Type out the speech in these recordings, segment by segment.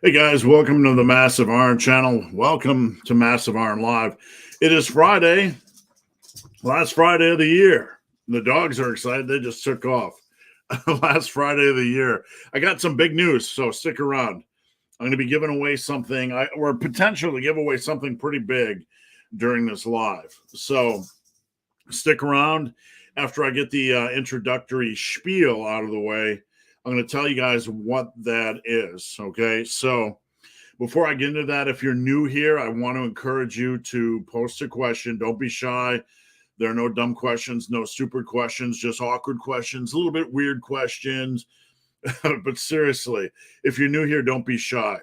Hey guys, welcome to the Massive Iron channel. Welcome to Massive Iron Live. It is Friday, last Friday of the year. The dogs are excited. They just took off. Last Friday of the year. I got some big news, so stick around. I'm going to be giving away something, or potential to give away something pretty big during this live. So stick around. After I get the introductory spiel out of the way, I'm going to tell you guys what that is. Okay, so before I get into that, if you're new here, I want to encourage you to post a question. Don't be shy. There are no dumb questions, no stupid questions, just awkward questions, a little bit weird questions. But seriously, if you're new here, don't be shy.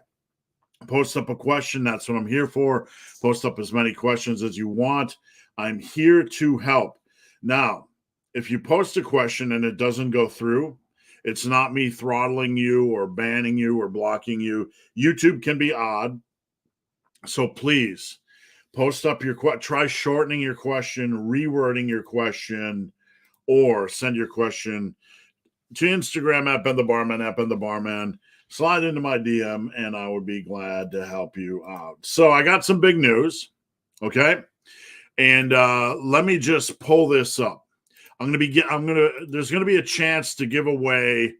Post up a question. That's what I'm here for. Post up as many questions as you want. I'm here to help. Now, if you post a question and it doesn't go through, it's not me throttling you or banning you or blocking you. YouTube can be odd. So please post up your question. Try shortening your question, rewording your question, or send your question to Instagram at Ben the Barman, at Ben the Barman. Slide into my DM and I would be glad to help you out. So I got some big news. Okay. And let me just pull this up. There's going to be a chance to give away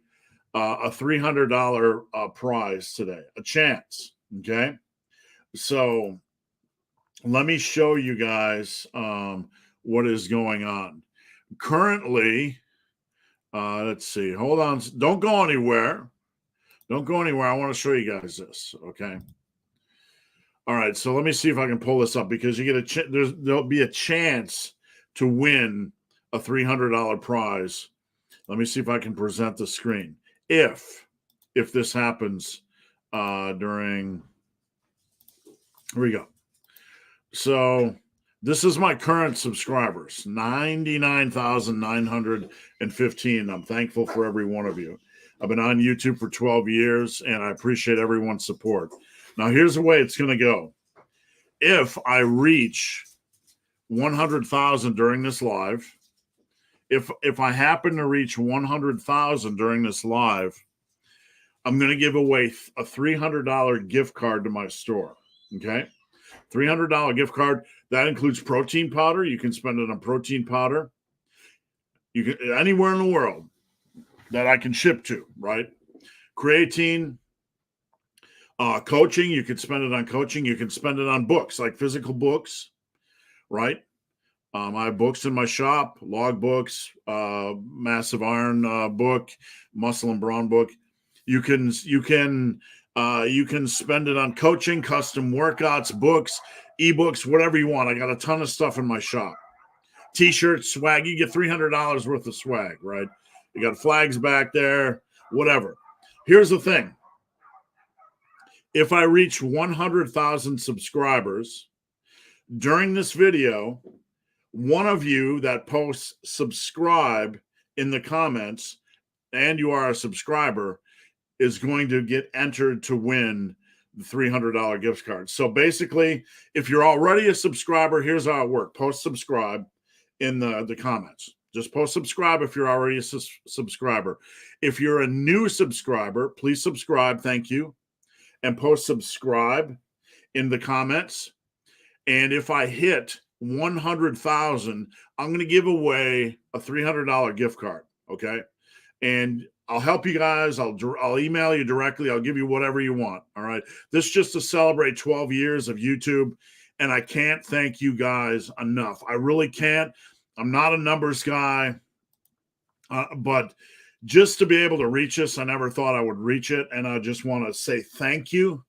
a $300 prize today. A chance. Okay. So let me show you guys what is going on. Currently, let's see. Hold on. Don't go anywhere. Don't go anywhere. I want to show you guys this. Okay. All right. So let me see if I can pull this up because you get there'll be a chance to win a $300 prize. Let me see if I can present the screen. If this happens during, here we go. So this is my current subscribers, 99,915. I'm thankful for every one of you. I've been on YouTube for 12 years, and I appreciate everyone's support. Now, here's the way it's going to go. If I reach 100,000 during this live, if I happen to reach 100,000 during this live, I'm going to give away a $300 gift card to my store. Okay. $300 gift card. That includes protein powder. You can spend it on protein powder. You can anywhere in the world that I can ship to, right? Creatine, coaching. You can spend it on coaching. You can spend it on books, like physical books, right? I have books in my shop, log books, Massive Iron book, Muscle and Brawn book. You can spend it on coaching, custom workouts, books, ebooks, whatever you want. I got a ton of stuff in my shop. T-shirts, swag. You get $300 worth of swag, right? You got flags back there, whatever. Here's the thing. If I reach 100,000 subscribers during this video, one of you that posts subscribe in the comments and you are a subscriber is going to get entered to win the $300 gift card. So basically, if you're already a subscriber, here's how it works. Post subscribe in the comments. Just post subscribe if you're already a subscriber. If you're a new subscriber, please subscribe. Thank you. And post subscribe in the comments. And if I hit 100,000, I'm going to give away a $300 gift card. Okay. And I'll help you guys. I'll email you directly. I'll give you whatever you want. All right. This is just to celebrate 12 years of YouTube. And I can't thank you guys enough. I really can't. I'm not a numbers guy, but just to be able to reach us, I never thought I would reach it. And I just want to say thank you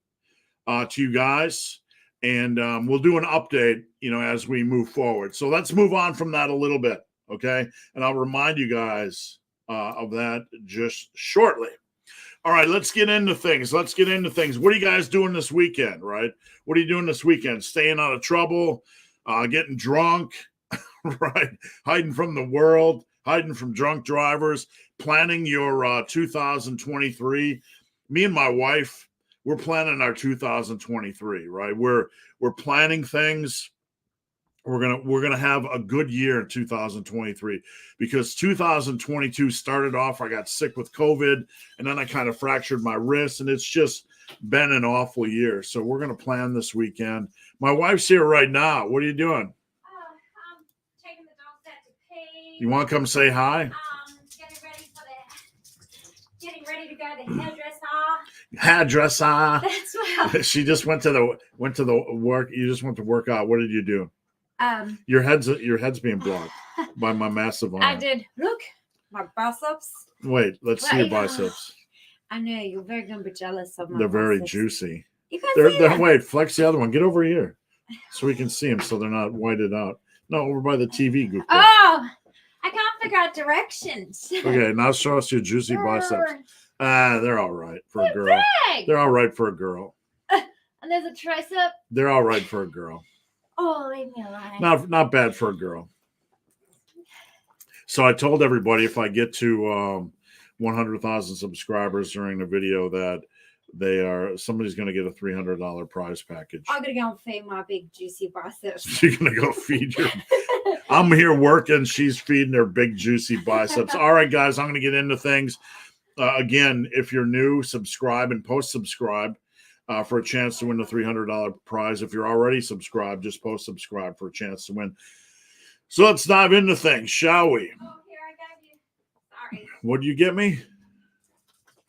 to you guys. And we'll do an update, as we move forward. So let's move on from that a little bit, okay? And I'll remind you guys of that just shortly. All right, let's get into things. What are you guys doing this weekend, right? What are you doing this weekend? Staying out of trouble, getting drunk, right? Hiding from the world, hiding from drunk drivers, planning your 2023. Me and my wife, we're planning our 2023, right? We're planning things. We're gonna have a good year in 2023 because 2022 started off. I got sick with COVID, and then I kind of fractured my wrist, and it's just been an awful year. So we're going to plan this weekend. My wife's here right now. What are you doing? I'm taking the dogs out to pee. You want to come say hi? Getting ready to go to the hairdresser. Hairdresser. That's what. She just went to the work. You just went to work out. What did you do? Your head's being blocked by my massive arm. I did. Look, my biceps. Wait, let's see your biceps. I know you're very gonna be jealous of my. They're very biceps. juicy. You can Wait, flex the other one. Get over here so we can see them, so they're not whited out. No, over by the TV. Goofy. Oh, I can't figure out directions. Okay, now show us your juicy biceps. They're all right for a girl. Big. They're all right for a girl. And there's a tricep. They're all right for a girl. Oh, leave me alone. Not bad for a girl. So I told everybody if I get to 100,000 subscribers during the video that somebody's going to get a $300 prize package. I'm going to go and feed my big juicy biceps. You're going to go feed your... I'm here working. She's feeding her big juicy biceps. All right, guys, I'm going to get into things. Again, if you're new, subscribe and post-subscribe for a chance to win the $300 prize. If you're already subscribed, just post-subscribe for a chance to win. So let's dive into things, shall we? Oh, here, I got you. Sorry. What did you get me?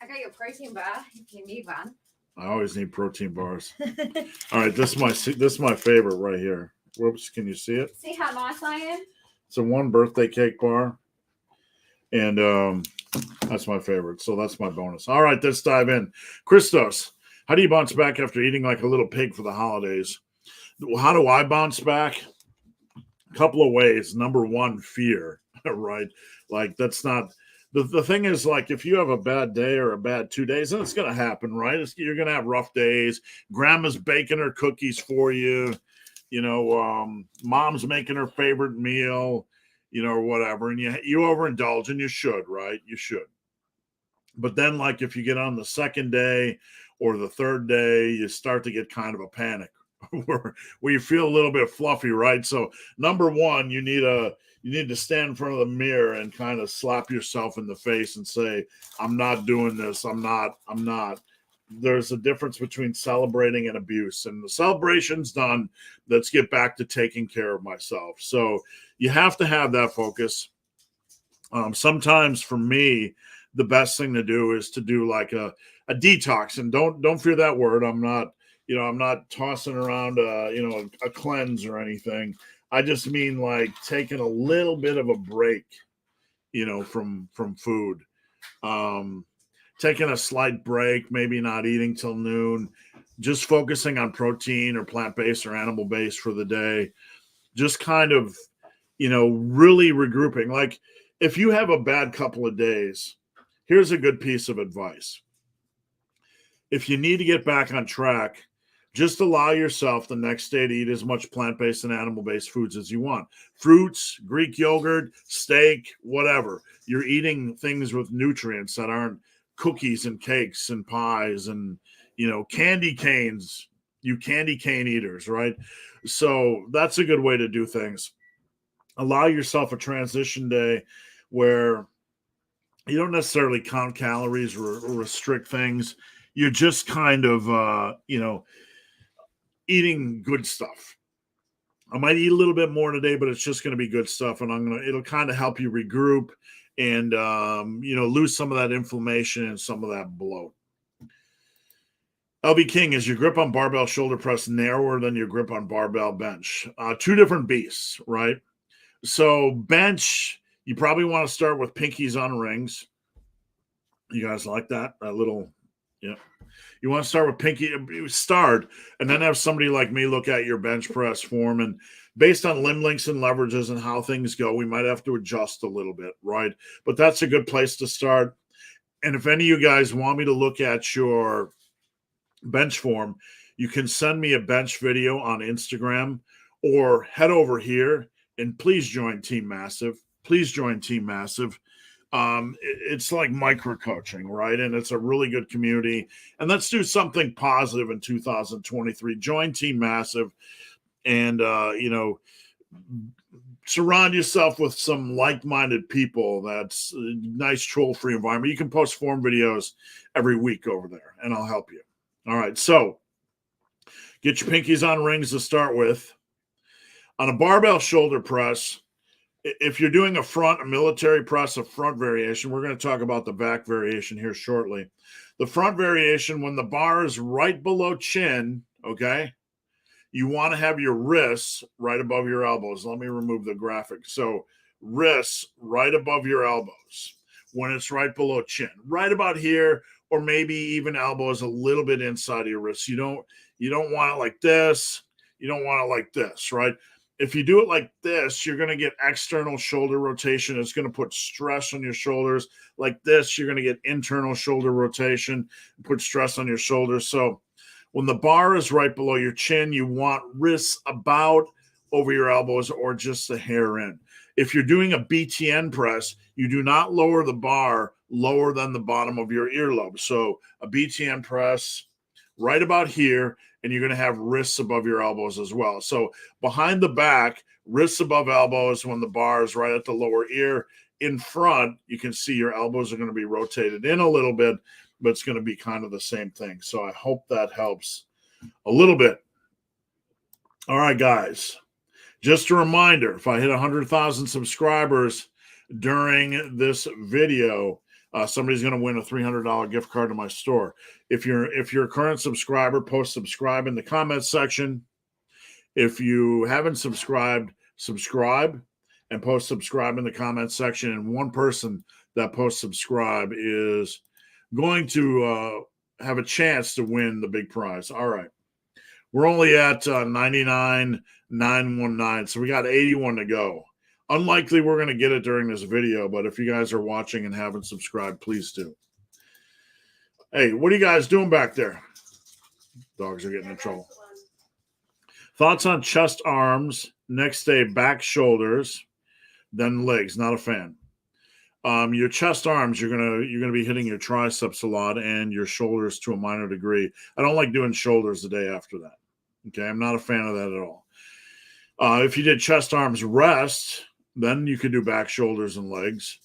I got your protein bar if you need one. I always need protein bars. All right, this is my favorite right here. Whoops, can you see it? See how nice I am? It's a 1 birthday cake bar. And that's my favorite. So that's my bonus. All right, let's dive in. Christos, how do you bounce back after eating like a little pig for the holidays? How do I bounce back? A couple of ways. Number one, fear, right? Like that's not the thing is like if you have a bad day or a bad 2 days, then it's going to happen, right? You're going to have rough days. Grandma's baking her cookies for you. You know, mom's making her favorite meal, you know, or whatever. And you overindulge, and you should, right? You should. But then like if you get on the second day or the third day, you start to get kind of a panic where you feel a little bit fluffy, right? So number one, you need to stand in front of the mirror and kind of slap yourself in the face and say, I'm not doing this. I'm not. There's a difference between celebrating and abuse, and the celebration's done. Let's get back to taking care of myself. So you have to have that focus. Sometimes for me, the best thing to do is to do like a detox, and don't fear that word. I'm not tossing around a cleanse or anything. I just mean like taking a little bit of a break, from food. Taking a slight break, maybe not eating till noon, just focusing on protein or plant-based or animal-based for the day. Just kind of, really regrouping. Like if you have a bad couple of days, here's a good piece of advice. If you need to get back on track, just allow yourself the next day to eat as much plant-based and animal-based foods as you want. Fruits, Greek yogurt, steak, whatever. You're eating things with nutrients that aren't cookies and cakes and pies and, candy canes, you candy cane eaters, right? So that's a good way to do things. Allow yourself a transition day where you don't necessarily count calories or restrict things. You're just kind of, eating good stuff. I might eat a little bit more today, but it's just going to be good stuff. And it'll kind of help you regroup and, lose some of that inflammation and some of that bloat. LB King, is your grip on barbell shoulder press narrower than your grip on barbell bench? Two different beasts, right? So bench, you probably want to start with pinkies on rings. You guys like that? That little, yeah. You want to start with pinky, and then have somebody like me look at your bench press form. And based on limb lengths and leverages and how things go, we might have to adjust a little bit, right? But that's a good place to start. And if any of you guys want me to look at your bench form, you can send me a bench video on Instagram or head over here and please join Team Massive. Please join Team Massive. It's like micro coaching, right? And it's a really good community. And let's do something positive in 2023. Join Team Massive and, surround yourself with some like-minded people. That's a nice troll-free environment. You can post form videos every week over there and I'll help you. All right, so get your pinkies on rings to start with. On a barbell shoulder press, if you're doing a military press, a front variation, we're going to talk about the back variation here shortly. The front variation, when the bar is right below chin, okay, you want to have your wrists right above your elbows. Let me remove the graphic. So wrists right above your elbows when it's right below chin, right about here, or maybe even elbows a little bit inside of your wrists. You don't want it like this. You don't want it like this, right? If you do it like this, you're going to get external shoulder rotation. It's going to put stress on your shoulders. Like this, you're going to get internal shoulder rotation, put stress on your shoulders. So when the bar is right below your chin, you want wrists about over your elbows or just a hair in. If you're doing a BTN press, you do not lower the bar lower than the bottom of your earlobe. So a BTN press right about here, and you're going to have wrists above your elbows as well. So behind the back, wrists above elbows when the bar is right at the lower ear. In front, you can see your elbows are going to be rotated in a little bit, but it's going to be kind of the same thing. So I hope that helps a little bit. All right, guys. Just a reminder, if I hit 100,000 subscribers during this video, somebody's going to win a $300 gift card to my store. If you're a current subscriber, post subscribe in the comments section. If you haven't subscribed, subscribe and post subscribe in the comments section. And one person that post subscribe is going to have a chance to win the big prize. All right. We're only at 99,919, so we got 81 to go. Unlikely we're going to get it during this video, but if you guys are watching and haven't subscribed, please do. Hey, what are you guys doing back there? Dogs are getting in trouble. Thoughts on chest, arms, next day back, shoulders, then legs. Not a fan. Your chest, arms, you're gonna be hitting your triceps a lot and your shoulders to a minor degree. I don't like doing shoulders the day after that. Okay, I'm not a fan of that at all. If you did chest, arms, rest, then you could do back, shoulders, and legs.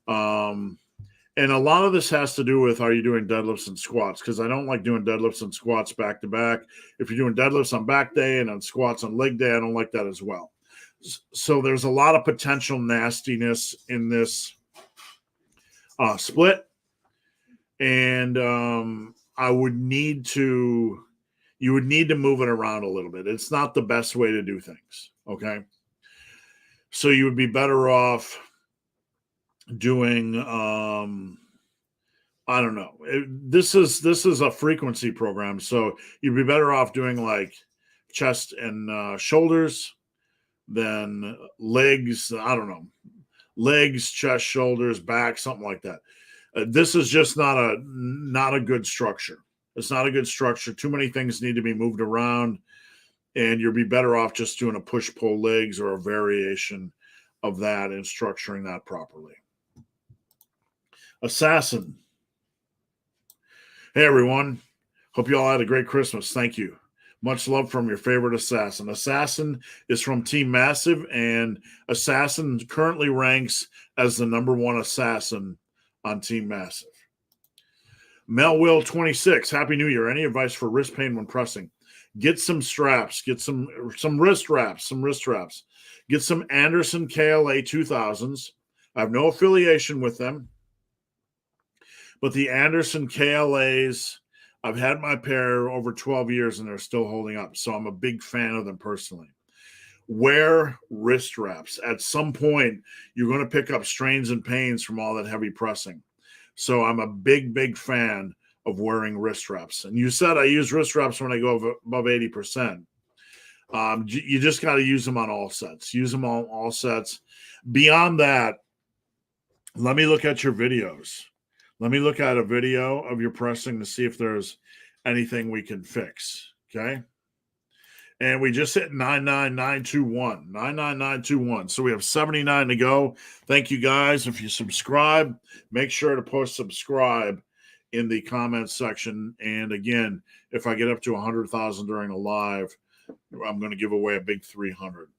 And a lot of this has to do with, are you doing deadlifts and squats? Because I don't like doing deadlifts and squats back to back. If you're doing deadlifts on back day and on squats on leg day, I don't like that as well. So there's a lot of potential nastiness in this split. And you would need to move it around a little bit. It's not the best way to do things, okay? So you would be better off doing, I don't know. This is a frequency program, so you'd be better off doing like chest and shoulders than legs. I don't know. Legs, chest, shoulders, back, something like that. This is just not a good structure. It's not a good structure. Too many things need to be moved around, and you'll be better off just doing a push-pull legs or a variation of that and structuring that properly. Assassin. Hey, everyone. Hope you all had a great Christmas. Thank you. Much love from your favorite Assassin. Assassin is from Team Massive, and Assassin currently ranks as the #1 assassin on Team Massive. Mel Will 26, Happy New Year. Any advice for wrist pain when pressing? Get some straps. Get some wrist wraps. Get some Anderson KLA 2000s. I have no affiliation with them, but the Anderson KLAs, I've had my pair over 12 years and they're still holding up. So I'm a big fan of them personally. Wear wrist wraps. At some point, you're going to pick up strains and pains from all that heavy pressing. So I'm a big, big fan of wearing wrist wraps. And you said I use wrist wraps when I go above 80%. You just got to use them on all sets. Use them on all sets. Beyond that, let me look at your videos. Let me look at a video of your pressing to see if there's anything we can fix. Okay. And we just hit 99921. 99921. So we have 79 to go. Thank you guys. If you subscribe, make sure to post subscribe in the comments section. And again, if I get up to 100,000 during a live, I'm going to give away a big 300.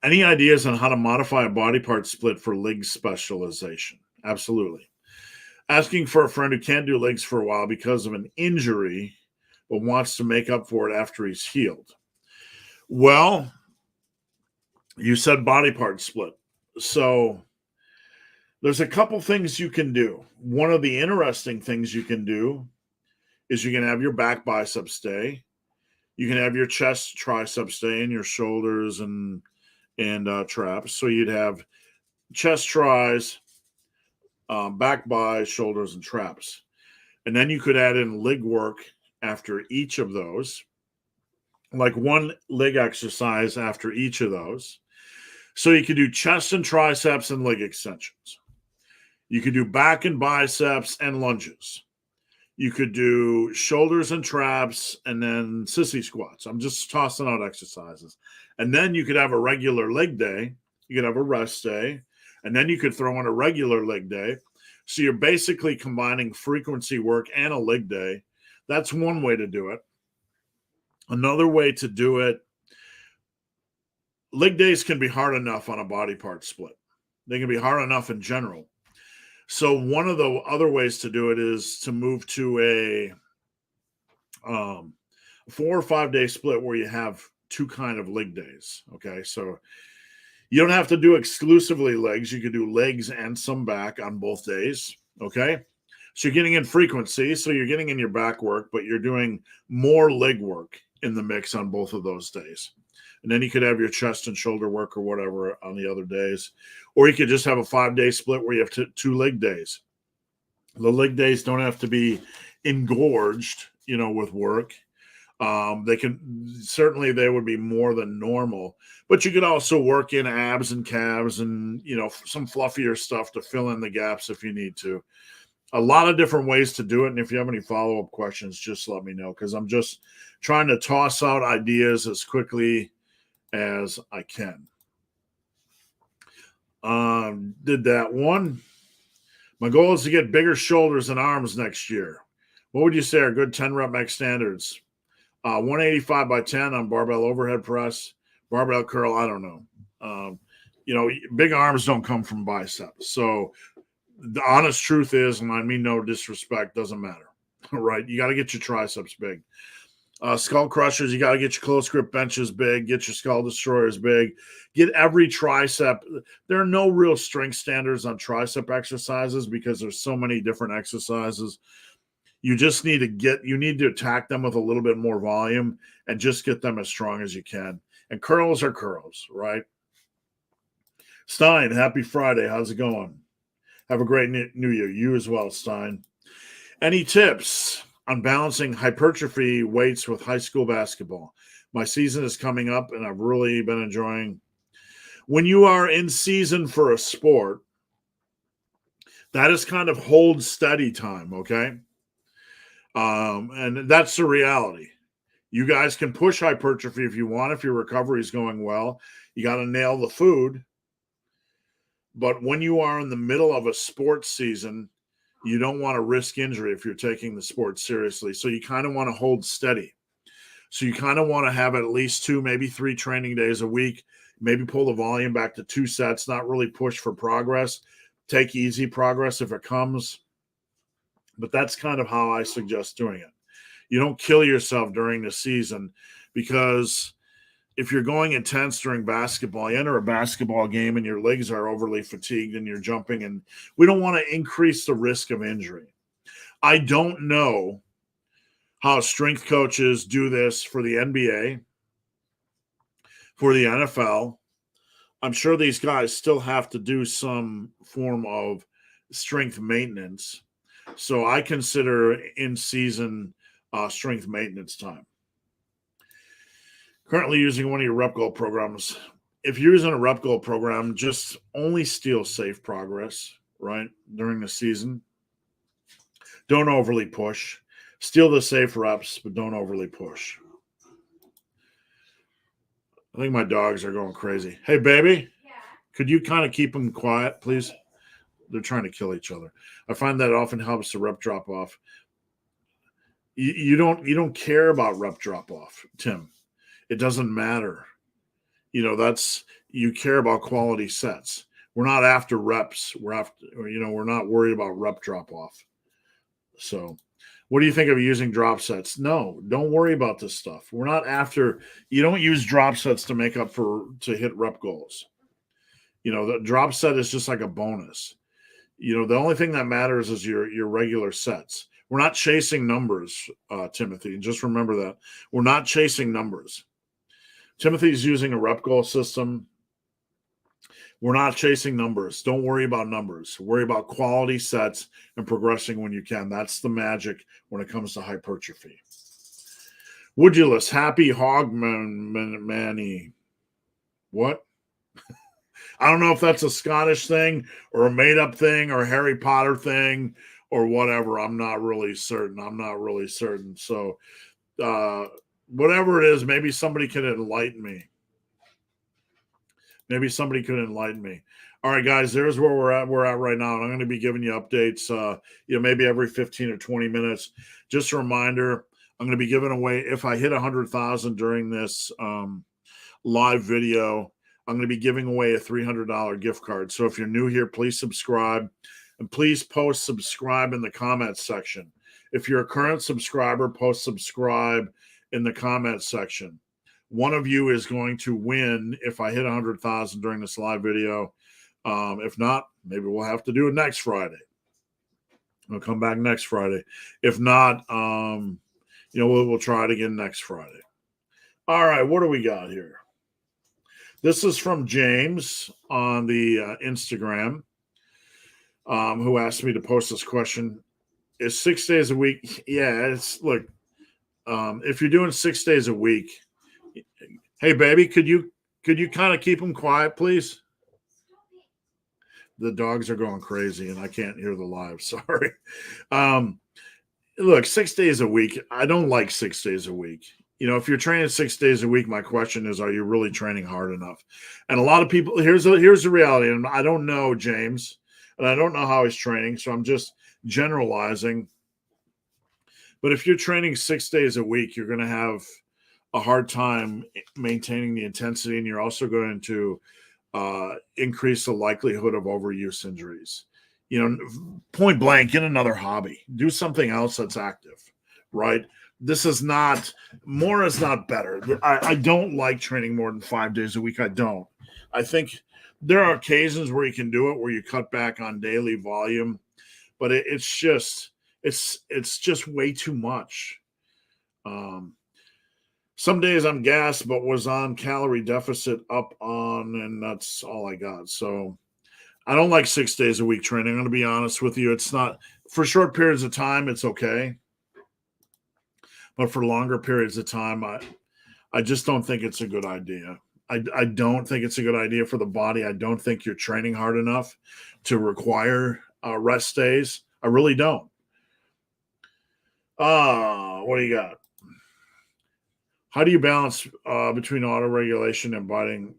Any ideas on how to modify a body part split for leg specialization? Absolutely. Asking for a friend who can't do legs for a while because of an injury, but wants to make up for it after he's healed. Well, you said body part split. So there's a couple things you can do. One of the interesting things you can do is you can have your back bicep stay. You can have your chest tricep stay and your shoulders and traps. So you'd have chest tris, back bi, shoulders, and traps. And then you could add in leg work after each of those, like one leg exercise after each of those. So you could do chest and triceps and leg extensions. You could do back and biceps and lunges. You could do shoulders and traps and then sissy squats. I'm just tossing out exercises. And then you could have a regular leg day. You could have a rest day. And then you could throw in a regular leg day. So you're basically combining frequency work and a leg day. That's one way to do it. Another way to do it, leg days can be hard enough on a body part split. They can be hard enough in general. So one of the other ways to do it is to move to a 4 or 5 day split where you have two kind of leg days. Okay, so you don't have to do exclusively legs. You could do legs and some back on both days. Okay, so you're getting in frequency, so you're getting in your back work, but you're doing more leg work in the mix on both of those days. And then you could have your chest and shoulder work or whatever on the other days. Or you could just have a 5 day split where you have two leg days. The leg days don't have to be engorged, with work. They would be more than normal, but you could also work in abs and calves and, some fluffier stuff to fill in the gaps if you need to. A lot of different ways to do it. And if you have any follow-up questions, just let me know, because I'm just trying to toss out ideas as quickly as I can. Did that one. My goal is to get bigger shoulders and arms next year. What would you say are good 10 rep max standards? 185 by 10 on barbell overhead press, barbell curl. I don't know. Big arms don't come from biceps. So the honest truth is, and I mean no disrespect, doesn't matter, right? You got to get your triceps big. Skull crushers, you got to get your close grip benches big, get your skull destroyers big, get every tricep. There are no real strength standards on tricep exercises because there's so many different exercises. You just need to attack them with a little bit more volume and just get them as strong as you can. And curls are curls, right? Stein, happy Friday. How's it going? Have a great new year. You as well, Stein. Any tips on balancing hypertrophy weights with high school basketball? My season is coming up, and I've really been enjoying. When you are in season for a sport, that is kind of hold steady time, okay? And that's the reality. You guys can push hypertrophy if you want, if your recovery is going well. You got to nail the food. But when you are in the middle of a sports season, you don't want to risk injury if you're taking the sport seriously. So you kind of want to hold steady. So you kind of want to have at least 2, maybe 3 training days a week, maybe pull the volume back to 2 sets, not really push for progress. Take easy progress if it comes. But that's kind of how I suggest doing it. You don't kill yourself during the season, because if you're going intense during basketball, you enter a basketball game and your legs are overly fatigued and you're jumping, and we don't want to increase the risk of injury. I don't know how strength coaches do this for the NBA, for the NFL. I'm sure these guys still have to do some form of strength maintenance. So I consider in-season strength maintenance time. Currently using one of your rep goal programs. If you're using a rep goal program, just only steal safe progress, right, during the season. Don't overly push. Steal the safe reps, but don't overly push. I think my dogs are going crazy. Hey, baby, could you kind of keep them quiet, please? They're trying to kill each other. I find that often helps the rep drop off. You don't care about rep drop off, Tim. It doesn't matter. You care about quality sets. We're not after reps. We're not worried about rep drop off. So, what do you think of using drop sets? No, don't worry about this stuff. We're not after. You don't use drop sets to make up to hit rep goals. The drop set is just like a bonus. The only thing that matters is your regular sets. We're not chasing numbers, Timothy. Just remember that. We're not chasing numbers. Timothy's using a rep goal system. We're not chasing numbers. Don't worry about numbers. Worry about quality sets and progressing when you can. That's the magic when it comes to hypertrophy. Woodulus, happy Hogman Manny. What? I don't know if that's a Scottish thing or a made-up thing or a Harry Potter thing or whatever. I'm not really certain. So whatever it is, maybe somebody can enlighten me. All right, guys, there's where we're at right now. And I'm going to be giving you updates, maybe every 15 or 20 minutes. Just a reminder, I'm going to be giving away, if I hit 100,000 during this live video, I'm going to be giving away a $300 gift card. So if you're new here, please subscribe. And please post subscribe in the comments section. If you're a current subscriber, post subscribe in the comments section. One of you is going to win if I hit 100,000 during this live video. If not, maybe we'll have to do it next Friday. I'll come back next Friday. If not, we'll try it again next Friday. All right, what do we got here? This is from James on the Instagram, who asked me to post this question. Is 6 days a week? Yeah, if you're doing 6 days a week, hey baby, could you kind of keep them quiet, please? The dogs are going crazy and I can't hear the live. Sorry. Look, 6 days a week. I don't like 6 days a week. If you're training 6 days a week, my question is, are you really training hard enough? And a lot of people, here's the reality. And I don't know James, and I don't know how he's training, so I'm just generalizing. But if you're training 6 days a week, you're going to have a hard time maintaining the intensity, and you're also going to increase the likelihood of overuse injuries. Point blank, get another hobby. Do something else that's active, right? More is not better. I don't like training more than 5 days a week. I don't. I think there are occasions where you can do it, where you cut back on daily volume, but it's just way too much. Some days I'm gassed, but was on calorie deficit and that's all I got. So I don't like 6 days a week training. I'm going to be honest with you. It's not for short periods of time. It's okay. But for longer periods of time, I just don't think it's a good idea. I don't think it's a good idea for the body. I don't think you're training hard enough to require rest days. I really don't. What do you got? How do you balance between auto-regulation and biting?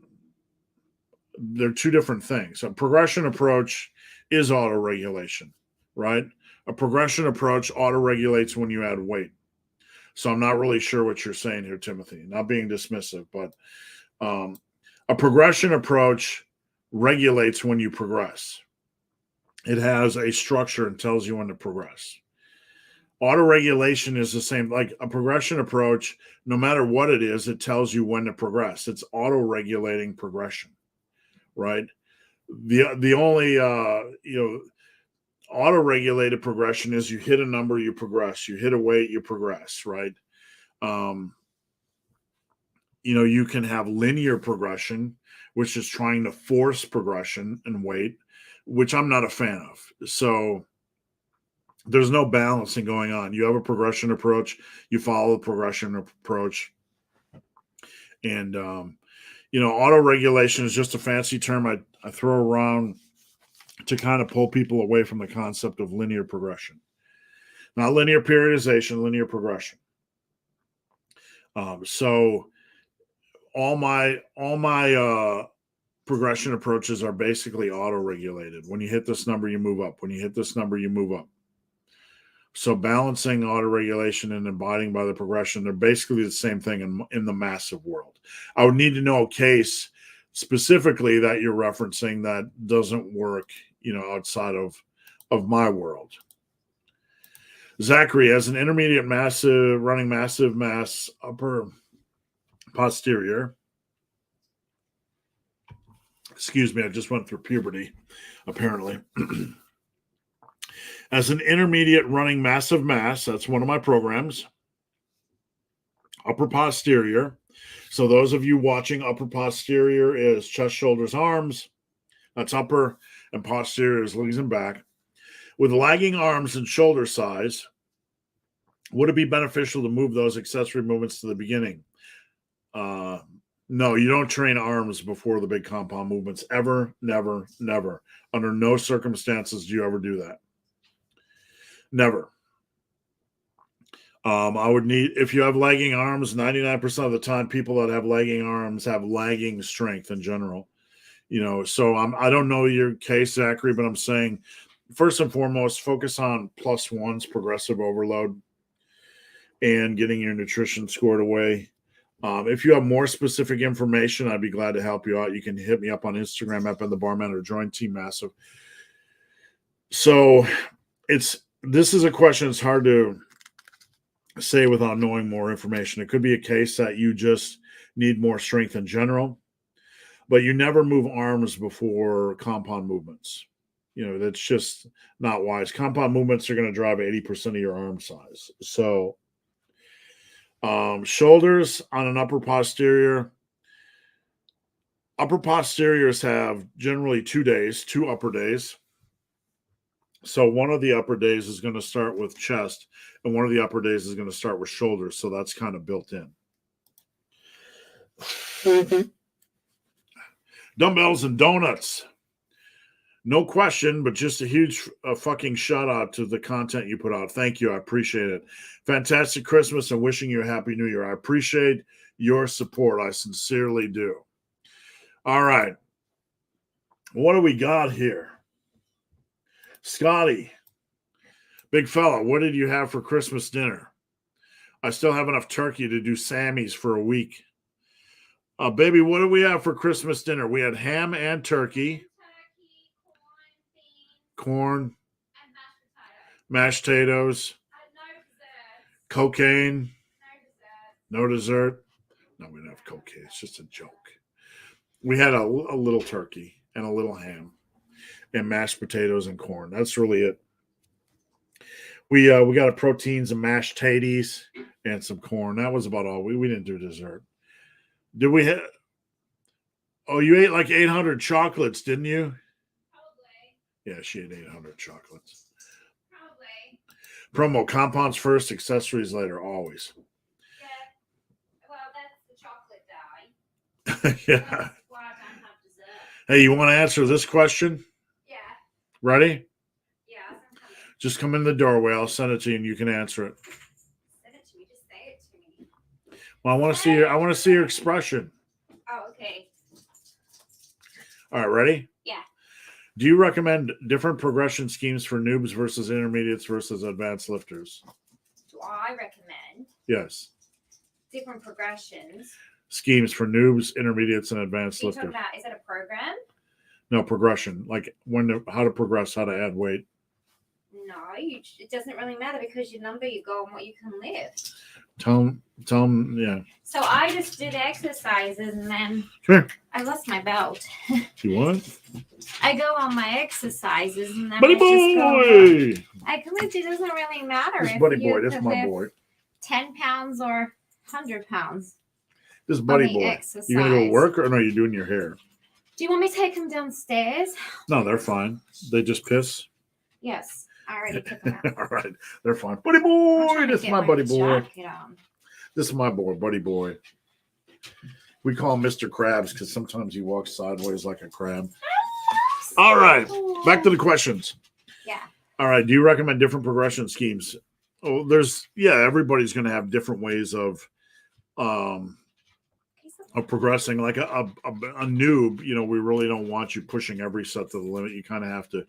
They're two different things. A progression approach is auto-regulation, right? A progression approach auto-regulates when you add weight. So I'm not really sure what you're saying here, Timothy. Not being dismissive, but a progression approach regulates when you progress. It has a structure and tells you when to progress. Auto-regulation is the same, like a progression approach. No matter what it is, it tells you when to progress. It's auto-regulating progression, right? The only auto-regulated progression is you hit a number, you progress. You hit a weight, you progress, right? You can have linear progression, which is trying to force progression and weight, which I'm not a fan of. So there's no balancing going on. You have a progression approach, you follow the progression approach. And, auto-regulation is just a fancy term I throw around to kind of pull people away from the concept of linear progression. Not linear periodization, linear progression. So all my progression approaches are basically auto-regulated. When you hit this number, you move up. When you hit this number, you move up. So balancing auto-regulation and abiding by the progression, they're basically the same thing in the massive world. I would need to know a case specifically that you're referencing that doesn't work, outside of my world. Zachary, as an intermediate massive running massive mass upper posterior. Excuse me, I just went through puberty, apparently. As an intermediate running massive mass, that's one of my programs. Upper posterior. So those of you watching, upper posterior is chest, shoulders, arms. That's upper, and posterior is legs and back. With lagging arms and shoulder size, would it be beneficial to move those accessory movements to the beginning? No, you don't train arms before the big compound movements. Ever, never, never. Under no circumstances do you ever do that. Never. I would need, if you have lagging arms, 99% of the time, people that have lagging arms have lagging strength in general. So I don't know your case, Zachary, but I'm saying, first and foremost, focus on +1s, progressive overload, and getting your nutrition scored away. If you have more specific information, I'd be glad to help you out. You can hit me up on Instagram at Ben the Barman or join Team Massive. So this is a question it's hard to say without knowing more information. It could be a case that you just need more strength in general, but you never move arms before compound movements. That's just not wise. Compound movements are going to drive 80% of your arm size. So shoulders on an upper posterior. Upper posteriors have generally 2 days, 2 upper days. So one of the upper days is going to start with chest, and one of the upper days is going to start with shoulders. So that's kind of built in. Mm-hmm. Dumbbells and donuts. No question, but just a huge fucking shout out to the content you put out. Thank you. I appreciate it. Fantastic Christmas and wishing you a happy new year. I appreciate your support. I sincerely do. All right. What do we got here? Scotty, big fella, what did you have for Christmas dinner? I still have enough turkey to do Sammy's for a week. Baby, what did we have for Christmas dinner? We had ham and turkey. Corn, mashed potatoes, cocaine, no dessert. No, we don't have cocaine. It's just a joke. We had a little turkey and a little ham and mashed potatoes and corn. That's really it. We got a proteins and mashed taties and some corn. That was about all. We didn't do dessert. Did we have? Oh, you ate like 800 chocolates, didn't you? Yeah, she had 800 chocolates. Probably. Promo, compounds first, accessories later, always. Yeah. Well, that's the chocolate dye. Yeah. That's why I don't have dessert. Hey, you want to answer this question? Yeah. Ready? Yeah. Just come in the doorway. I'll send it to you and you can answer it. Send it to me. Just say it to me. Well, I want to see your expression. Oh, okay. All right, ready? Yeah. Do you recommend different progression schemes for noobs versus intermediates versus advanced lifters? Do I recommend? Yes. Different progressions. Schemes for noobs, intermediates, and advanced Are you talking lifters. about, is that a program? No, progression. Like how to progress, how to add weight. No, it doesn't really matter because your number, you go on what you can lift. Tell them, yeah. So I just did exercises and then I lost my belt. You what? I go on my exercises and then Buddy boy! I can lift. It doesn't really matter This if buddy you boy, this can my lift boy. 10 pounds or 100 pounds. This buddy on the boy. exercise. You gonna go work or no? You're doing your hair. Do you want me to take them downstairs? No, they're fine. They just piss. Yes, I already took them out. All right, they're fine. Buddy boy, this is my buddy boy. On. This is my boy, buddy boy. We call him Mr. Krabs because sometimes he walks sideways like a crab. All right, back to the questions. Yeah. All right, do you recommend different progression schemes? Oh, everybody's going to have different ways of progressing. Like a noob, we really don't want you pushing every set to the limit. You kind of have to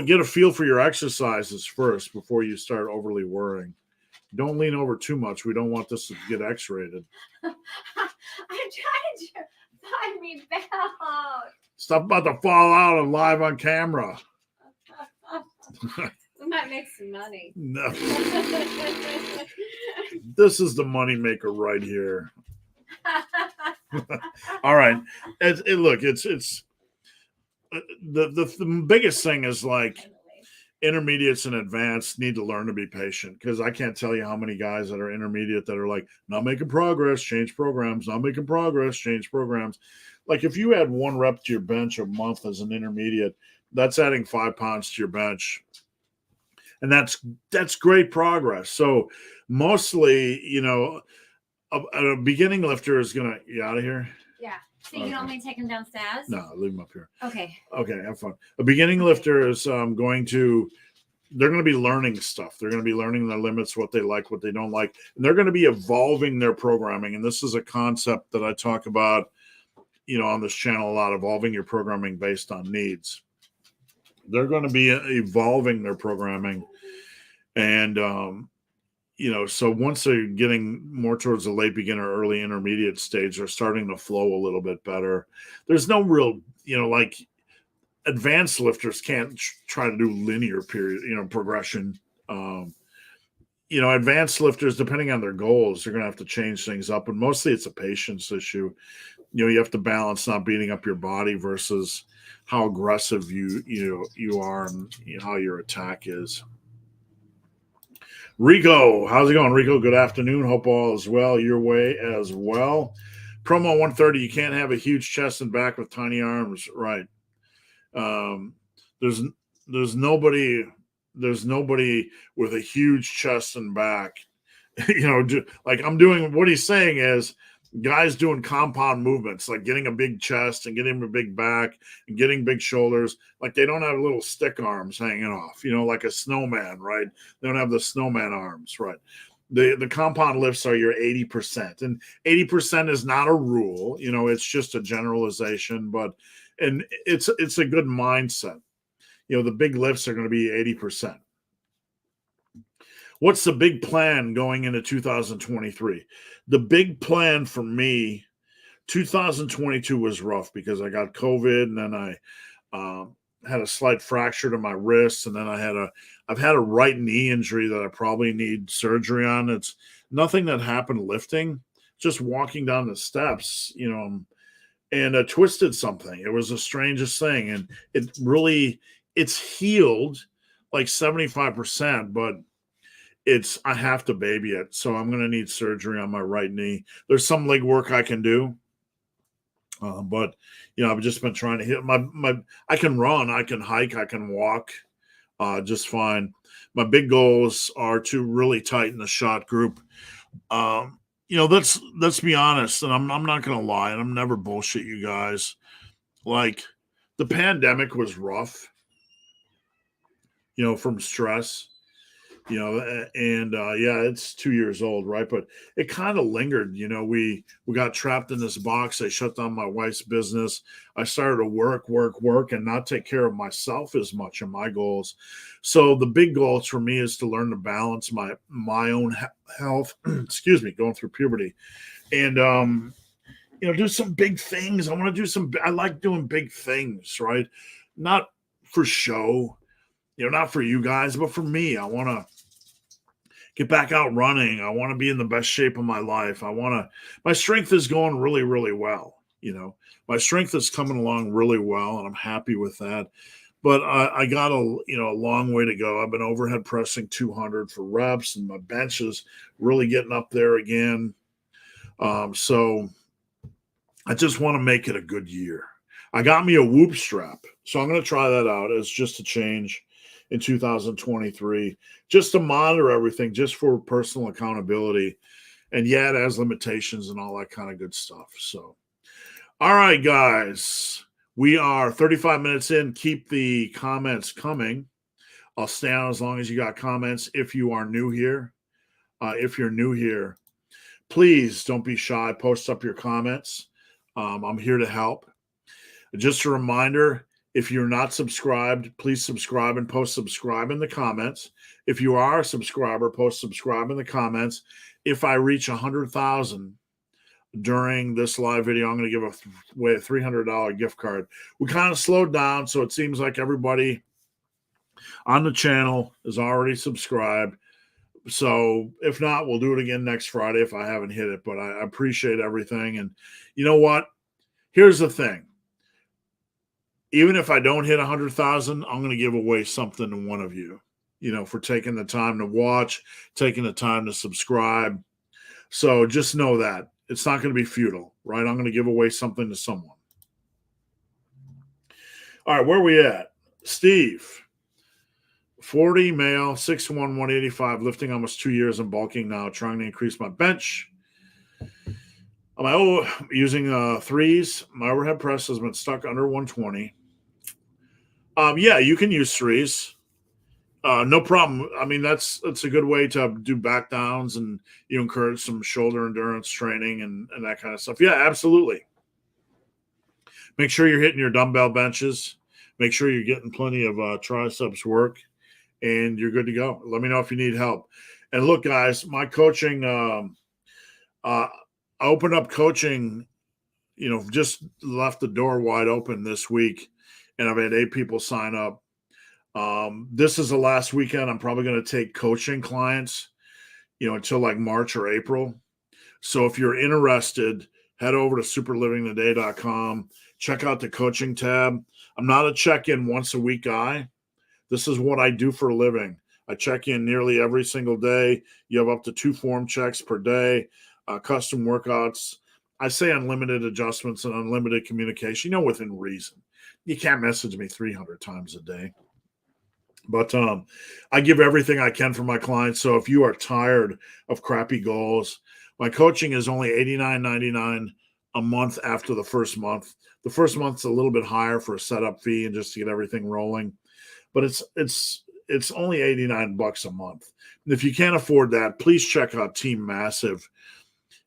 get a feel for your exercises first before you start overly worrying. Don't lean over too much. We don't want this to get X-rated. I'm trying to Buy me belt. Stuff about to fall out and live on camera. We might make some money. No. This is the moneymaker right here. All right. Look, it's the biggest thing is like intermediates and advanced need to learn to be patient, because I can't tell you how many guys that are intermediate that are like, not making progress, change programs, not making progress, change programs. Like if you add 1 rep to your bench a month as an intermediate, that's adding 5 pounds to your bench. And that's great progress. So mostly, you know, a beginning lifter is gonna, you out of here? Yeah. So you can only take them downstairs? No, leave them up here. Okay. Okay, have fun. A beginning lifter is they're going to be learning stuff. They're going to be learning their limits, what they like, what they don't like, and they're going to be evolving their programming. And this is a concept that I talk about, you know, on this channel a lot, evolving your programming based on needs. They're going to be evolving their programming. And, you know, so once they're getting more towards the late beginner, early intermediate stage, they're starting to flow a little bit better. There's no real, you know, like advanced lifters can't try to do linear progression. You know, advanced lifters, depending on their goals, they're going to have to change things up. And mostly it's a patience issue. You know, you have to balance not beating up your body versus how aggressive you are and how your attack is. Rico, how's it going, Rico? Good afternoon. Hope all is well your way as well. Promo 130, you can't have a huge chest and back with tiny arms, right? There's nobody with a huge chest and back. You know, like I'm doing, what he's saying is guys doing compound movements, like getting a big chest and getting a big back and getting big shoulders. Like they don't have little stick arms hanging off, you know, like a snowman, right? They don't have the snowman arms, right? The compound lifts are your 80%, and 80% is not a rule, you know, it's just a generalization, and it's a good mindset. You know, the big lifts are going to be 80%. What's the big plan going into 2023? The big plan for me, 2022 was rough because I got COVID, and then I had a slight fracture to my wrist, and then I've had a right knee injury that I probably need surgery on. It's nothing that happened lifting, just walking down the steps, you know, and I twisted something. It was the strangest thing, and it's healed like 75%, but I have to baby it. So I'm going to need surgery on my right knee. There's some leg work I can do. But you know, I've just been trying to hit I can run, I can hike, I can walk, just fine. My big goals are to really tighten the shot group. You know, let's be honest, and I'm not going to lie, and I'm never bullshit you guys. Like the pandemic was rough, you know, from stress. You know, and yeah, it's 2 years old, right? But it kind of lingered. You know, we got trapped in this box. I shut down my wife's business. I started to work, and not take care of myself as much in my goals. So the big goals for me is to learn to balance my own health. Excuse me, going through puberty, and you know, do some big things. I want to do I like doing big things, right? Not for show. You know, not for you guys, but for me. I want to get back out running. I want to be in the best shape of my life. My strength is going really, really well. You know, my strength is coming along really well, and I'm happy with that. But I got a long way to go. I've been overhead pressing 200 for reps, and my bench is really getting up there again. So I just want to make it a good year. I got me a Whoop strap, so I'm going to try that out as just a change in 2023, just to monitor everything, just for personal accountability. And yeah, it has limitations and all that kind of good stuff. So, all right, guys, we are 35 minutes in. Keep the comments coming. I'll stay on as long as you got comments. If you are new here, please don't be shy. Post up your comments. I'm here to help. Just a reminder, if you're not subscribed, please subscribe and post subscribe in the comments. If you are a subscriber, post subscribe in the comments. If I reach 100,000 during this live video, I'm going to give away a $300 gift card. We kind of slowed down, so it seems like everybody on the channel is already subscribed. So if not, we'll do it again next Friday if I haven't hit it. But I appreciate everything. And you know what? Here's the thing. Even if I don't hit 100,000, I'm going to give away something to one of you, for taking the time to watch, taking the time to subscribe. So just know that it's not going to be futile, right? I'm going to give away something to someone. All right, where are we at? Steve, 40, male, 6'1", 185, lifting almost 2 years and bulking now, trying to increase my bench. I'm using threes. My overhead press has been stuck under 120. Yeah, you can use threes. No problem. I mean, that's a good way to do back downs, and you encourage some shoulder endurance training and that kind of stuff. Yeah, absolutely. Make sure you're hitting your dumbbell benches. Make sure you're getting plenty of triceps work, and you're good to go. Let me know if you need help. And look, guys, my coaching, I opened up coaching, just left the door wide open this week, and I've had 8 people sign up. This is the last weekend I'm probably going to take coaching clients, until like March or April. So if you're interested, head over to superlivingtoday.com. Check out the coaching tab. I'm not a check-in once a week guy. This is what I do for a living. I check in nearly every single day. You have up to 2 form checks per day, custom workouts. I say unlimited adjustments and unlimited communication, within reason. You can't message me 300 times a day. But I give everything I can for my clients. So if you are tired of crappy goals, my coaching is only $89.99 a month after the first month. The first month's a little bit higher for a setup fee and just to get everything rolling. But it's only $89 a month. And if you can't afford that, please check out Team Massive.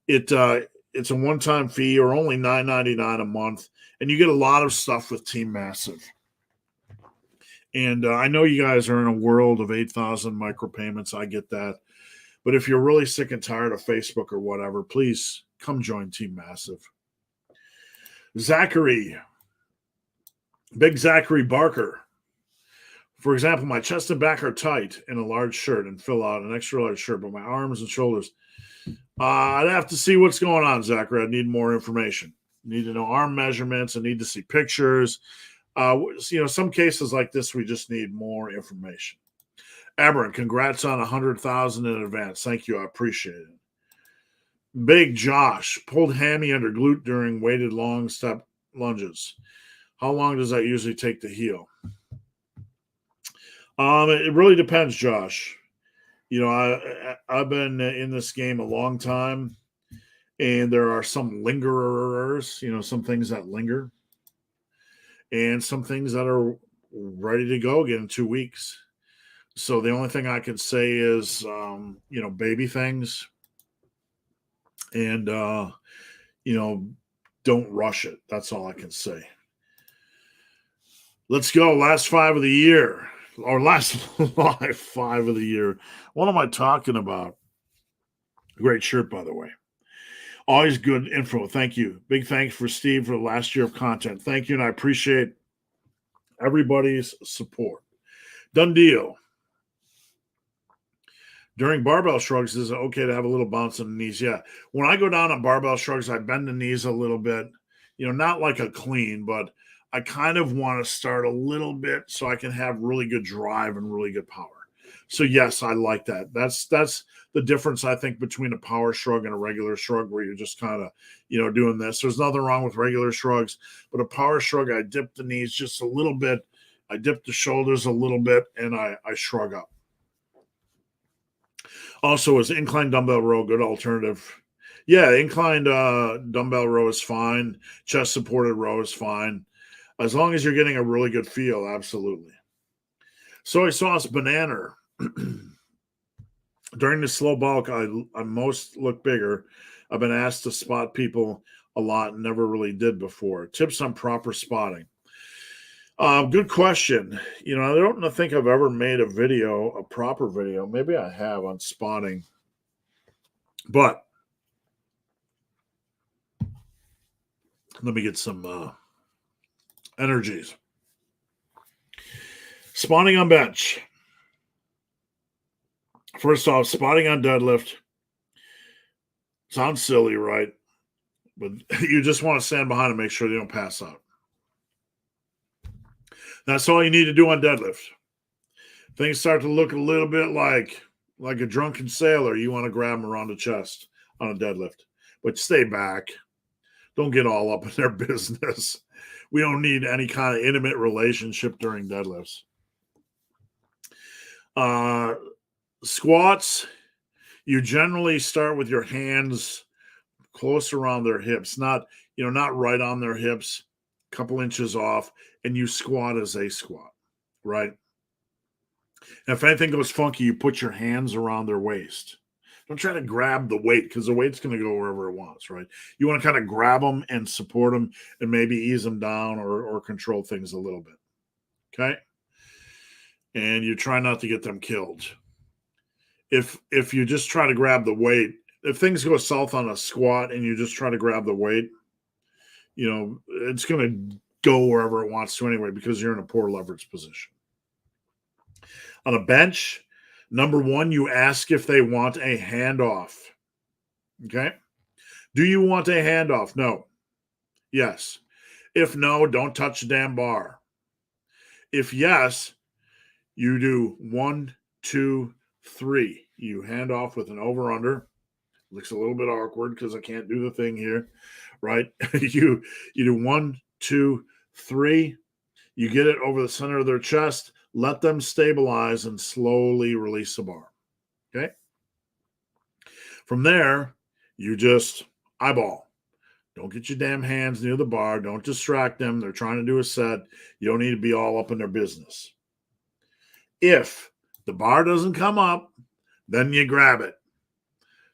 It's a one-time fee, or only $9.99 a month, and you get a lot of stuff with Team Massive. And I know you guys are in a world of 8,000 micropayments. I get that. But if you're really sick and tired of Facebook or whatever, please come join Team Massive. Zachary, Big Zachary Barker. For example, my chest and back are tight in a large shirt and fill out an extra large shirt, but my arms and shoulders. I'd have to see what's going on, Zachary. I need more information. I need to know arm measurements. I need to see pictures. Some cases like this, we just need more information. Aberrant, congrats on 100,000 in advance. Thank you. I appreciate it. Big Josh, pulled hammy under glute during weighted long step lunges. How long does that usually take to heal? It really depends, Josh. I've been in this game a long time, and there are some lingerers, some things that linger, and some things that are ready to go again in 2 weeks. So the only thing I can say is, baby things, and, don't rush it. That's all I can say. Let's go. Last 5 of the year, or last live 5 of the year. What am I talking about? Great shirt, by the way. Always good info. Thank you. Big thanks for Steve for the last year of content. Thank you, and I appreciate everybody's support. Done deal. During barbell shrugs, is it okay to have a little bounce in the knees? Yeah. When I go down on barbell shrugs, I bend the knees a little bit. Not like a clean, but I kind of want to start a little bit so I can have really good drive and really good power. So yes, I like that. That's the difference, I think, between a power shrug and a regular shrug, where you're just kind of, doing this. There's nothing wrong with regular shrugs, but a power shrug, I dip the knees just a little bit. I dip the shoulders a little bit, and I shrug up. Also, is inclined dumbbell row a good alternative? Yeah, inclined dumbbell row is fine. Chest supported row is fine. As long as you're getting a really good feel, absolutely. Soy sauce banana. During the slow bulk, I most look bigger. I've been asked to spot people a lot and never really did before. Tips on proper spotting. Good question. I don't think I've ever made a proper video. Maybe I have on spotting. But Let me get some energies. Spotting on bench. First off, spotting on deadlift. Sounds silly, right? But you just want to stand behind and make sure they don't pass out. That's all you need to do on deadlift. Things start to look a little bit like a drunken sailor. You want to grab them around the chest on a deadlift. But stay back. Don't get all up in their business. We don't need any kind of intimate relationship during deadlifts. Squats, you generally start with your hands close around their hips, not right on their hips, a couple inches off, and you squat as they squat, right? And if anything goes funky, you put your hands around their waist. Don't try to grab the weight because the weight's going to go wherever it wants, right? You want to kind of grab them and support them and maybe ease them down or control things a little bit, okay? And you try not to get them killed. If you just try to grab the weight, if things go south on a squat and you just try to grab the weight, it's going to go wherever it wants to anyway because you're in a poor leverage position. On a bench, number one, you ask if they want a handoff. Okay? Do you want a handoff? No. Yes. If no, don't touch the damn bar. If yes, you do 1, 2, 3. You hand off with an over-under. Looks a little bit awkward because I can't do the thing here, right? you do 1, 2, 3. You get it over the center of their chest. Let them stabilize and slowly release the bar. Okay? From there, you just eyeball. Don't get your damn hands near the bar. Don't distract them. They're trying to do a set. You don't need to be all up in their business. If the bar doesn't come up, then you grab it.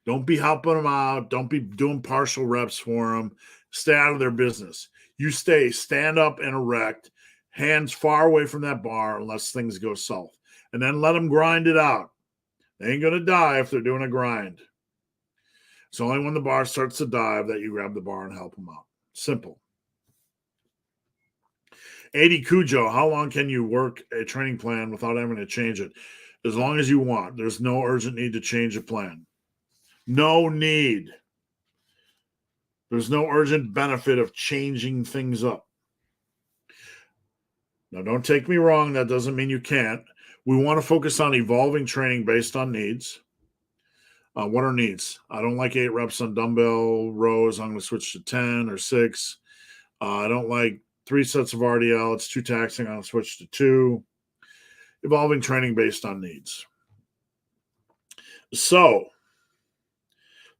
Don't be helping them out. Don't be doing partial reps for them. Stay out of their business. You stand up and erect, hands far away from that bar unless things go south. And then let them grind it out. They ain't going to die if they're doing a grind. It's only when the bar starts to dive that you grab the bar and help them out. Simple. 80 Cujo, how long can you work a training plan without having to change it? As long as you want. There's no urgent need to change a plan. No need. There's no urgent benefit of changing things up. Now, don't take me wrong. That doesn't mean you can't. We want to focus on evolving training based on needs. What are needs? I don't like 8 reps on dumbbell rows. I'm going to switch to 10 or 6. I don't like 3 sets of RDL. It's too taxing. I'll switch to 2. Evolving training based on needs. So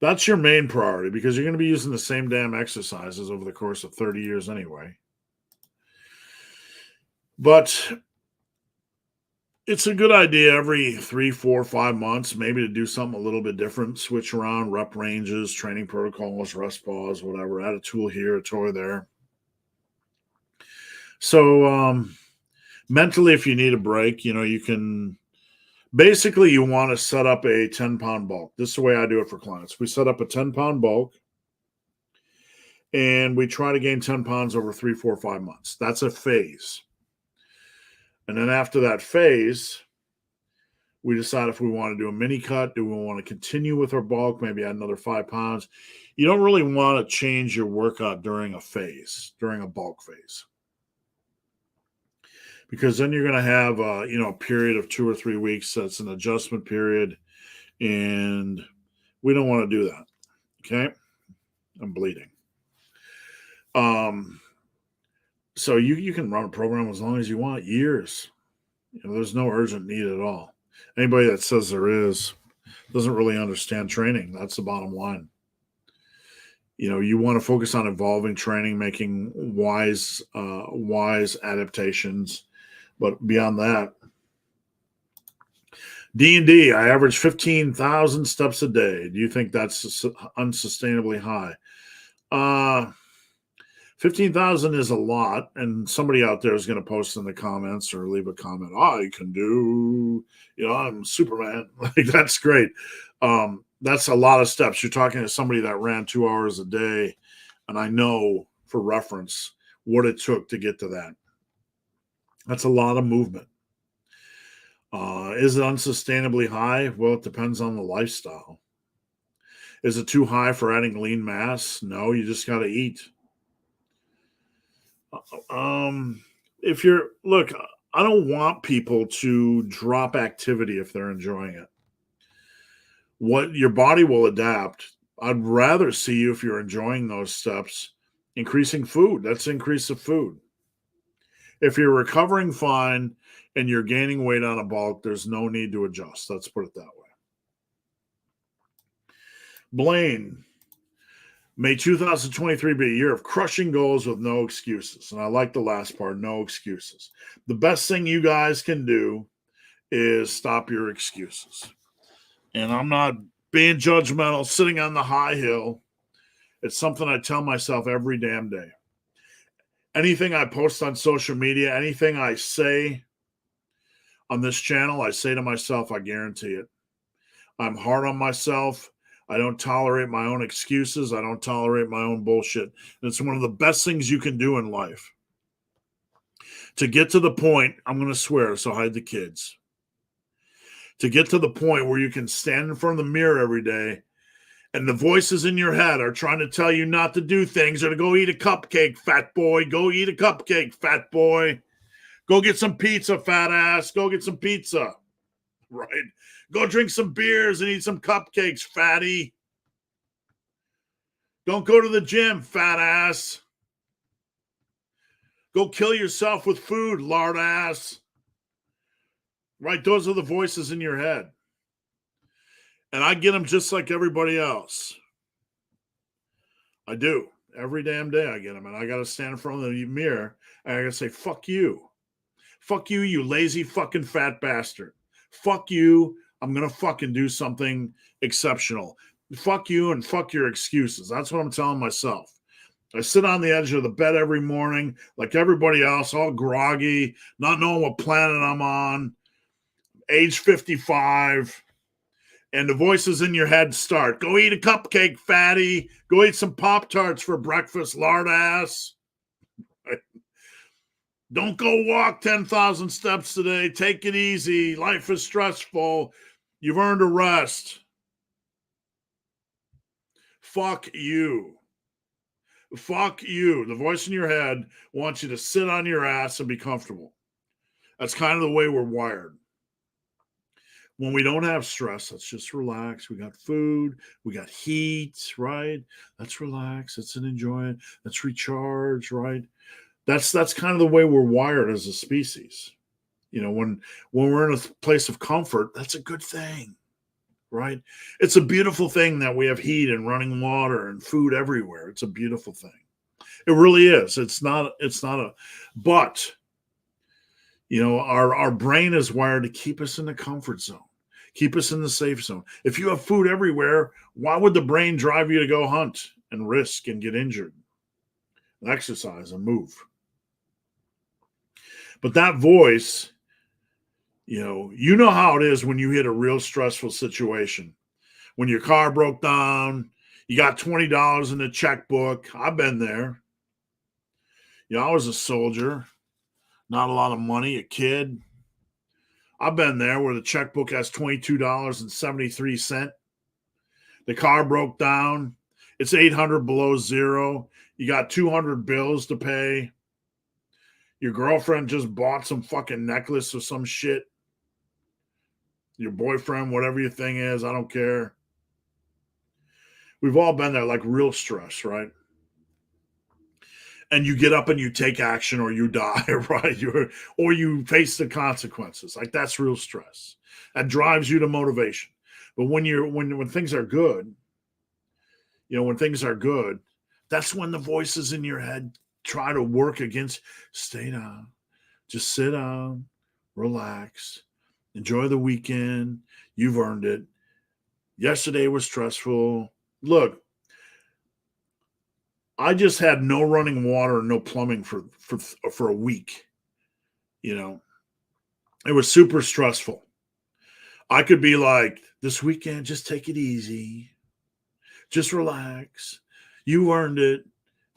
that's your main priority because you're going to be using the same damn exercises over the course of 30 years anyway. But it's a good idea every 3, 4, 5 months maybe to do something a little bit different, switch around rep ranges, training protocols, rest pause, whatever, add a tool here, a toy there. So mentally, if you need a break, you can basically you want to set up a 10-pound bulk. This is the way I do it for clients. We set up a 10-pound bulk and we try to gain 10 pounds over 3, 4, 5 months. That's a phase. And then after that phase, we decide if we want to do a mini cut. Do we want to continue with our bulk, maybe add another 5 pounds? You don't really want to change your workout during a phase, during a bulk phase. Because then you're going to have a period of 2 or 3 weeks. That's an adjustment period. And we don't want to do that. Okay? I'm bleeding. So you can run a program as long as you want, years. There's no urgent need at all. Anybody that says there is doesn't really understand training. That's the bottom line. You want to focus on evolving training, making wise adaptations. But beyond that, D&D, I average 15,000 steps a day. Do you think that's unsustainably high? 15,000 is a lot, and somebody out there is going to post in the comments or leave a comment. I can do, I'm Superman. Like, that's great. That's a lot of steps. You're talking to somebody that ran 2 hours a day, and I know for reference what it took to get to that. That's a lot of movement. Is it unsustainably high? Well, it depends on the lifestyle. Is it too high for adding lean mass? No, you just got to eat. If you're, look, I don't want people to drop activity if they're enjoying it. What your body will adapt. I'd rather see you, if you're enjoying those steps, increasing food. That's increase of food. If you're recovering fine and you're gaining weight on a bulk, there's no need to adjust. Let's put it that way. Blaine, may 2023 be a year of crushing goals with no excuses. And I like the last part, no excuses. The best thing you guys can do is stop your excuses. And I'm not being judgmental, sitting on the high hill. It's something I tell myself every damn day. Anything I post on social media, anything I say on this channel, I say to myself, I guarantee it. I'm hard on myself. I don't tolerate my own excuses. I don't tolerate my own bullshit. And it's one of the best things you can do in life. To get to the point, I'm going to swear, so hide the kids. To get to the point where you can stand in front of the mirror every day and the voices in your head are trying to tell you not to do things or to go eat a cupcake, fat boy. Go eat a cupcake, fat boy. Go get some pizza, fat ass. Go get some pizza. Right? Go drink some beers and eat some cupcakes, fatty. Don't go to the gym, fat ass. Go kill yourself with food, lard ass. Right? Those are the voices in your head. And I get them just like everybody else. I do. Every damn day I get them. And I got to stand in front of the mirror and I got to say, fuck you. Fuck you, you lazy fucking fat bastard. Fuck you. I'm going to fucking do something exceptional. Fuck you and fuck your excuses. That's what I'm telling myself. I sit on the edge of the bed every morning like everybody else, all groggy, not knowing what planet I'm on, age 55, and the voices in your head start. Go eat a cupcake, fatty. Go eat some Pop-Tarts for breakfast, lard ass. Don't go walk 10,000 steps today. Take it easy. Life is stressful. You've earned a rest. Fuck you. Fuck you. The voice in your head wants you to sit on your ass and be comfortable. That's kind of the way we're wired. When we don't have stress, let's just relax. We got food. We got heat, right? Let's relax. Let's enjoy it. Let's recharge, right? That's kind of the way we're wired as a species. You know, when we're in a place of comfort, that's a good thing, right? It's a beautiful thing that we have heat and running water and food everywhere. It's a beautiful thing. It really is. But you know, our brain is wired to keep us in the comfort zone, keep us in the safe zone. If you have food everywhere, why would the brain drive you to go hunt and risk and get injured? And exercise and move. But that voice, you know how it is when you hit a real stressful situation. When your car broke down, you got $20 in the checkbook. I've been there. You know, I was a soldier, not a lot of money, a kid. I've been there where the checkbook has $22.73. The car broke down. It's 800 below zero. You got 200 bills to pay. Your girlfriend just bought some fucking necklace or some shit. Your boyfriend, whatever your thing is, I don't care. We've all been there, like real stress, right? And you get up and you take action or you die, right? Or you face the consequences. Like that's real stress. That drives you to motivation. But when things are good, you know, when things are good, that's when the voices in your head try to work against. Stay down, just sit down, relax, enjoy the weekend. You've earned it. Yesterday was stressful. Look, I just had no running water and no plumbing for a week. You know, it was super stressful. I could be like, this weekend, just take it easy. Just relax. You earned it.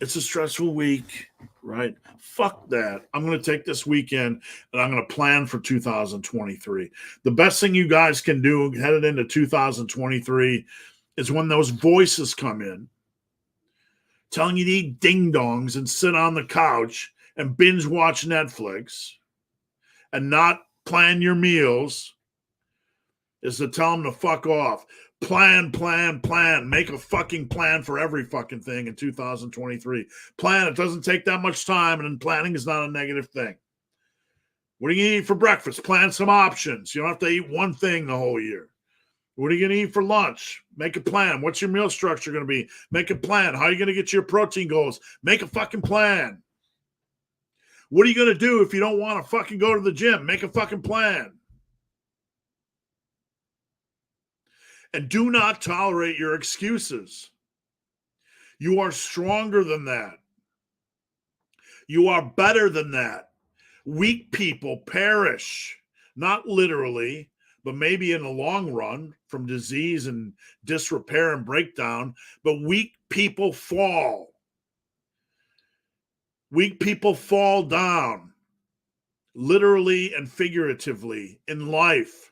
It's a stressful week, right? Fuck that. I'm going to take this weekend and I'm going to plan for 2023. The best thing you guys can do headed into 2023 is when those voices come in telling you to eat ding dongs and sit on the couch and binge watch Netflix and not plan your meals, is to tell them to fuck off. Plan. Make a fucking plan for every fucking thing in 2023. Plan. It doesn't take that much time, and planning is not a negative thing. What are you going to eat for breakfast? Plan some options. You don't have to eat one thing the whole year. What are you going to eat for lunch? Make a plan. What's your meal structure going to be? Make a plan. How are you going to get to your protein goals? Make a fucking plan. What are you going to do if you don't want to fucking go to the gym? Make a fucking plan. And do not tolerate your excuses. You are stronger than that. You are better than that. Weak people perish, not literally, but maybe in the long run from disease and disrepair and breakdown. But weak people fall. Weak people fall down, literally and figuratively in life,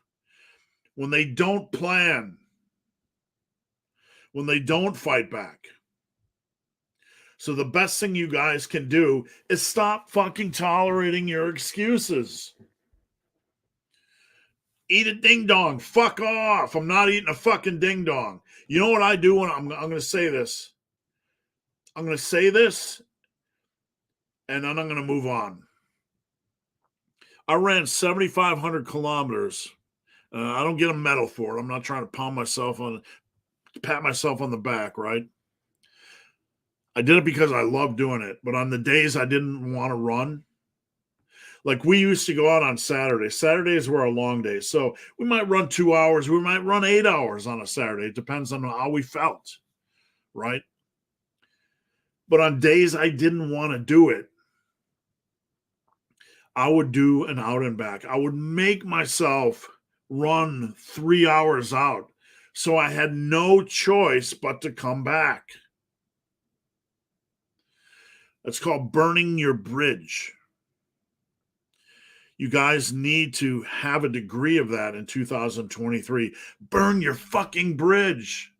when they don't plan, when they don't fight back. So the best thing you guys can do is stop fucking tolerating your excuses. Eat a ding dong. Fuck off. I'm not eating a fucking ding dong. You know what I do when I'm going to say this? I'm going to say this, and then I'm going to move on. I ran 7,500 kilometers. I don't get a medal for it. I'm not trying to pat myself on the back, right? I did it because I love doing it. But on the days I didn't want to run, like we used to go out on Saturdays. Saturdays were a long day. So we might run 2 hours. We might run 8 hours on a Saturday. It depends on how we felt, right? But on days I didn't want to do it, I would do an out and back. I would make myself run 3 hours out. So I had no choice but to come back. It's called burning your bridge. You guys need to have a degree of that in 2023. Burn your fucking bridge.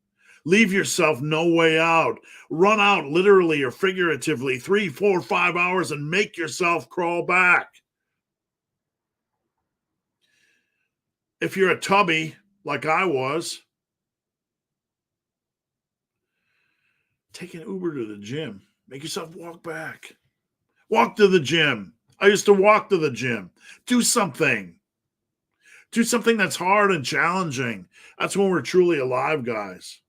Leave yourself no way out. Run out literally or figuratively 3, 4, 5 hours and make yourself crawl back. If you're a tubby like I was, take an Uber to the gym. Make yourself walk back. Walk to the gym. I used to walk to the gym. Do something. Do something that's hard and challenging. That's when we're truly alive, guys.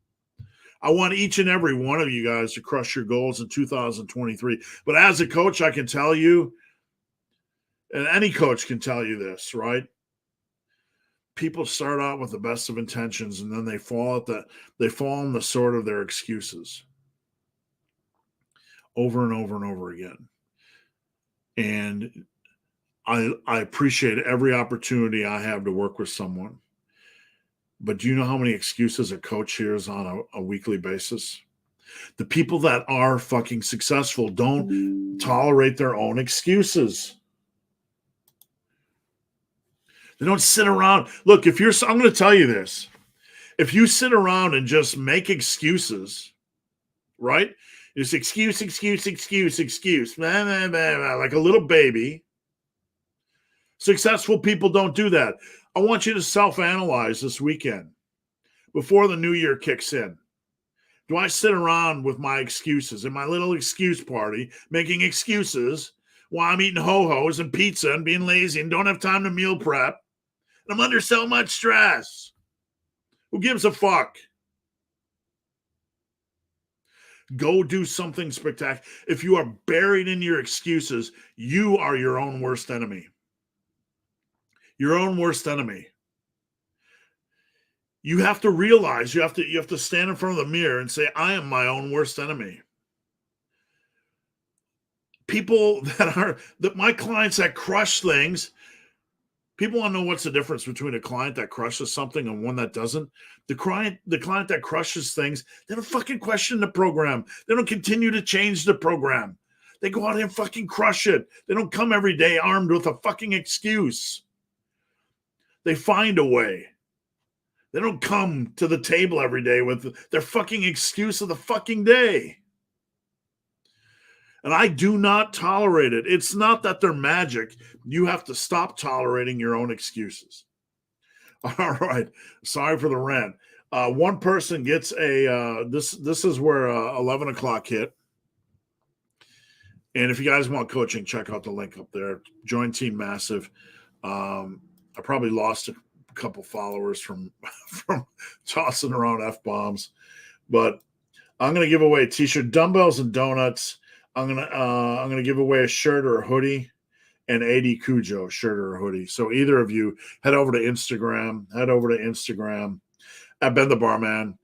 I want each and every one of you guys to crush your goals in 2023. But as a coach, I can tell you, and any coach can tell you this, right? People start out with the best of intentions, and then they fall in the sword of their excuses over and over and over again. And I appreciate every opportunity I have to work with someone. But do you know how many excuses a coach hears on a weekly basis? The people that are fucking successful don't tolerate their own excuses. They don't sit around. Look, I'm going to tell you this. If you sit around and just make excuses, right? It's excuse, blah, blah, blah, blah, like a little baby. Successful people don't do that. I want you to self-analyze this weekend before the new year kicks in. Do I sit around with my excuses in my little excuse party, making excuses while I'm eating ho-hos and pizza and being lazy and don't have time to meal prep? And I'm under so much stress. Who gives a fuck? Go do something spectacular. If you are buried in your excuses, you are your own worst enemy. Your own worst enemy. You have to realize, you have to stand in front of the mirror and say, I am my own worst enemy. People my clients that crush things, People want to know what's the difference between a client that crushes something and one that doesn't. The client that crushes things, they don't fucking question the program. They don't continue to change the program. They go out and fucking crush it. They don't come every day armed with a fucking excuse. They find a way. They don't come to the table every day with their fucking excuse of the fucking day. And I do not tolerate it. It's not that they're magic. You have to stop tolerating your own excuses. All right. Sorry for the rant. One person gets a, this is where 11 o'clock hit. And if you guys want coaching, check out the link up there. Join Team Massive. I probably lost a couple followers from tossing around F-bombs. But I'm going to give away a t-shirt, dumbbells and donuts. I'm gonna give away a shirt or a hoodie, and 80 Cujo shirt or a hoodie. So either of you head over to Instagram at Ben the Barman,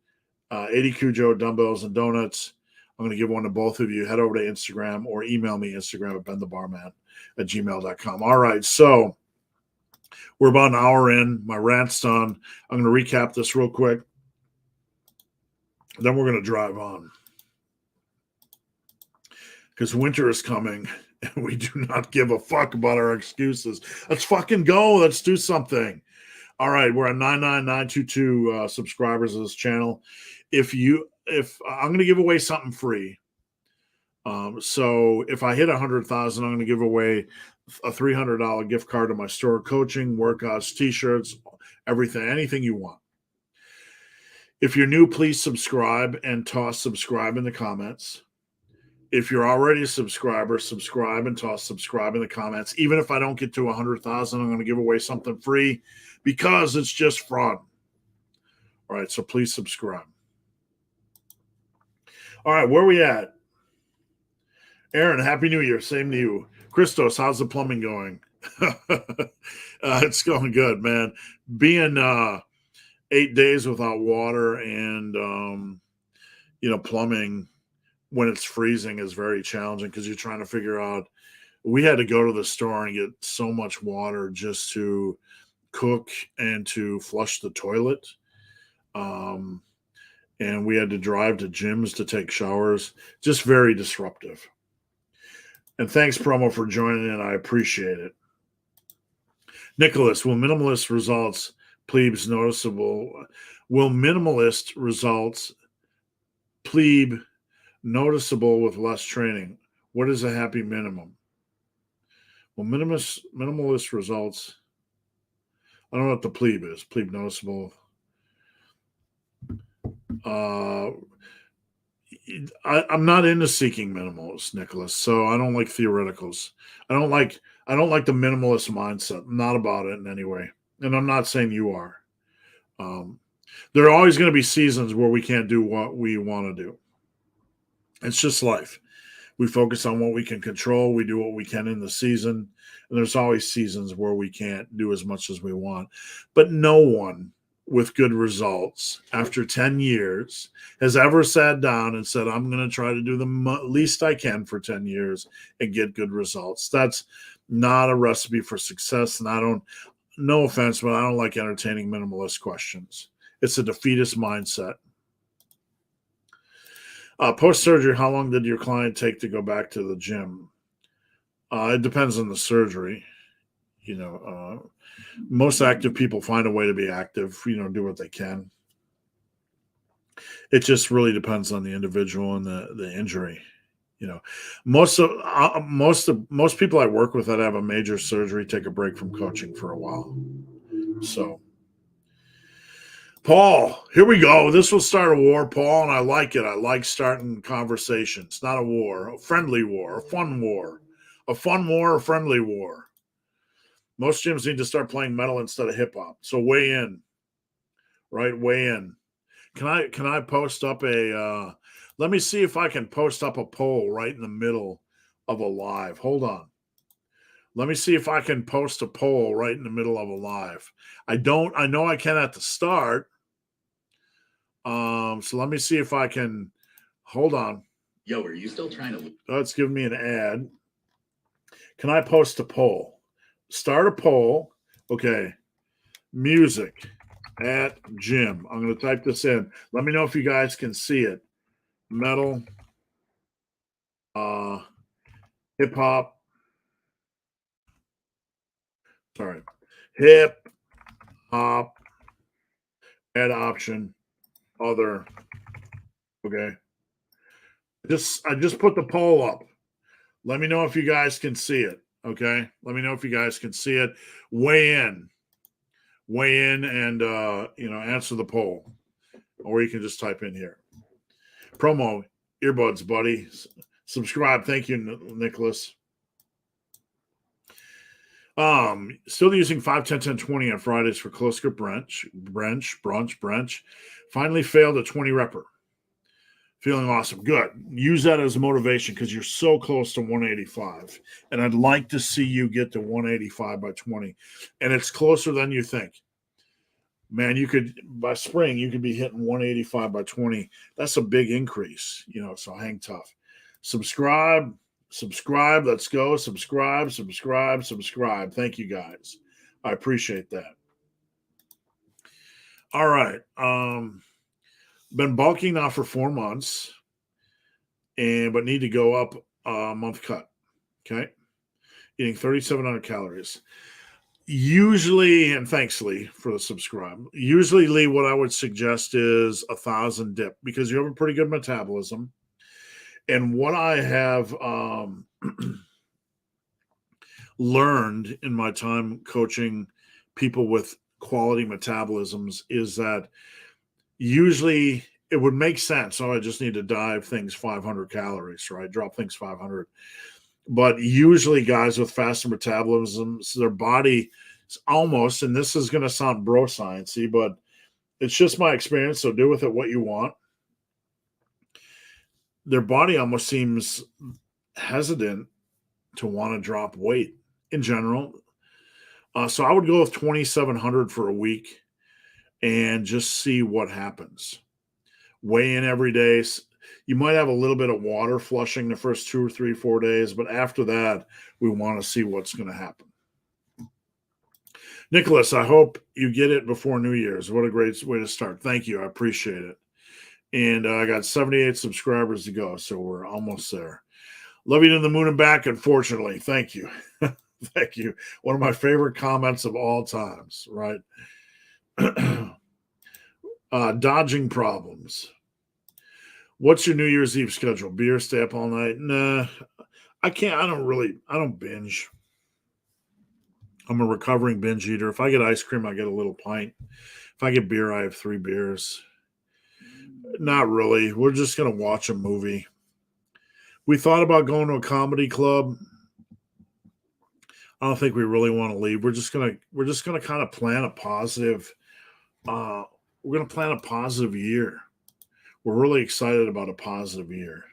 80 Cujo dumbbells and donuts. I'm gonna give one to both of you. Head over to Instagram or email me Instagram at benthebarman@gmail.com. All right, so we're about an hour in. My rant's done. I'm gonna recap this real quick. Then we're gonna drive on. Because winter is coming and we do not give a fuck about our excuses. Let's fucking go. Let's do something. All right. We're at 99922 subscribers of this channel. If I'm going to give away something free. So if I hit 100,000, I'm going to give away a $300 gift card to my store, coaching, workouts, t-shirts, everything, anything you want. If you're new, please subscribe and toss subscribe in the comments. If you're already a subscriber, subscribe and toss subscribe in the comments. Even if I don't get to 100,000, I'm going to give away something free because it's just fun. All right, so please subscribe. All right, where are we at? Aaron, Happy New Year. Same to you. Christos, how's the plumbing going? It's going good, man. Being 8 days without water and, plumbing when it's freezing is very challenging because you're trying to figure out. We had to go to the store and get so much water just to cook and to flush the toilet. And we had to drive to gyms to take showers. Just very disruptive. And thanks, Promo, for joining in. I appreciate it. Nicholas, will minimalist results plebes noticeable? Will minimalist results plebe noticeable with less training? What is a happy minimum? Well, minimalist results. I don't know what the plebe is. Plebe noticeable. I'm not into seeking minimalists, Nicholas. So I don't like theoreticals. I don't like the minimalist mindset. I'm not about it in any way. And I'm not saying you are. There are always going to be seasons where we can't do what we want to do. It's just life. We focus on what we can control. We do what we can in the season. And there's always seasons where we can't do as much as we want. But no one with good results after 10 years has ever sat down and said, I'm going to try to do the least I can for 10 years and get good results. That's not a recipe for success. And no offense, but I don't like entertaining minimalist questions. It's a defeatist mindset. Post-surgery, how long did your client take to go back to the gym? It depends on the surgery. Most active people find a way to be active, do what they can. It just really depends on the individual and the injury. Most people I work with that have a major surgery take a break from coaching for a while. So, Paul, here we go. This will start a war, Paul, and I like it. I like starting conversations. Not a war, a friendly war, a fun war. A fun war, a friendly war. Most gyms need to start playing metal instead of hip-hop. So weigh in. Right? Weigh in. Can I post up a let me see if I can post up a poll right in the middle of a live. Hold on. Let me see if I can post a poll right in the middle of a live. I know I can at the start. So let me see if I can. Hold on. Yo, are you still trying to? Oh, it's giving me an ad. Can I post a poll? Start a poll Okay. Music at gym. I'm going to type this in. Let me know if you guys can see it. Metal, hip hop. Sorry. Hip hop, add option, other. Okay. I just put the poll up. Let me know if you guys can see it. Okay. Let me know if you guys can see it. Weigh in and answer the poll. Or you can just type in here. Promo earbuds, buddy. Subscribe. Thank you, Nicholas. Still using 5, 10, 10, 20 on Fridays for close grip brunch. Finally failed a 20 repper. Feeling awesome. Good. Use that as a motivation because you're so close to 185. And I'd like to see you get to 185 by 20. And it's closer than you think. Man, by spring, you could be hitting 185 by 20. That's a big increase, so hang tough. Subscribe. Let's go. Subscribe. Thank you, guys. I appreciate that. All right. Been bulking now for 4 months, but need to go up a month cut. Okay. Eating 3,700 calories. Usually, and thanks, Lee, for the subscribe. Usually, Lee, what I would suggest is 1,000 dip because you have a pretty good metabolism. And what I have learned in my time coaching people with quality metabolisms is that usually it would make sense. So I just need to dive things 500 calories, right? Drop things 500. But usually guys with faster metabolisms, their body is almost, and this is going to sound bro sciencey, but it's just my experience. So do with it what you want. Their body almost seems hesitant to want to drop weight in general. So I would go with 2,700 for a week and just see what happens. Weigh in every day. You might have a little bit of water flushing the first 2 or 3, 4 days, but after that, we want to see what's going to happen. Nicholas, I hope you get it before New Year's. What a great way to start. Thank you. I appreciate it. And I got 78 subscribers to go, so we're almost there. Love you to the moon and back, unfortunately. Thank you. Thank you. One of my favorite comments of all times, right? Dodging problems. What's your New Year's Eve schedule? Beer, stay up all night? Nah, I can't. I don't binge. I'm a recovering binge eater. If I get ice cream, I get a little pint. If I get beer, I have 3 beers. Not really. We're just going to watch a movie. We thought about going to a comedy club. I don't think we really want to leave. We're just gonna kind of plan a positive. We're gonna plan a positive year. We're really excited about a positive year.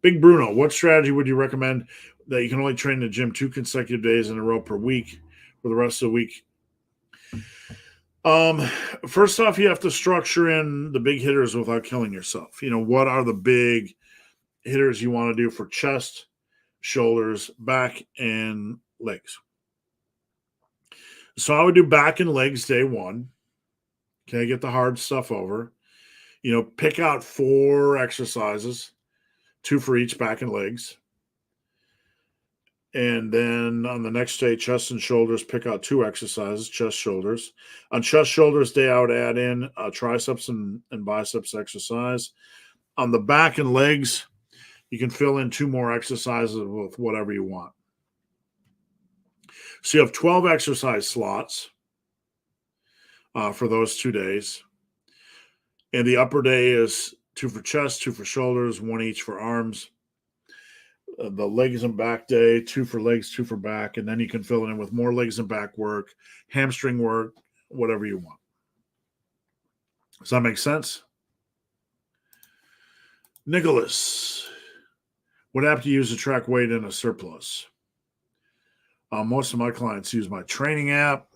Big Bruno, what strategy would you recommend that you can only train in the gym 2 consecutive days in a row per week for the rest of the week? First off, you have to structure in the big hitters without killing yourself. What are the big hitters you want to do for chest, shoulders, back, and legs? So I would do back and legs day 1. Okay, get the hard stuff over. Pick out 4 exercises, 2 for each back and legs. And then on the next day, chest and shoulders, pick out 2 exercises, chest, shoulders. On chest, shoulders day, I would add in triceps and biceps exercise. On the back and legs, you can fill in 2 more exercises with whatever you want. So you have 12 exercise slots for those 2 days. And the upper day is 2 for chest, 2 for shoulders, 1 each for arms. The legs and back day, 2 for legs, 2 for back. And then you can fill it in with more legs and back work, hamstring work, whatever you want. Does that make sense? Nicholas, what app do you use to track weight in a surplus? Most of my clients use my training app.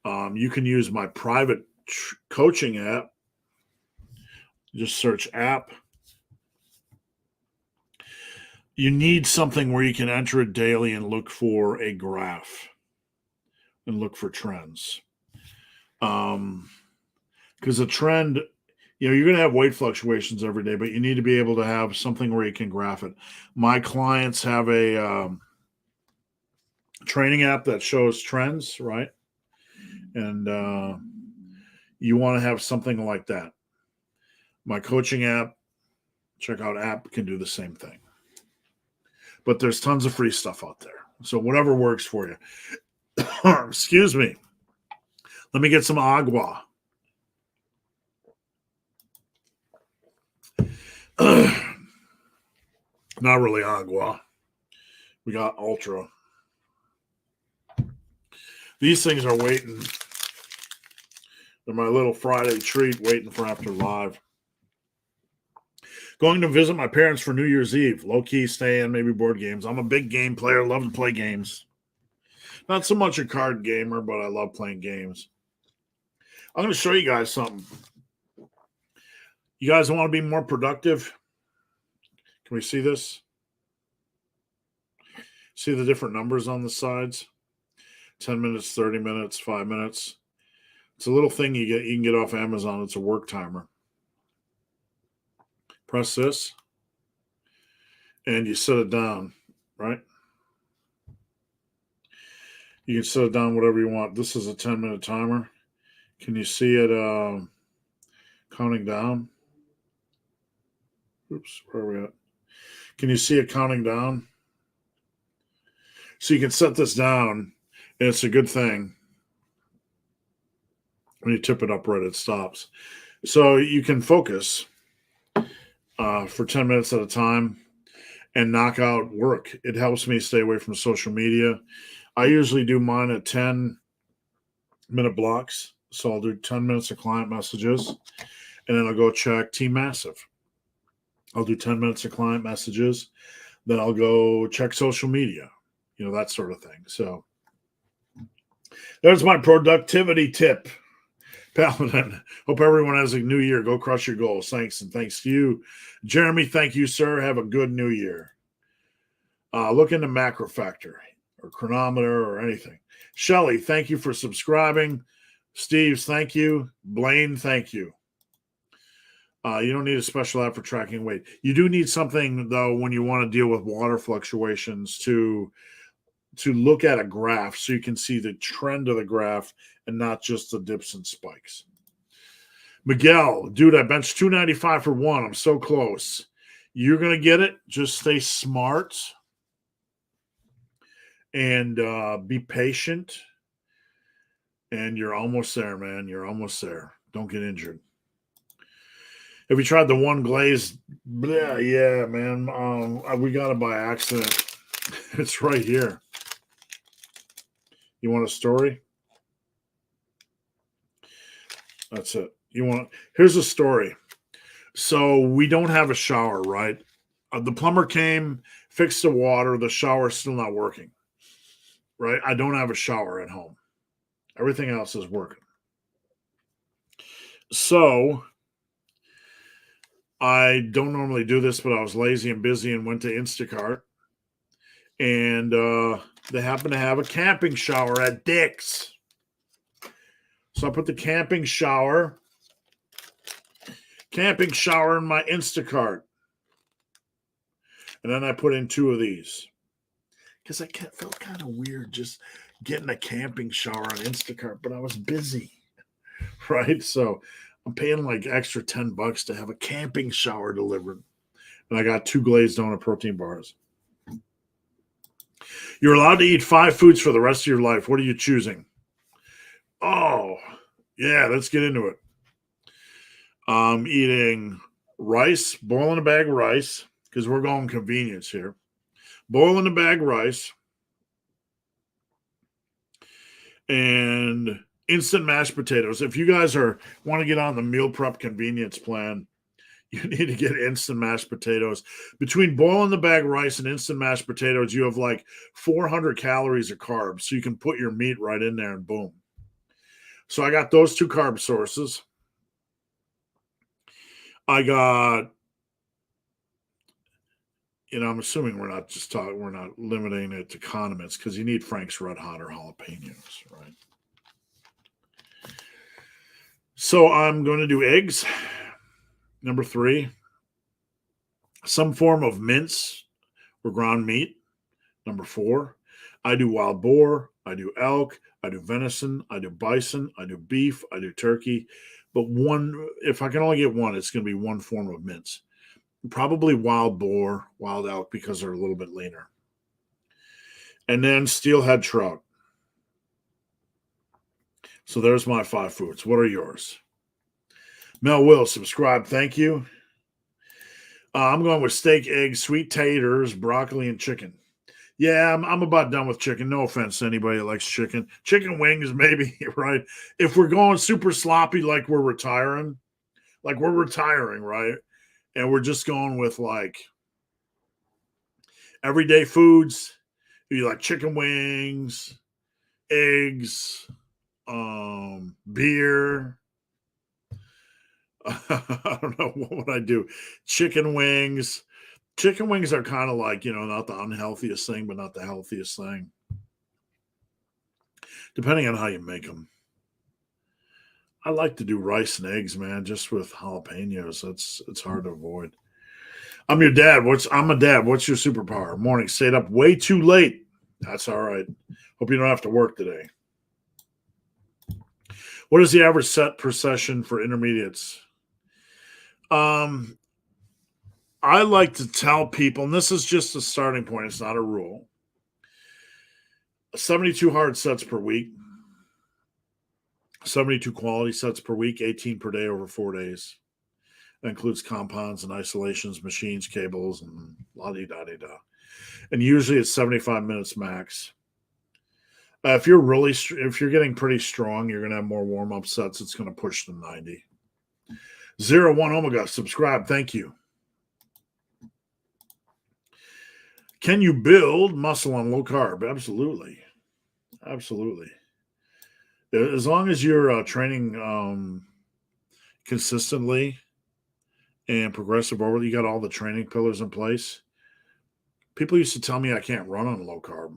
You can use my private coaching app. Just search app. you need something where you can enter it daily and look for a graph and look for trends. Because a trend, you're going to have weight fluctuations every day, but you need to be able to have something where you can graph it. My clients have a training app that shows trends, right? And you want to have something like that. My coaching app, check out app, can do the same thing. But there's tons of free stuff out there. So whatever works for you. Excuse me. Let me get some agua. Not really agua. We got ultra. These things are waiting. They're my little Friday treat waiting for after live. Going to visit my parents for New Year's Eve. Low-key staying, maybe board games. I'm a big game player. Love to play games. Not so much a card gamer, but I love playing games. I'm going to show you guys something. You guys want to be more productive? Can we see this? See the different numbers on the sides? 10 minutes, 30 minutes, 5 minutes. It's a little thing you can get off Amazon. It's a work timer. Press this and you set it down, right? You can set it down whatever you want. This is a 10-minute timer. Can you see it counting down? Oops, where are we at? Can you see it counting down? So you can set this down, and it's a good thing. When you tip it upright, it stops. So you can focus for 10 minutes at a time and knock out work. It helps me stay away from social media. I usually do mine at 10-minute blocks. So I'll do 10 minutes of client messages, and then I'll go check Team Massive. I'll do 10 minutes of client messages. Then I'll go check social media, that sort of thing. So there's my productivity tip. Paladin, hope everyone has a new year. Go crush your goals. Thanks, and thanks to you. Jeremy, thank you, sir. Have a good new year. Look into Macro Factor or Chronometer or anything. Shelly, thank you for subscribing. Steve's, thank you. Blaine, thank you. You don't need a special app for tracking weight. You do need something, though, when you want to deal with water fluctuations to look at a graph so you can see the trend of the graph and not just the dips and spikes. Miguel, dude, I benched 295 for one. I'm so close. You're going to get it. Just stay smart and be patient. And you're almost there, man. You're almost there. Don't get injured. Have you tried the one glaze? Yeah, man. We got it by accident. It's right here. You want a story? That's it. Here's a story. So we don't have a shower, right? The plumber came, fixed the water. The shower's still not working, right? I don't have a shower at home. Everything else is working. So I don't normally do this, but I was lazy and busy and went to Instacart. And they happen to have a camping shower at Dick's. So I put the camping shower in my Instacart. And then I put in 2 of these. Because I felt kind of weird just getting a camping shower on Instacart, but I was busy. Right? So I'm paying like extra $10 to have a camping shower delivered. And I got 2 glazed donut protein bars. You're allowed to eat 5 foods for the rest of your life. What are you choosing? Oh, yeah, let's get into it. I'm eating rice, boiling a bag of rice, because we're going convenience here. Boiling a bag of rice and instant mashed potatoes. If you guys want to get on the meal prep convenience plan, you need to get instant mashed potatoes. Between boiling the bag of rice and instant mashed potatoes, you have like 400 calories of carbs. So you can put your meat right in there and boom. So I got those 2 carb sources. I got I'm assuming we're not limiting it to condiments because you need Frank's Red Hot or jalapenos, right? So I'm going to do eggs. Number 3, some form of mince or ground meat. Number 4, I do wild boar, I do elk, I do venison, I do bison, I do beef, I do turkey. But if I can only get one, it's going to be one form of mince. Probably wild boar, wild elk because they're a little bit leaner. And then steelhead trout. So there's my 5 foods. What are yours? Mel Will, subscribe. Thank you. I'm going with steak, eggs, sweet taters, broccoli, and chicken. Yeah, I'm about done with chicken. No offense to anybody that likes chicken. Chicken wings, maybe, right? If we're going super sloppy, like we're retiring, right? And we're just going with like everyday foods. You like chicken wings, eggs, beer. I don't know, what would I do? Chicken wings. Chicken wings are kind of like, not the unhealthiest thing, but not the healthiest thing. Depending on how you make them. I like to do rice and eggs, man, just with jalapenos. It's hard to avoid. I'm your dad. I'm a dad. What's your superpower? Morning. Stayed up way too late. That's all right. Hope you don't have to work today. What is the average set per session for intermediates? I like to tell people, and this is just a starting point, it's not a rule. 72 hard sets per week, 72 quality sets per week, 18 per day over 4 days. That includes compounds and isolations, machines, cables, and la-di-da-di-da. And usually it's 75 minutes max. If you're getting pretty strong, you're going to have more warm-up sets. It's going to push to 90. 01 Omega, subscribe. Thank you. Can you build muscle on low carb? Absolutely. Absolutely. As long as you're training consistently and progressive over, you got all the training pillars in place. People used to tell me I can't run on low carb.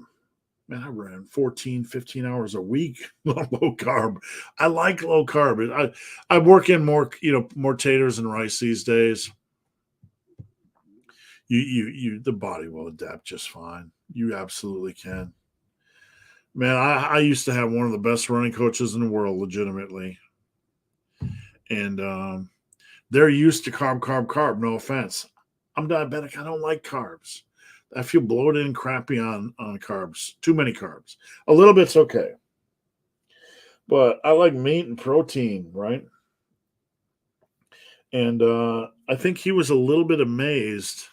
Man, I ran 14, 15 hours a week on low carb. I like low carb. I work in more taters and rice these days. The body will adapt just fine. You absolutely can. Man, I used to have one of the best running coaches in the world, legitimately. And they're used to carb. No offense. I'm diabetic. I don't like carbs. I feel bloated and crappy on carbs. Too many carbs. A little bit's okay. But I like meat and protein, right? And I think he was a little bit amazed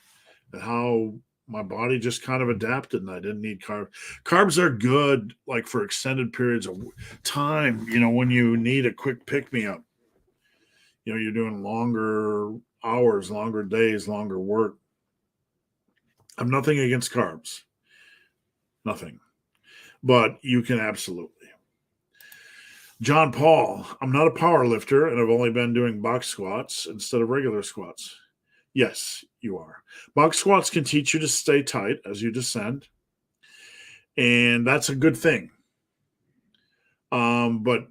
at how my body just kind of adapted and I didn't need carbs. Carbs are good, like for extended periods of time, when you need a quick pick-me-up. You're doing longer hours, longer days, longer work. I'm nothing against carbs. Nothing. But you can absolutely. John Paul, I'm not a power lifter and I've only been doing box squats instead of regular squats. Yes, you are. Box squats can teach you to stay tight as you descend. And that's a good thing. But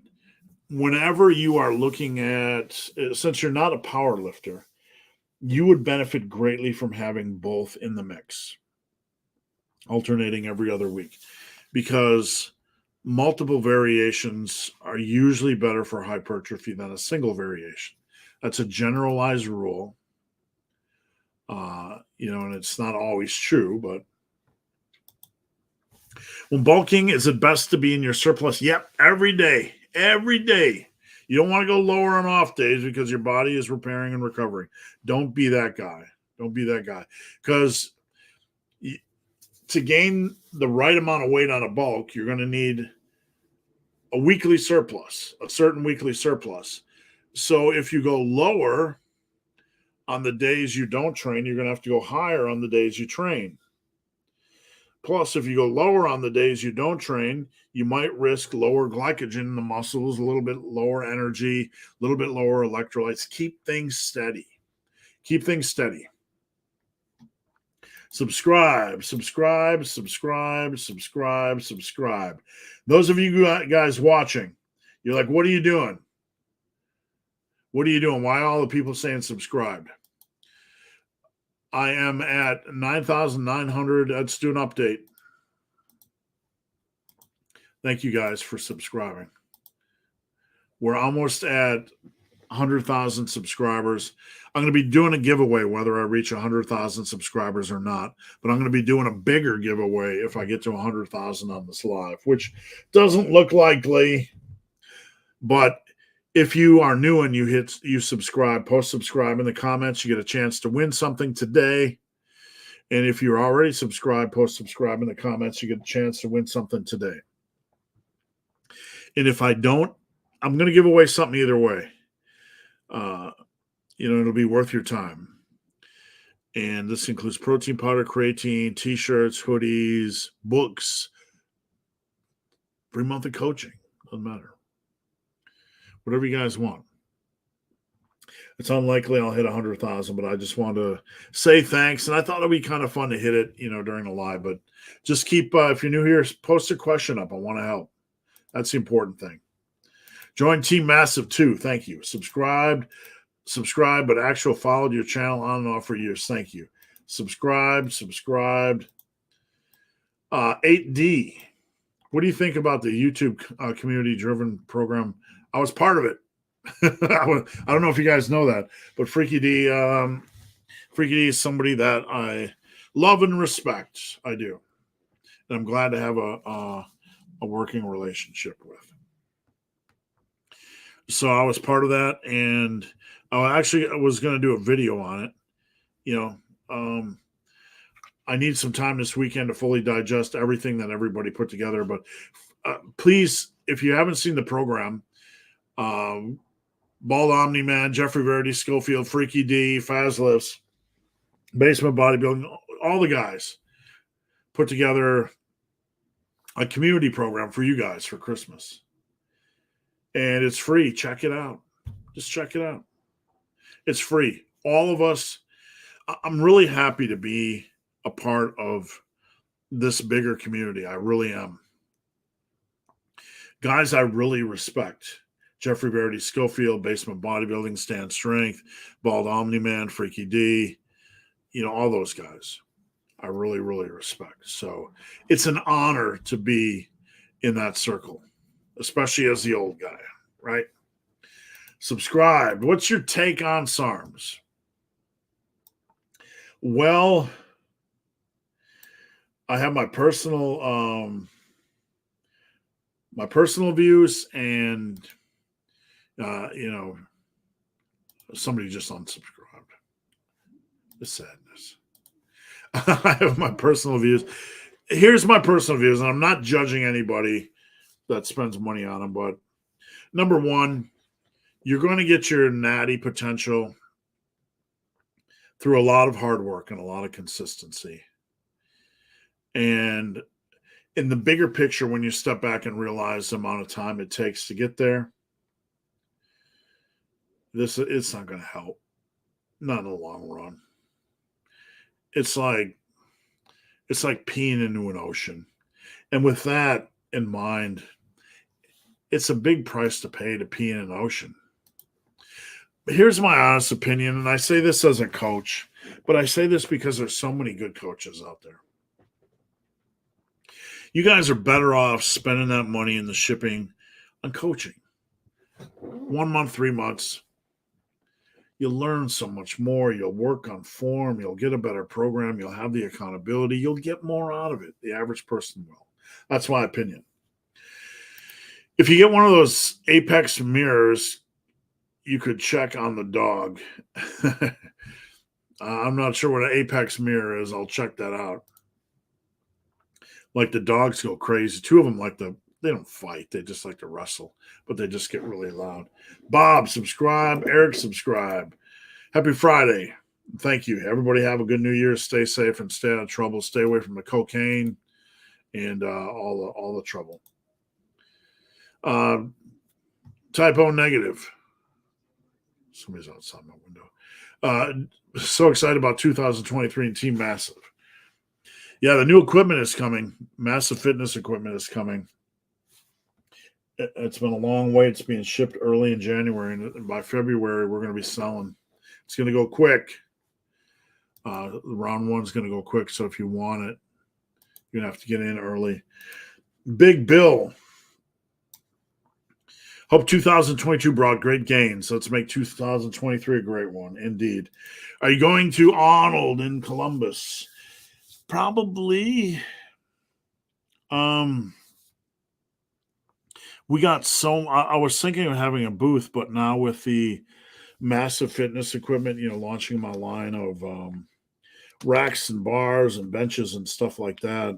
whenever you are looking at, since you're not a power lifter, you would benefit greatly from having both in the mix, alternating every other week, because multiple variations are usually better for hypertrophy than a single variation. That's a generalized rule. And it's not always true, but when bulking, is it best to be in your surplus? Yep, every day. You don't want to go lower on off days because your body is repairing and recovering. Don't be that guy. Because to gain the right amount of weight on a bulk, you're going to need a weekly surplus, a certain weekly surplus. So if you go lower on the days you don't train, you're going to have to go higher on the days you train. Plus, if you go lower on the days you don't train, you might risk lower glycogen in the muscles, a little bit lower energy, a little bit lower electrolytes. Keep things steady. Subscribe, subscribe, subscribe, subscribe, subscribe. Those of you guys watching, you're like, what are you doing? What are you doing? Why are all the people saying subscribed? I am at 9,900. Let's do an update. Thank you guys for subscribing. We're almost at 100,000 subscribers. I'm going to be doing a giveaway whether I reach 100,000 subscribers or not, but I'm going to be doing a bigger giveaway if I get to 100,000 on this live, which doesn't look likely. But if you are new and you subscribe, post subscribe in the comments, you get a chance to win something today. And if you're already subscribed, post subscribe in the comments, you get a chance to win something today. And if I don't, I'm going to give away something either way. It'll be worth your time. And this includes protein powder, creatine, t-shirts, hoodies, books, 3 months of coaching. Doesn't matter. Whatever you guys want. It's unlikely I'll hit 100,000, but I just want to say thanks. And I thought it'd be kind of fun to hit it, during the live. But just keep, if you're new here, post a question up. I want to help. That's the important thing. Join Team Massive too. Thank you. Subscribe, but actual followed your channel on and off for years. Thank you. Subscribed. 8D. What do you think about the YouTube community-driven program? I was part of it. I don't know if you guys know that, but Freaky D is somebody that I love and respect. I do. And I'm glad to have a working relationship with. So I was part of that, and I was going to do a video on it. I need some time this weekend to fully digest everything that everybody put together. But please, if you haven't seen the program, Bald Omni-Man, Jeffrey Verity, Schofield, Freaky D, Fazlifts, Basement Bodybuilding, all the guys put together a community program for you guys for Christmas. And it's free. Check it out. Just check it out. It's free. All of us, I'm really happy to be a part of this bigger community. I really am. Guys I really respect. Jeffrey Verity, Schofield, Basement Bodybuilding, Stand Strength, Bald Omni-Man, Freaky D, all those guys I really, really respect. So it's an honor to be in that circle, especially as the old guy, right? Subscribe. What's your take on SARMs? Well, I have my personal views, and somebody just unsubscribed. The sadness. I have my personal views. Here's my personal views, and I'm not judging anybody that spends money on them, but number one, you're going to get your natty potential through a lot of hard work and a lot of consistency. And in the bigger picture, when you step back and realize the amount of time it takes to get there, it's not going to help. Not in the long run. It's like peeing into an ocean. And with that in mind, it's a big price to pay to pee in an ocean. But here's my honest opinion, and I say this as a coach, but I say this because there's so many good coaches out there. You guys are better off spending that money in the shipping on coaching. 1 month, 3 months. You'll learn so much more. You'll work on form. You'll get a better program. You'll have the accountability. You'll get more out of it. The average person will. That's my opinion. If you get one of those Apex mirrors, you could check on the dog. I'm not sure what an Apex mirror is. I'll check that out. Like the dogs go crazy. Two of them they don't fight. They just like to wrestle, but they just get really loud. Bob, subscribe. Eric, subscribe. Happy Friday. Thank you. Everybody have a good New Year. Stay safe and stay out of trouble. Stay away from the cocaine and all the trouble. Typo negative. Somebody's outside my window. So excited about 2023 and Team Massive. Yeah, the new equipment is coming. Massive fitness equipment is coming. It's been a long wait. It's being shipped early in January, and by February, we're going to be selling. It's going to go quick. Round one's going to go quick. So if you want it, you're going to have to get in early. Big Bill. Hope 2022 brought great gains. Let's make 2023 a great one. Indeed. Are you going to Arnold in Columbus? Probably. We got I was thinking of having a booth, but now with the massive fitness equipment, launching my line of racks and bars and benches and stuff like that,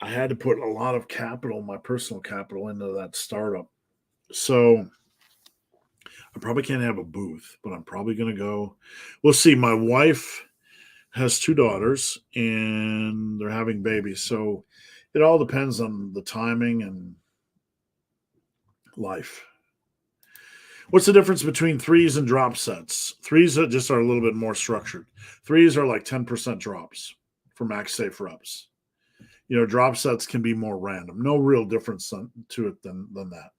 I had to put a lot of capital, my personal capital, into that startup. So I probably can't have a booth, but I'm probably going to go. We'll see. My wife has 2 daughters and they're having babies. So it all depends on the timing and life. What's the difference between threes and drop sets? Threes are just a little bit more structured. Threes are like 10% drops for max safe reps. Drop sets can be more random. No real difference to it than that.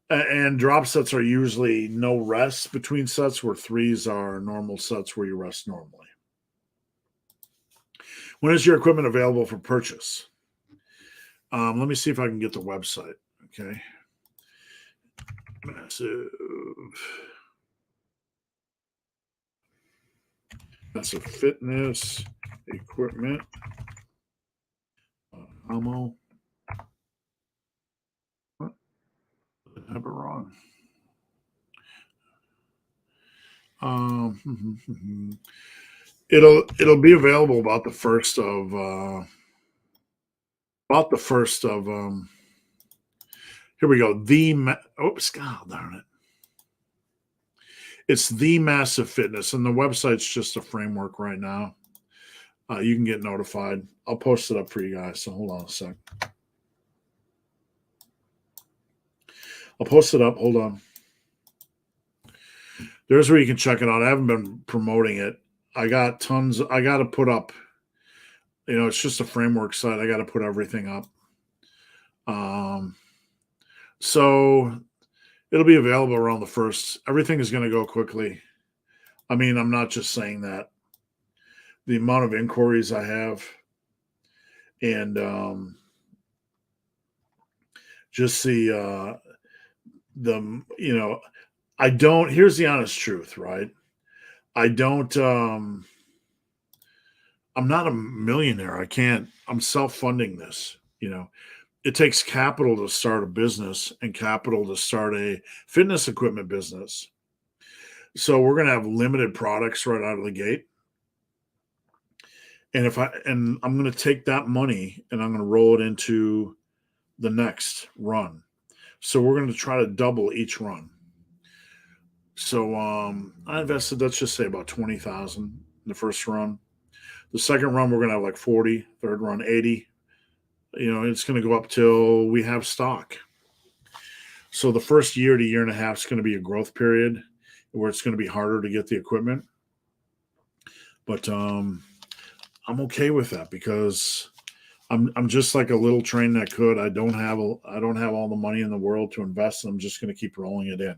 And drop sets are usually no rest between sets, where threes are normal sets where you rest normally. When is your equipment available for purchase? Let me see if I can get the website. Okay. Massive fitness equipment. Amo. What? I have it wrong. It'll be available about the first of here we go. God darn it. It's the Massive Fitness, and the website's just a framework right now. You can get notified. I'll post it up for you guys. So hold on a sec. I'll post it up. Hold on. There's where you can check it out. I haven't been promoting it. I got tons. I got to put up. It's just a framework site. I got to put everything up. So it'll be available around the first. Everything is going to go quickly. I mean, I'm not just saying that. The amount of inquiries I have, and just the I don't. Here's the honest truth, right? I don't. I'm not a millionaire. I can't. I'm self-funding this. It takes capital to start a business and capital to start a fitness equipment business. So we're going to have limited products right out of the gate. And I'm going to take that money and I'm going to roll it into the next run. So we're going to try to double each run. So I invested, let's just say about 20,000 in the first run. The second run, we're going to have like 40, third run, 80. It's going to go up till we have stock. So the first year to year and a half is going to be a growth period where it's going to be harder to get the equipment. But I'm okay with that because I'm just like a little train that could. I don't have all the money in the world to invest. I'm just going to keep rolling it in.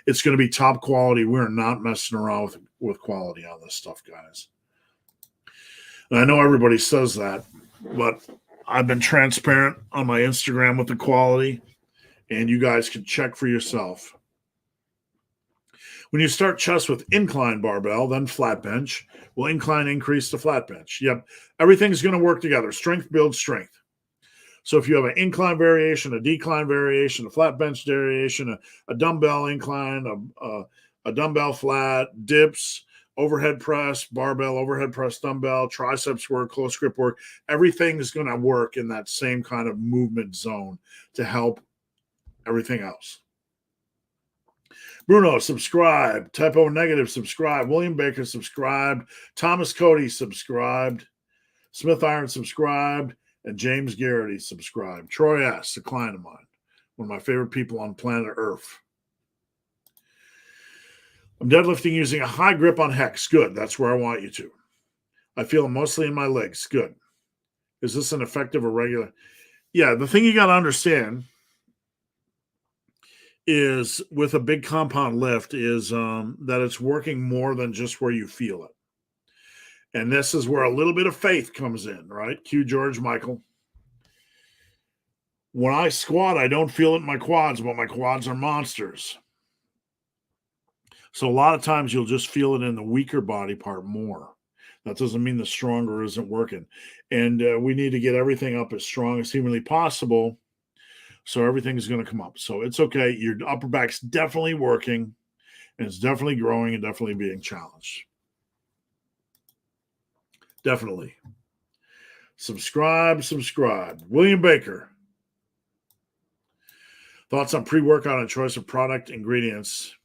It's going to be top quality. We're not messing around with quality on this stuff, guys. And I know everybody says that, but I've been transparent on my Instagram with the quality, and you guys can check for yourself. When you start chest with incline barbell, then flat bench, will incline increase the flat bench? Yep. Everything's going to work together. Strength builds strength. So if you have an incline variation, a decline variation, a flat bench variation, a dumbbell incline, a dumbbell flat, dips, overhead press, barbell, overhead press, dumbbell, triceps work, close grip work, everything is going to work in that same kind of movement zone to help everything else. Bruno, subscribe. Typo negative, subscribe. William Baker, subscribed. Thomas Cody, subscribed. Smith Iron, subscribed. And James Garrity, subscribed. Troy S., a client of mine. One of my favorite people on planet Earth. I'm deadlifting using a high grip on Hex. Good. That's where I want you to. I feel it mostly in my legs. Good. Is this an effective or regular? Yeah, the thing you got to understand is with a big compound lift is that it's working more than just where you feel it. And this is where a little bit of faith comes in, right? Cue George Michael. When I squat, I don't feel it in my quads, but my quads are monsters. So a lot of times you'll just feel it in the weaker body part more. That doesn't mean the stronger isn't working. And we need to get everything up as strong as humanly possible. So everything's going to come up. So it's okay. Your upper back's definitely working, and it's definitely growing and definitely being challenged. Definitely. Subscribe. William Baker. Thoughts on pre-workout and choice of product ingredients.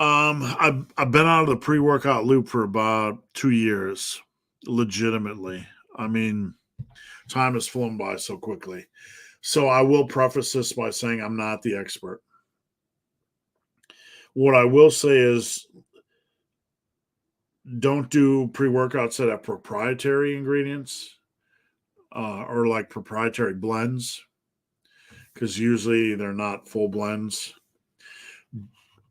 I've been out of the pre-workout loop for about 2 years, legitimately. I mean, time has flown by so quickly. So I will preface this by saying I'm not the expert. What I will say is don't do pre-workouts that have proprietary ingredients or like proprietary blends, because usually they're not full blends.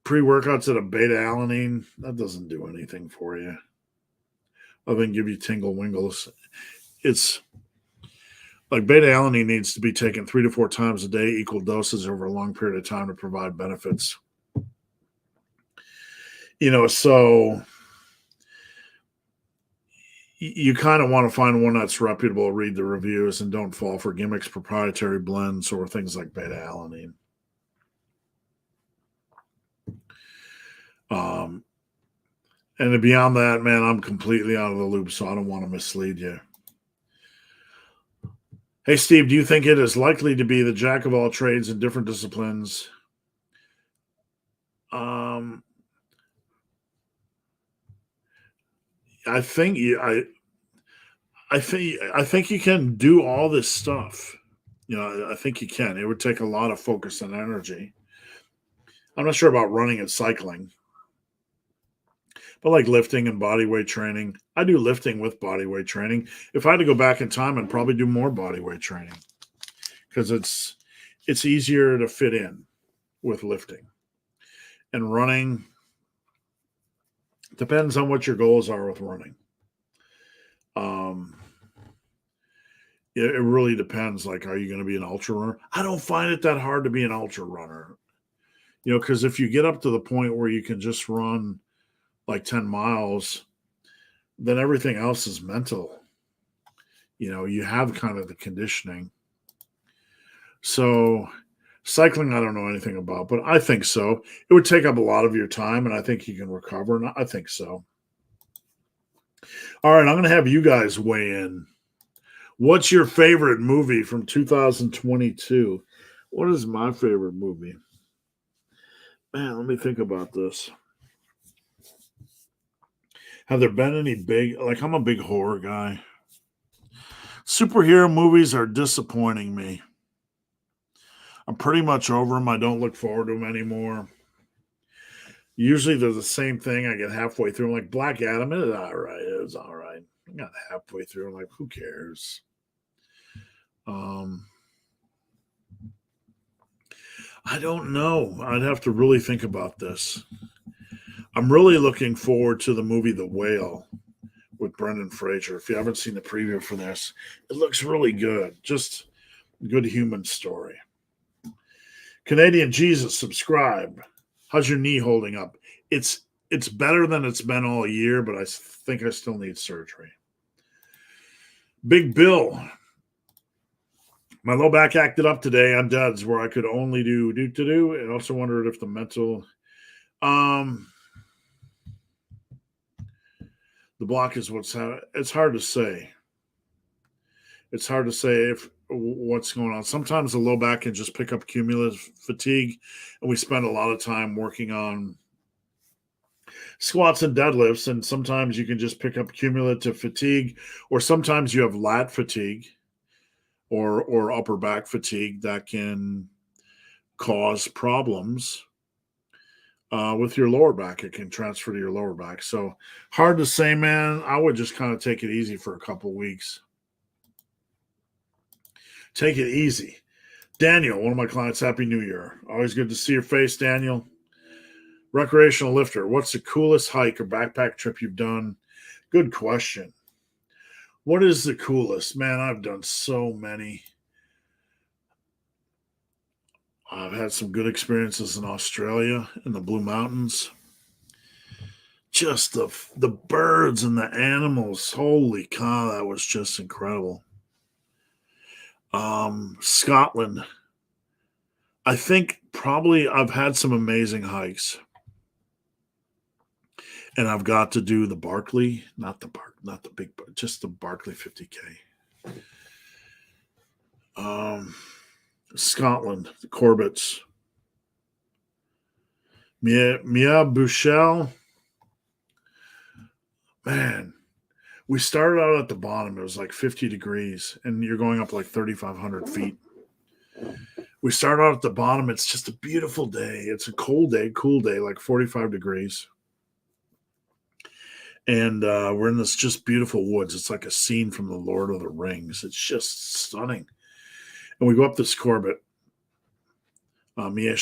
Pre-workouts that have beta-alanine, that doesn't do anything for you other than give you tingle-wingles. It's like beta-alanine needs to be taken 3 to 4 times a day, equal doses over a long period of time to provide benefits. So you kind of want to find one that's reputable, read the reviews, and don't fall for gimmicks, proprietary blends, or things like beta-alanine. And beyond that, man, I'm completely out of the loop, so I don't want to mislead you. Hey, Steve, do you think it is likely to be the jack of all trades in different disciplines? I think you can do all this stuff. I think you can. It would take a lot of focus and energy. I'm not sure about running and cycling, but like lifting and body weight training. I do lifting with body weight training. If I had to go back in time, I'd probably do more body weight training because it's easier to fit in with lifting. And running depends on what your goals are with running. It really depends. Like, are you going to be an ultra runner? I don't find it that hard to be an ultra runner. Because if you get up to the point where you can just run like 10 miles, then everything else is mental. You have kind of the conditioning. So cycling, I don't know anything about, but I think so. It would take up a lot of your time, and I think you can recover. And I think so. All right, I'm going to have you guys weigh in. What's your favorite movie from 2022? What is my favorite movie? Man, let me think about this. Have there been any big, I'm a big horror guy. Superhero movies are disappointing me. I'm pretty much over them. I don't look forward to them anymore. Usually they're the same thing. I get halfway through. I'm like, Black Adam, it was all right. I got halfway through. I'm like, who cares? I don't know. I'd have to really think about this. I'm really looking forward to the movie The Whale with Brendan Fraser. If you haven't seen the preview for this, it looks really good. Just good human story. Canadian Jesus, subscribe. How's your knee holding up? It's better than it's been all year, but I think I still need surgery. Big Bill. My low back acted up today on duds where I could only do and also wondered if the mental the block is it's hard to say. It's hard to say if what's going on. Sometimes the low back can just pick up cumulative fatigue, and we spend a lot of time working on squats and deadlifts, and sometimes you can just pick up cumulative fatigue, or sometimes you have lat fatigue or upper back fatigue that can cause problems with your lower back. It can transfer to your lower back. So hard to say, man. I would just kind of take it easy for a couple weeks. Take it easy. Daniel, one of my clients, Happy New Year. Always good to see your face, Daniel. Recreational lifter, what's the coolest hike or backpack trip you've done? Good question. What is the coolest? Man, I've done so many. I've had some good experiences in Australia in the Blue Mountains. Just the birds and the animals. Holy cow, that was just incredible. Scotland. I think probably I've had some amazing hikes. And I've got to do the Barkley, not the big, just the Barkley 50K. Scotland, the Corbetts. Mia Bushell. Man, we started out at the bottom. It was like 50 degrees, and you're going up like 3,500 feet. We started out at the bottom. It's just a beautiful day. It's a cool day, like 45 degrees. And we're in this just beautiful woods. It's like a scene from the Lord of the Rings. It's just stunning. And we go up this Corbett. Mia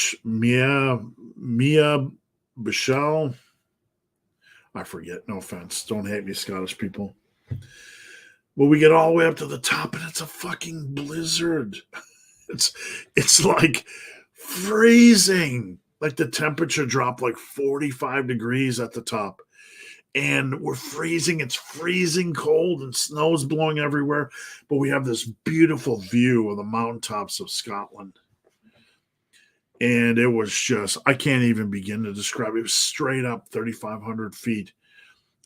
Bichelle. I forget. No offense. Don't hate me, Scottish people. But we get all the way up to the top, and it's a fucking blizzard. It's like freezing. Like the temperature dropped like 45 degrees at the top. And we're freezing. It's freezing cold and snow's blowing everywhere. But we have this beautiful view of the mountaintops of Scotland. And it was just, I can't even begin to describe it. It was straight up 3,500 feet.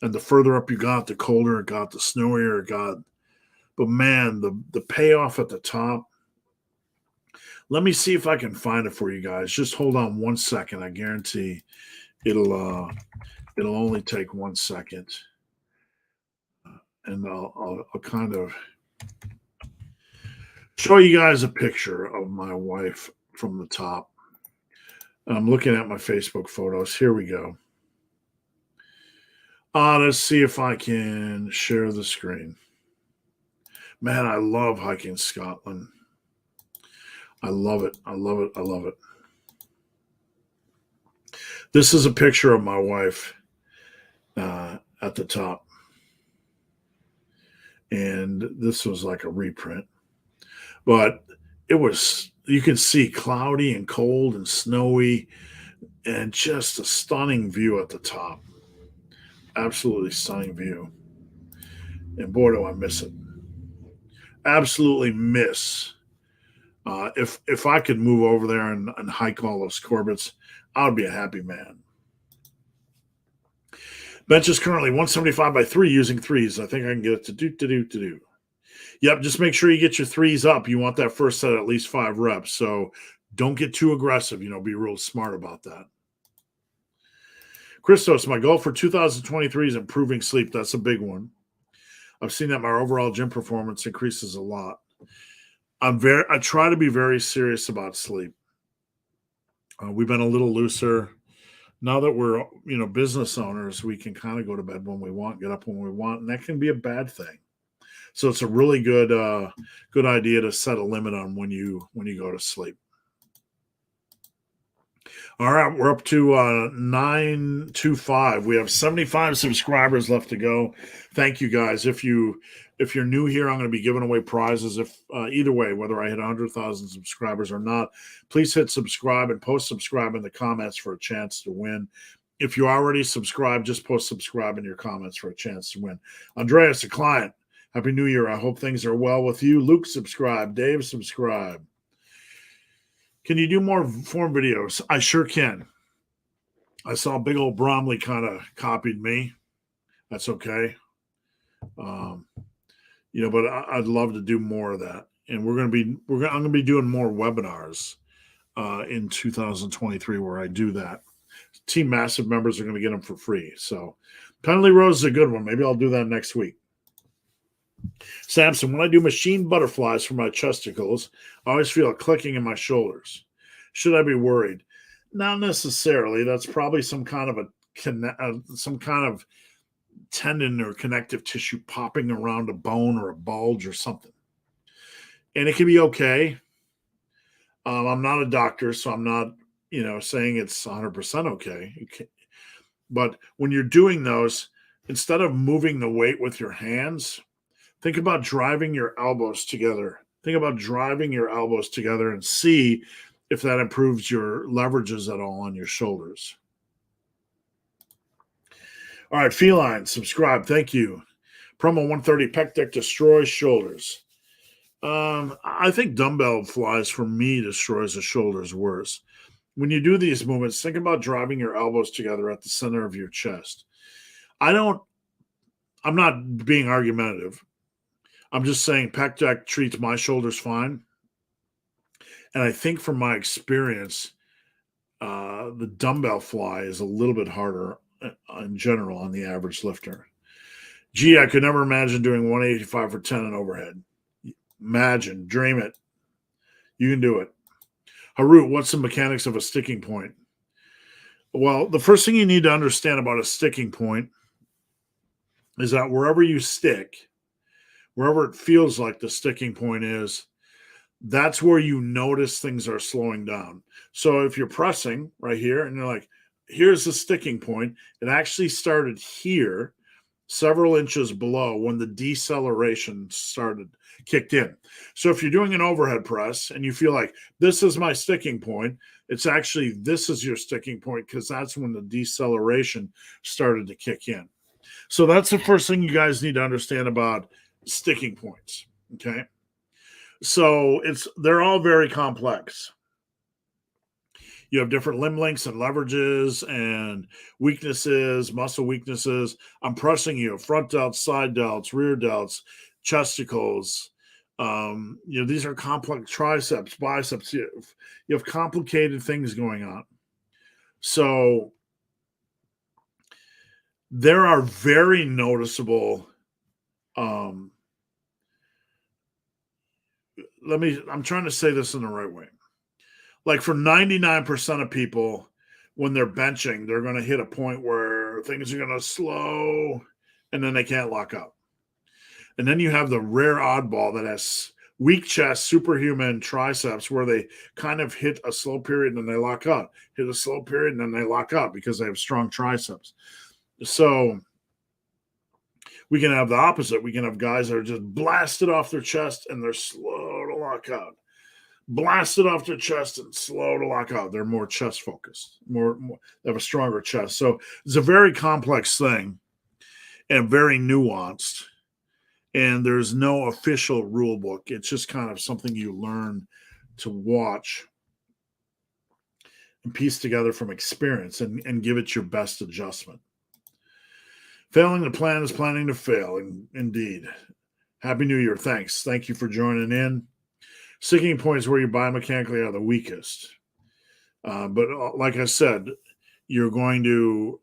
And the further up you got, the colder it got, the snowier it got. But man, the payoff at the top. Let me see if I can find it for you guys. Just hold on 1 second. I guarantee it'll only take 1 second. And I'll kind of show you guys a picture of my wife from the top. I'm looking at my Facebook photos. Here we go. Let's see if I can share the screen. Man, I love hiking Scotland. I love it. I love it. I love it. This is a picture of my wife at the top. And this was like a reprint. But it was, you can see cloudy and cold and snowy and just a stunning view at the top. Absolutely stunning view. And boy, do I miss it. Absolutely miss. If I could move over there and hike all those Corbetts, I would be a happy man. Bench is currently 175 by 3 using threes. I think I can get it to do. Yep, just make sure you get your threes up. You want that first set at least 5 reps. So don't get too aggressive. Be real smart about that. Christos, my goal for 2023 is improving sleep. That's a big one. I've seen that my overall gym performance increases a lot. I try to be very serious about sleep. We've been a little looser. Now that we're, business owners, we can kind of go to bed when we want, get up when we want, and that can be a bad thing. So it's a really good idea to set a limit on when you go to sleep. All right, we're up to 925. We have 75 subscribers left to go. Thank you guys. If you're new here, I'm going to be giving away prizes. If either way, whether I hit 100,000 subscribers or not, please hit subscribe and post subscribe in the comments for a chance to win. If you already subscribed, just post subscribe in your comments for a chance to win. Andreas, a client, Happy New Year. I hope things are well with you. Luke, subscribe. Dave, subscribe. Can you do more form videos? I sure can. I saw big old Bromley kind of copied me. That's okay. But I'd love to do more of that. And I'm going to be doing more webinars in 2023 where I do that. Team Massive members are going to get them for free. So Penalty Rose is a good one. Maybe I'll do that next week. Samson, when I do machine butterflies for my chesticles, I always feel a clicking in my shoulders. Should I be worried? Not necessarily. That's probably some kind of some kind of tendon or connective tissue popping around a bone or a bulge or something. And it can be okay. I'm not a doctor, so I'm not, saying it's 100% okay. But when you're doing those, instead of moving the weight with your hands, think about driving your elbows together. Think about driving your elbows together and see if that improves your leverages at all on your shoulders. All right, Feline, subscribe. Thank you. Promo 130, pec deck destroys shoulders. I think dumbbell flies for me destroys the shoulders worse. When you do these movements, think about driving your elbows together at the center of your chest. I'm not being argumentative. I'm just saying pec deck treats my shoulders fine. And I think from my experience, the dumbbell fly is a little bit harder in general on the average lifter. Gee, I could never imagine doing 185 for 10 and overhead. Imagine, dream it. You can do it. Harut, what's the mechanics of a sticking point? Well, the first thing you need to understand about a sticking point is that wherever you stick, wherever it feels like the sticking point is, that's where you notice things are slowing down. So if you're pressing right here and you're like, here's the sticking point, it actually started here, several inches below when the deceleration kicked in. So if you're doing an overhead press and you feel like this is my sticking point, it's actually this is your sticking point because that's when the deceleration started to kick in. So that's the first thing you guys need to understand about sticking points. Okay. So they're all very complex. You have different limb lengths and leverages and weaknesses, muscle weaknesses. I'm pressing you, front delts, side delts, rear delts, chesticles. These are complex triceps, biceps. You have complicated things going on. So there are very noticeable. I'm trying to say this in the right way. Like for 99% of people, when they're benching, they're going to hit a point where things are going to slow and then they can't lock up. And then you have the rare oddball that has weak chest, superhuman triceps where they kind of hit a slow period and then they lock up, hit a slow period and then they lock up because they have strong triceps. So we can have the opposite. We can have guys that are just blasted off their chest and they're slow to lock out. Blasted off their chest and slow to lock out. They're more chest focused, more they have a stronger chest. So it's a very complex thing and very nuanced. And there's no official rule book. It's just kind of something you learn to watch and piece together from experience and give it your best adjustment. Failing to plan is planning to fail. Indeed. Happy New Year. Thanks. Thank you for joining in. Sticking points where you biomechanically are the weakest. But like I said, you're going to,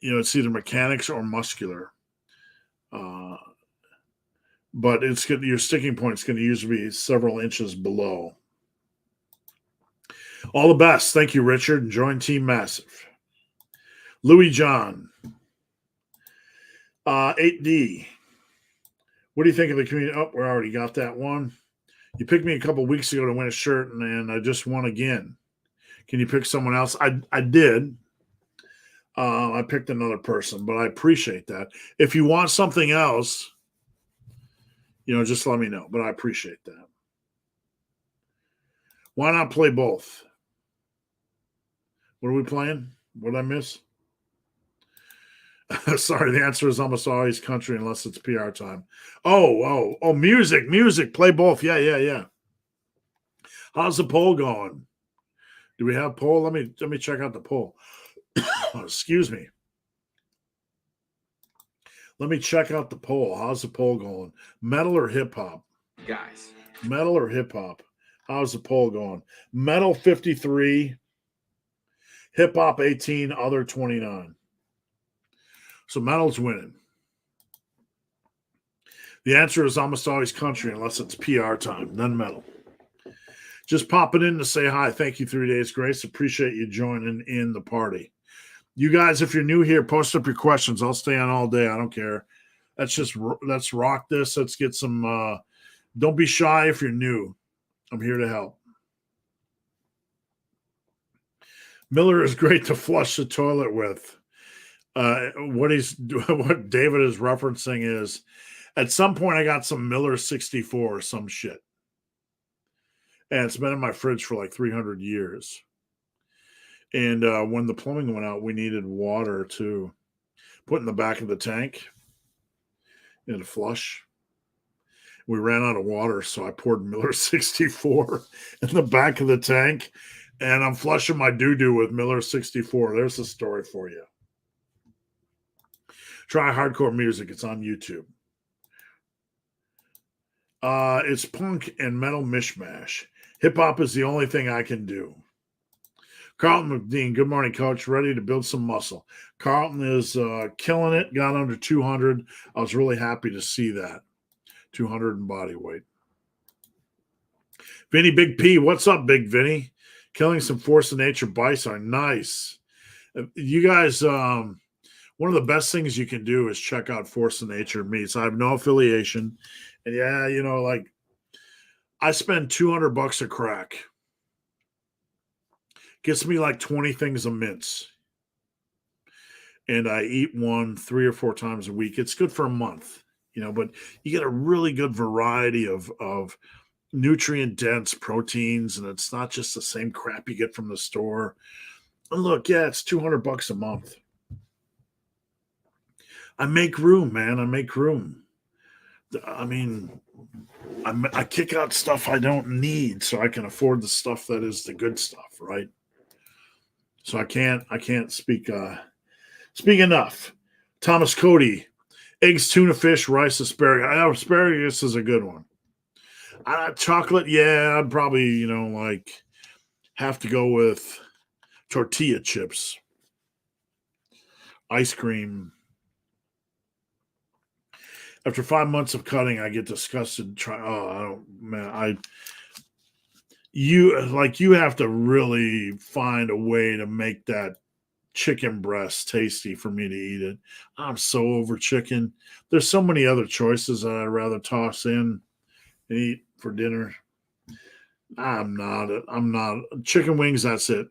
it's either mechanics or muscular. But your sticking point is going to usually be several inches below. All the best. Thank you, Richard. And join Team Massive. Louis John. 8D. What do you think of the community? Oh, we already got that one. You picked me a couple weeks ago to win a shirt, and I just won again. Can you pick someone else? I did. I picked another person, but I appreciate that. If you want something else, just let me know. But I appreciate that. Why not play both? What are we playing? What did I miss? Sorry, the answer is almost always country unless it's PR time. Oh, music. Play both. Yeah. How's the poll going? Do we have poll? Let me check out the poll. Excuse me. Let me check out the poll. How's the poll going? Metal or hip hop? Guys. Metal or hip hop? How's the poll going? Metal 53, hip hop 18, other 29. So metal's winning. The answer is almost always country unless it's PR time, then metal. Just popping in to say hi. Thank you, 3 Days Grace. Appreciate you joining in the party. You guys, if you're new here, post up your questions. I'll stay on all day. I don't care. Let's rock this. Let's get some. Don't be shy if you're new. I'm here to help. Miller is great to flush the toilet with. What David is referencing is, at some point I got some Miller 64 or some shit, and it's been in my fridge for like 300 years. And when the plumbing went out, we needed water to put in the back of the tank and to flush. We ran out of water, so I poured Miller 64 in the back of the tank, and I'm flushing my doo-doo with Miller 64. There's the story for you. Try hardcore music. It's on YouTube. It's punk and metal mishmash. Hip-hop is the only thing I can do. Carlton McDean, good morning, coach. Ready to build some muscle. Carlton is killing it. Got under 200. I was really happy to see that. 200 in body weight. Vinny Big P, what's up, Big Vinny? Killing some Force of Nature bison. Nice. You guys, one of the best things you can do is check out Force of Nature meats. I have no affiliation. And yeah, you know, like I spend $200 a crack. Gets me like 20 things of mince. And I eat one 3 or 4 times a week. It's good for a month, you know, but you get a really good variety of nutrient dense proteins, and it's not just the same crap you get from the store. And look, yeah, it's $200 a month. I make room, man. I make room. I mean, I kick out stuff I don't need so I can afford the stuff that is the good stuff, right? So I can't speak enough. Thomas Cody, eggs, tuna fish, rice, asparagus. Asparagus is a good one. Chocolate, yeah, I'd probably, you know, like have to go with tortilla chips, ice cream. After 5 months of cutting, I get disgusted. You have to really find a way to make that chicken breast tasty for me to eat it. I'm so over chicken. There's so many other choices that I'd rather toss in and eat for dinner. I'm not. Chicken wings, that's it.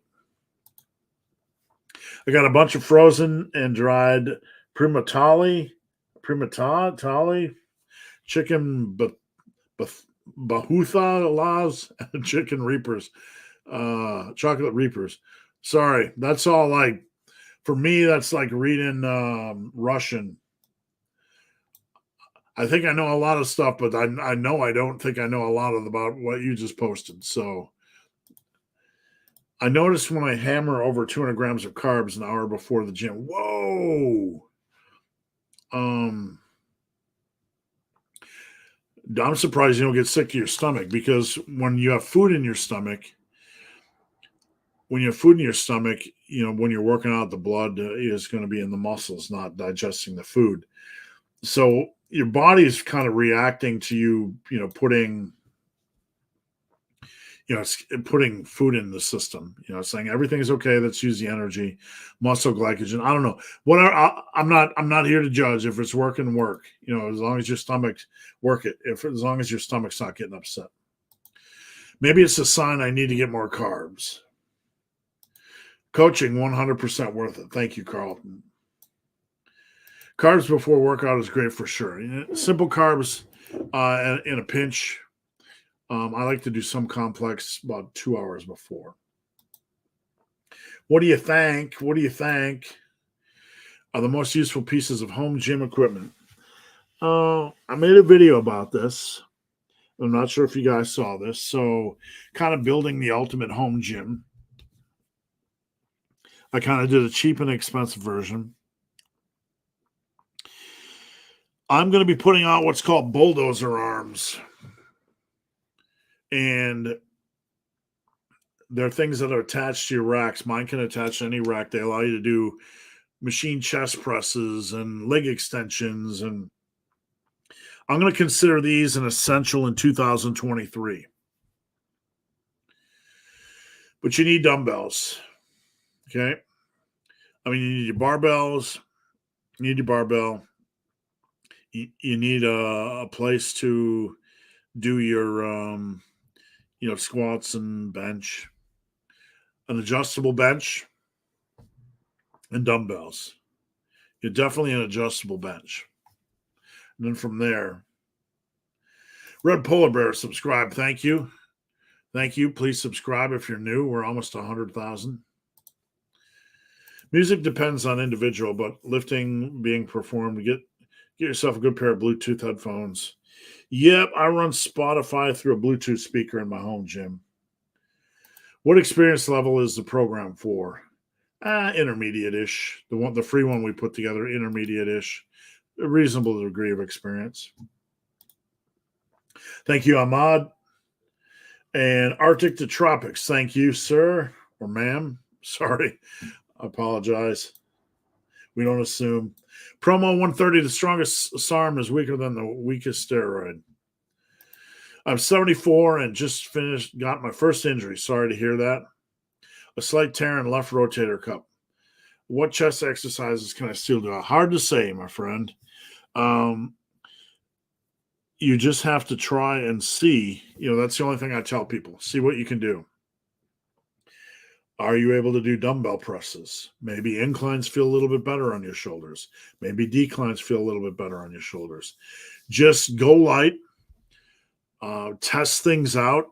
I got a bunch of frozen and dried primatali chicken bahutha laws and chicken reapers, chocolate reapers. Sorry, that's all like, for me, that's like reading Russian. I think I know a lot of stuff, but I know I don't think I know a lot about what you just posted. So I noticed when I hammer over 200 grams of carbs an hour before the gym. Whoa. I'm surprised you don't get sick to your stomach, because when you have food in your stomach, you know, when you're working out, the blood is going to be in the muscles, not digesting the food. So your body is kind of reacting to you know, putting food in the system, you know, saying everything's okay. Let's use the energy, muscle glycogen. I don't know. Whatever. I'm not here to judge. If it's working, work. You know, as long as your stomach work it. As long as your stomach's not getting upset. Maybe it's a sign I need to get more carbs. Coaching 100% worth it. Thank you, Carlton. Carbs before workout is great for sure. Simple carbs in a pinch. I like to do some complex about 2 hours before. What do you think? What do you think are the most useful pieces of home gym equipment? I made a video about this. I'm not sure if you guys saw this. So kind of building the ultimate home gym. I kind of did a cheap and expensive version. I'm going to be putting out what's called bulldozer arms. And there are things that are attached to your racks. Mine can attach to any rack. They allow you to do machine chest presses and leg extensions. And I'm going to consider these an essential in 2023. But you need dumbbells. Okay. I mean, you need your barbells. You need your barbell. You need a place to do your, squats and bench, an adjustable bench, and dumbbells. You're definitely an adjustable bench. And then from there, Red Polar Bear, subscribe. Thank you. Thank you. Please subscribe if you're new. We're almost 100,000. Music depends on individual, but lifting being performed, get yourself a good pair of Bluetooth headphones. Yep, I run Spotify through a Bluetooth speaker in my home gym. What experience level is the program for? Intermediate-ish. The free one we put together, intermediate-ish. A reasonable degree of experience. Thank you, Ahmad. And Arctic to Tropics. Thank you, sir or ma'am. Sorry. I apologize. We don't assume. Promo 130, the strongest SARM is weaker than the weakest steroid. I'm 74 and just got my first injury. Sorry to hear that. A slight tear in left rotator cuff. What chest exercises can I still do? Hard to say, my friend. You just have to try and see. That's the only thing I tell people. See what you can do. Are you able to do dumbbell presses? Maybe inclines feel a little bit better on your shoulders. Maybe declines feel a little bit better on your shoulders. Just go light, test things out,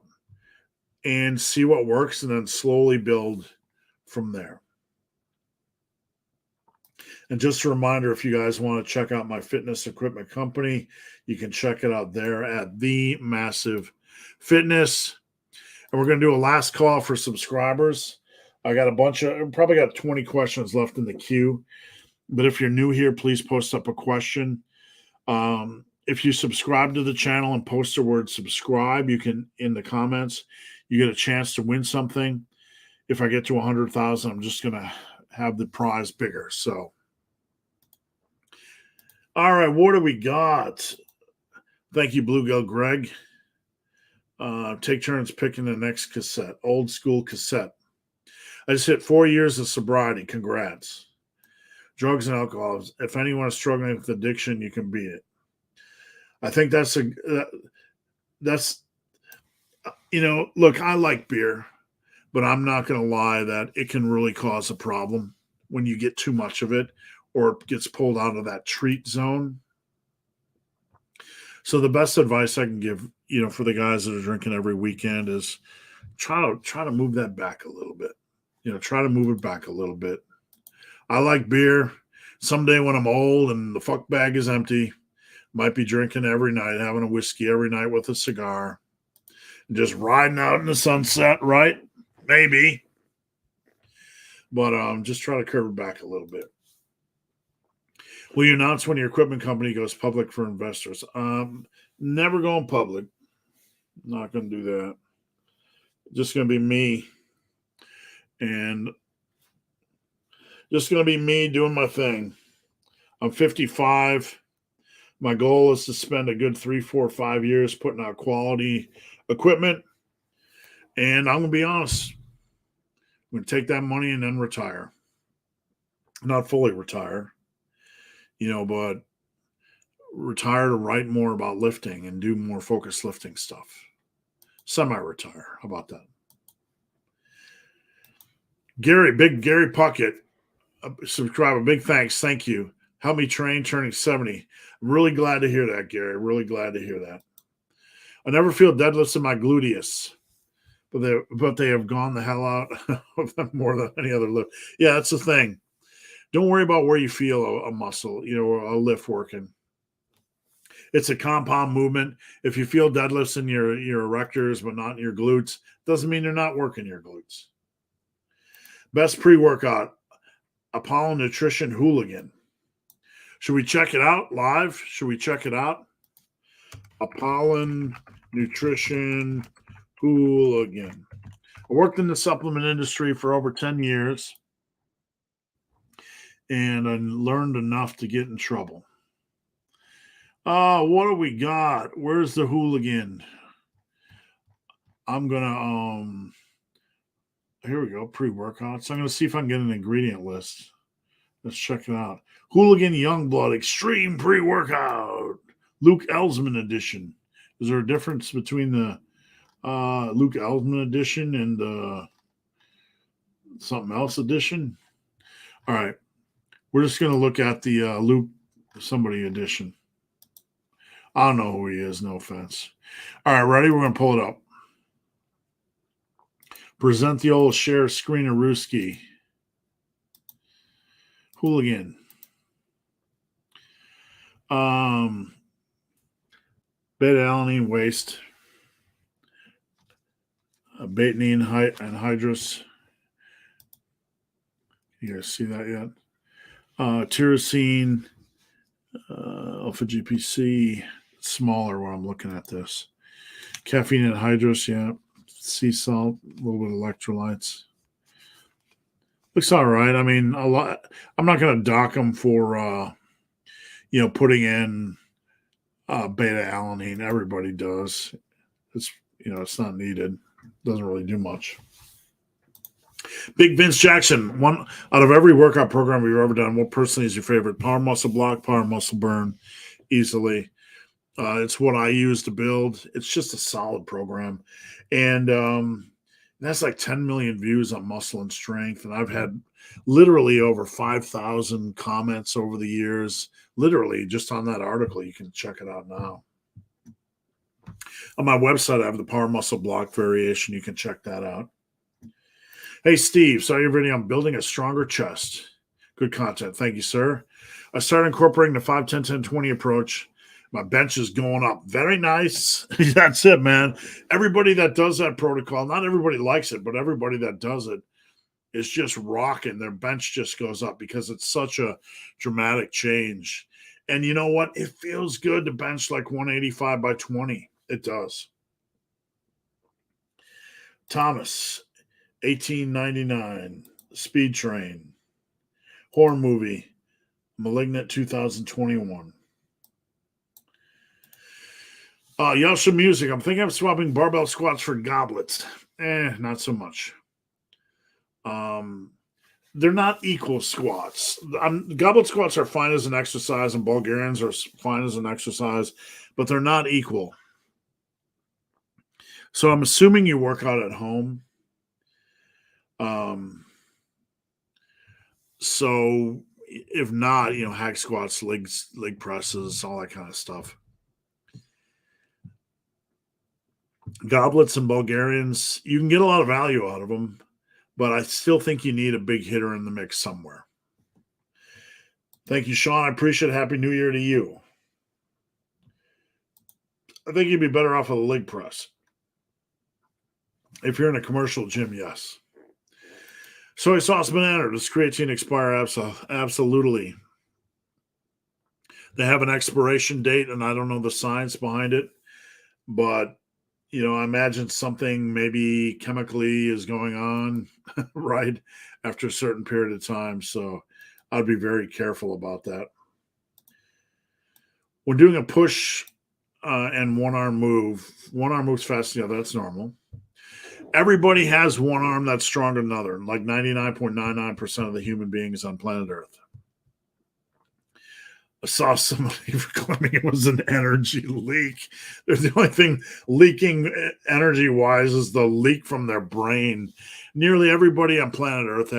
and see what works, and then slowly build from there. And just a reminder, if you guys want to check out my fitness equipment company, you can check it out there at The Massive Fitness. And we're going to do a last call for subscribers. I got probably got 20 questions left in the queue. But if you're new here, please post up a question. If you subscribe to the channel and post the word subscribe, you can, in the comments, you get a chance to win something. If I get to 100,000, I'm just going to have the prize bigger. So, all right, what do we got? Thank you, Bluegill Greg. Take turns picking the next cassette. Old school cassette. I just hit 4 years of sobriety. Congrats. Drugs and alcohol. If anyone is struggling with addiction, you can beat it. I think that's look, I like beer, but I'm not going to lie that it can really cause a problem when you get too much of it or it gets pulled out of that treat zone. So the best advice I can give, for the guys that are drinking every weekend is try to move that back a little bit. Try to move it back a little bit. I like beer. Someday when I'm old and the fuck bag is empty, might be drinking every night, having a whiskey every night with a cigar, just riding out in the sunset, right? Maybe. But just try to curve it back a little bit. Will you announce when your equipment company goes public for investors? Never going public. Not going to do that. Just going to be me. And just going to be me doing my thing. I'm 55. My goal is to spend a good 3, 4, 5 years putting out quality equipment. And I'm going to be honest. I'm going to take that money and then retire. Not fully retire, but retire to write more about lifting and do more focused lifting stuff. Semi-retire. How about that? Big Gary Puckett, subscriber. Big thanks. Thank you. Help me train turning 70. I'm really glad to hear that, Gary. Really glad to hear that. I never feel deadlifts in my gluteus, but they have gone the hell out of them more than any other lift. Yeah, that's the thing. Don't worry about where you feel a muscle, or a lift working. It's a compound movement. If you feel deadlifts in your erectors but not in your glutes, doesn't mean you're not working your glutes. Best pre-workout, Apollo Nutrition Hooligan. Should we check it out live? Should we check it out? Apollo Nutrition Hooligan. I worked in the supplement industry for over 10 years, and I learned enough to get in trouble. What do we got? Where's the hooligan? I'm gonna Here we go. Pre-workouts. I'm going to see if I can get an ingredient list. Let's check it out. Hooligan Youngblood Extreme Pre-Workout. Luke Elsman edition. Is there a difference between the Luke Elsman edition and the something else edition? All right. We're just going to look at the Luke somebody edition. I don't know who he is. No offense. All right. Ready? We're going to pull it up. Present the old share screen of Ruski. Hooligan. Beta-alanine waste. Betaine anhydrous. You guys see that yet? Tyrosine, alpha GPC, smaller when I'm looking at this. Caffeine anhydrous, yeah. Sea salt, a little bit of electrolytes. Looks all right. I mean, a lot. I'm not going to dock them for, putting in beta-alanine. Everybody does. It's, it's not needed. Doesn't really do much. Big Vince Jackson, one out of every workout program we've ever done, what personally is your favorite? Power Muscle Block, Power Muscle Burn, easily. It's what I use to build. It's just a solid program. And that's like 10 million views on Muscle and Strength. And I've had literally over 5,000 comments over the years, literally just on that article. You can check it out now. On my website, I have the Power Muscle Block variation. You can check that out. Hey, Steve, saw your video on building a stronger chest. Good content. Thank you, sir. I started incorporating the 5-10-10-20 approach. My bench is going up. Very nice. That's it, man. Everybody that does that protocol, not everybody likes it, but everybody that does it is just rocking. Their bench just goes up because it's such a dramatic change. And you know what? It feels good to bench like 185 by 20. It does. Thomas, 1899, Speed Train, horror movie, Malignant 2021. Yasha Music, I'm thinking of swapping barbell squats for goblets. Not so much. They're not equal squats. Goblet squats are fine as an exercise, and Bulgarians are fine as an exercise, but they're not equal. So I'm assuming you work out at home. So if not, hack squats, leg presses, all that kind of stuff. Goblets and Bulgarians, you can get a lot of value out of them, but I still think you need a big hitter in the mix somewhere. Thank you, Sean. I appreciate it. Happy New Year to you. I think you'd be better off with a leg press. If you're in a commercial gym, yes. Soy sauce banana, does creatine expire? Absolutely. They have an expiration date, and I don't know the science behind it, but I imagine something maybe chemically is going on right after a certain period of time. So I'd be very careful about that. When doing a push and one arm moves faster than the other. That's normal. Everybody has one arm that's stronger than another, like 99.99% of the human beings on planet Earth. I saw somebody claiming it was an energy leak. There's the only thing leaking energy-wise is the leak from their brain. Nearly everybody on planet Earth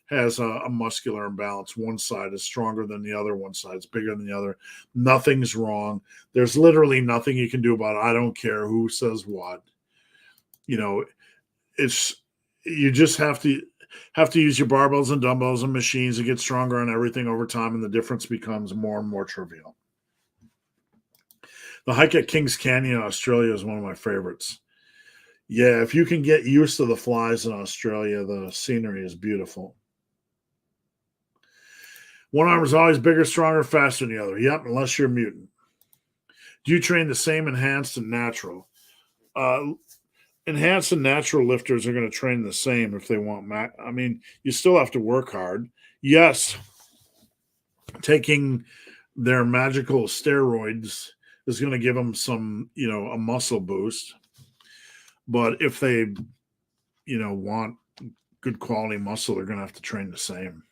has a muscular imbalance. One side is stronger than the other. One side is bigger than the other. Nothing's wrong. There's literally nothing you can do about it. I don't care who says what. You just have to use your barbells and dumbbells and machines to get stronger on everything over time, and the difference becomes more and more trivial. The hike at Kings Canyon, Australia, is one of my favorites. Yeah, if you can get used to the flies in Australia, the scenery is beautiful. One arm is always bigger, stronger, faster than the other. Yep, unless you're a mutant. Do you train the same enhanced and natural? Enhanced and natural lifters are going to train the same if they want. You still have to work hard. Yes, taking their magical steroids is going to give them some, a muscle boost. But if they, want good quality muscle, they're going to have to train the same.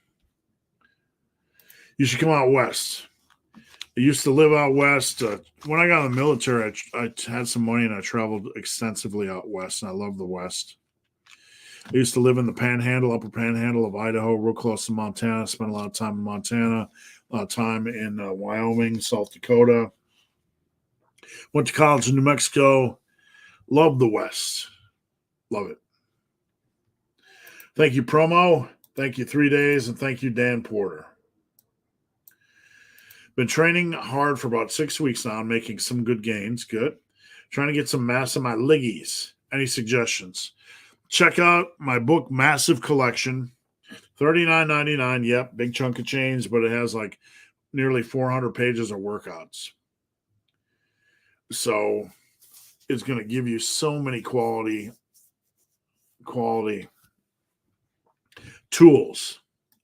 You should come out west. I used to live out west. When I got in the military, I had some money and I traveled extensively out west, and I love the West. I used to live in the Panhandle, Upper Panhandle of Idaho, real close to Montana. Spent a lot of time in Montana, a lot of time in Wyoming, South Dakota. Went to college in New Mexico. Love the West. Love it. Thank you, Promo. Thank you, 3 days. And thank you, Dan Porter. Been training hard for about 6 weeks now, making some good gains. Good. Trying to get some mass in my liggies. Any suggestions? Check out my book, Massive Collection. $39.99. Yep, big chunk of change, but it has like nearly 400 pages of workouts. So it's going to give you so many quality tools.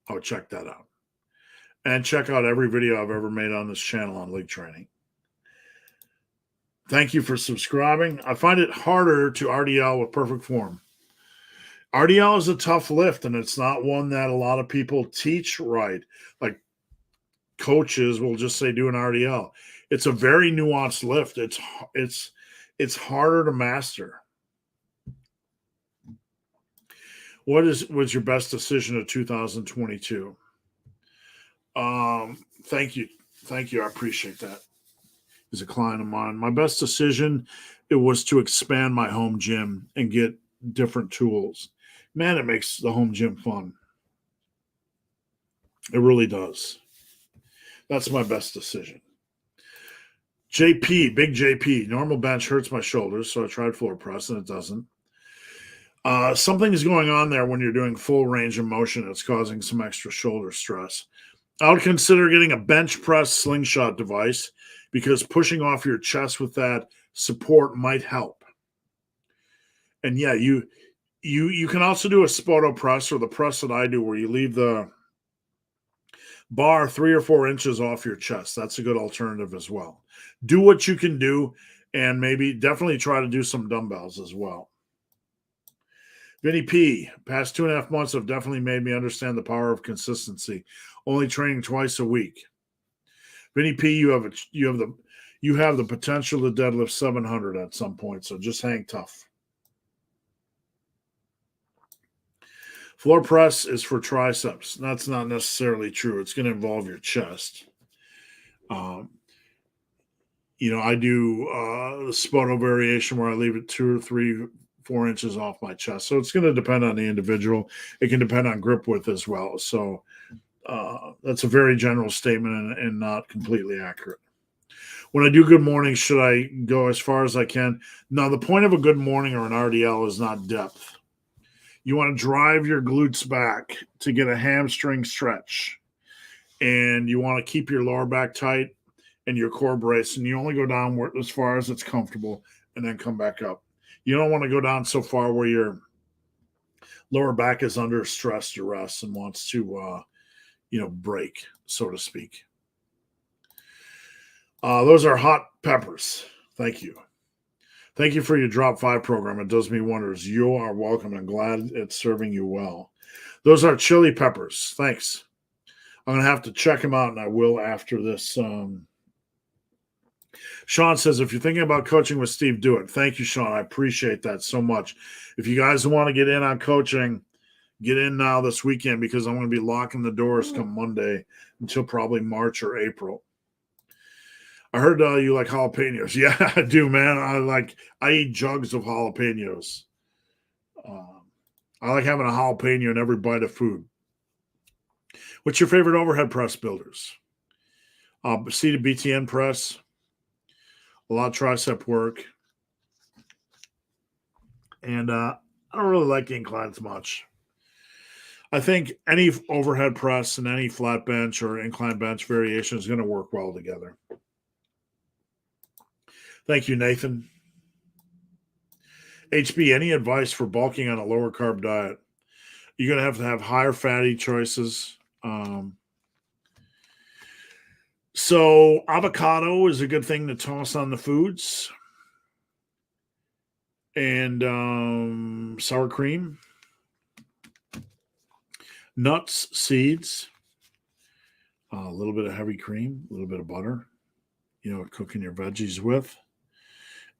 Oh, check that out. And check out every video I've ever made on this channel on leg training. Thank you for subscribing. I find it harder to RDL with perfect form. RDL is a tough lift, and it's not one that a lot of people teach right. Like coaches will just say do an RDL. It's a very nuanced lift. It's harder to master. What was your best decision of 2022? Thank you. I appreciate that. It's a client of mine. My best decision, it was to expand my home gym and get different tools. Man, it makes the home gym fun. It really does. That's my best decision. JP, big JP. Normal bench hurts my shoulders, so I tried floor press and it doesn't. Something is going on there when you're doing full range of motion. It's causing some extra shoulder stress. I would consider getting a bench press slingshot device because pushing off your chest with that support might help. And yeah, you can also do a Spoto press, or the press that I do where you leave the bar 3 or 4 inches off your chest. That's a good alternative as well. Do what you can do, and maybe definitely try to do some dumbbells as well. Vinny P, past 2.5 months have definitely made me understand the power of consistency. Only training twice a week. Vinny P, you have the potential to deadlift 700 at some point, so just hang tough. Floor press is for triceps. That's not necessarily true. It's going to involve your chest. I do the Spoto variation where I leave it 2 or 3, 4 inches off my chest. So it's going to depend on the individual. It can depend on grip width as well. So that's a very general statement and not completely accurate. When I do good mornings, should I go as far as I can? No, the point of a good morning or an RDL is not depth. You want to drive your glutes back to get a hamstring stretch. And you want to keep your lower back tight and your core braced. And you only go down as far as it's comfortable and then come back up. You don't want to go down so far where your lower back is under stress, duress, and wants to, break, so to speak. Those are hot peppers. Thank you. Thank you for your Drop 5 program. It does me wonders. You are welcome. I'm glad it's serving you well. Those are chili peppers. Thanks. I'm going to have to check them out, and I will after this. Sean says, if you're thinking about coaching with Steve, do it. Thank you, Sean. I appreciate that so much. If you guys want to get in on coaching, get in now this weekend because I'm going to be locking the doors come Monday until probably March or April. I heard you like jalapenos. Yeah, I do, man. I eat jugs of jalapenos. I like having a jalapeno in every bite of food. What's your favorite overhead press builders? Seated BTN press. A lot of tricep work. And I don't really like inclines much. I think any overhead press and any flat bench or incline bench variation is going to work well together. Thank you, Nathan. HB, any advice for bulking on a lower carb diet? You're going to have higher fatty choices. So avocado is a good thing to toss on the foods. And sour cream. nuts, seeds, a little bit of heavy cream, a little bit of butter, cooking your veggies with,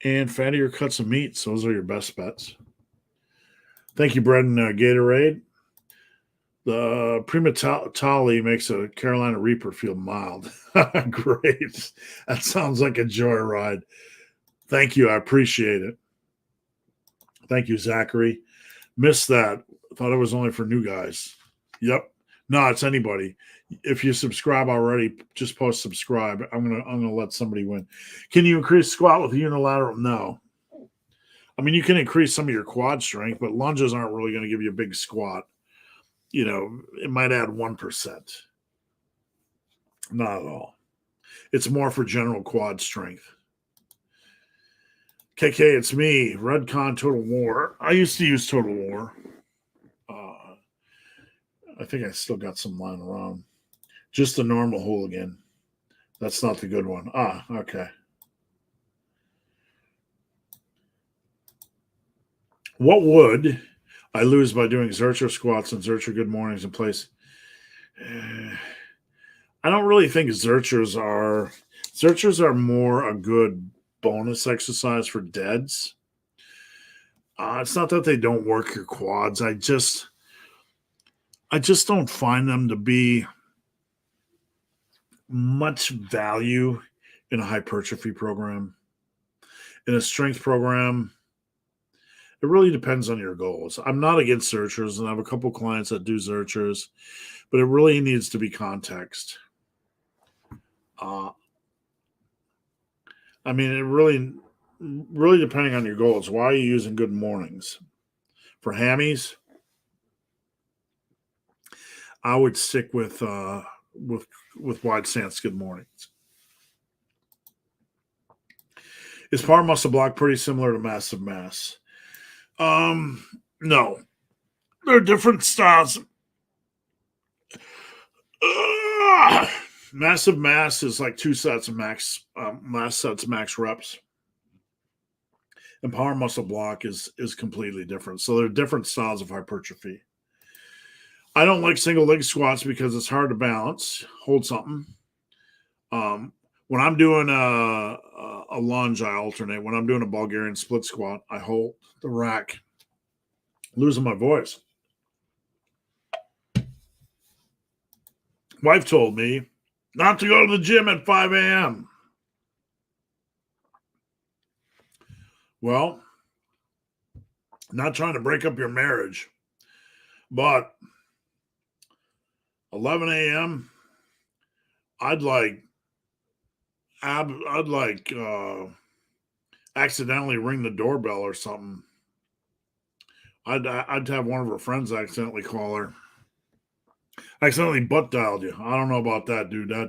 and fattier cuts of meats. Those are your best bets. Thank you, Bread and Gatorade. The Prima Tali makes a Carolina Reaper feel mild. Great. That sounds like a joyride. Thank you. I appreciate it. Thank you, Zachary. Missed that. Thought it was only for new guys. Yep. No, it's anybody. If you subscribe already, just post subscribe. I'm gonna let somebody win. Can you increase squat with unilateral? No. I mean, you can increase some of your quad strength, but lunges aren't really going to give you a big squat. It might add 1%. Not at all. It's more for general quad strength. KK, it's me, Redcon Total War. I used to use Total War. I think I still got some lying around. Just the normal hooligan. That's not the good one. Okay. What would I lose by doing Zercher squats and Zercher good mornings in place? I don't really think Zerchers are more a good bonus exercise for deads. It's not that they don't work your quads. I just don't find them to be much value in a hypertrophy program. In a strength program, it really depends on your goals. I'm not against Zerchers, and I have a couple clients that do Zerchers, but it really needs to be context. I mean, it really depending on your goals. Why are you using good mornings? For hammies, I would stick with wide stance good mornings. Is power muscle block pretty similar to massive mass? No. There are different styles. Massive mass is like 2 sets of max reps. And power muscle block is completely different. So there are different styles of hypertrophy. I don't like single leg squats because it's hard to balance, hold something. When I'm doing a lunge, I alternate. When I'm doing a Bulgarian split squat, I hold the rack. Losing my voice. Wife told me not to go to the gym at 5 a.m. Well, not trying to break up your marriage, but 11 a.m. I'd accidentally ring the doorbell or something. I'd have one of her friends accidentally call her. Accidentally butt dialed you. I don't know about that, dude. I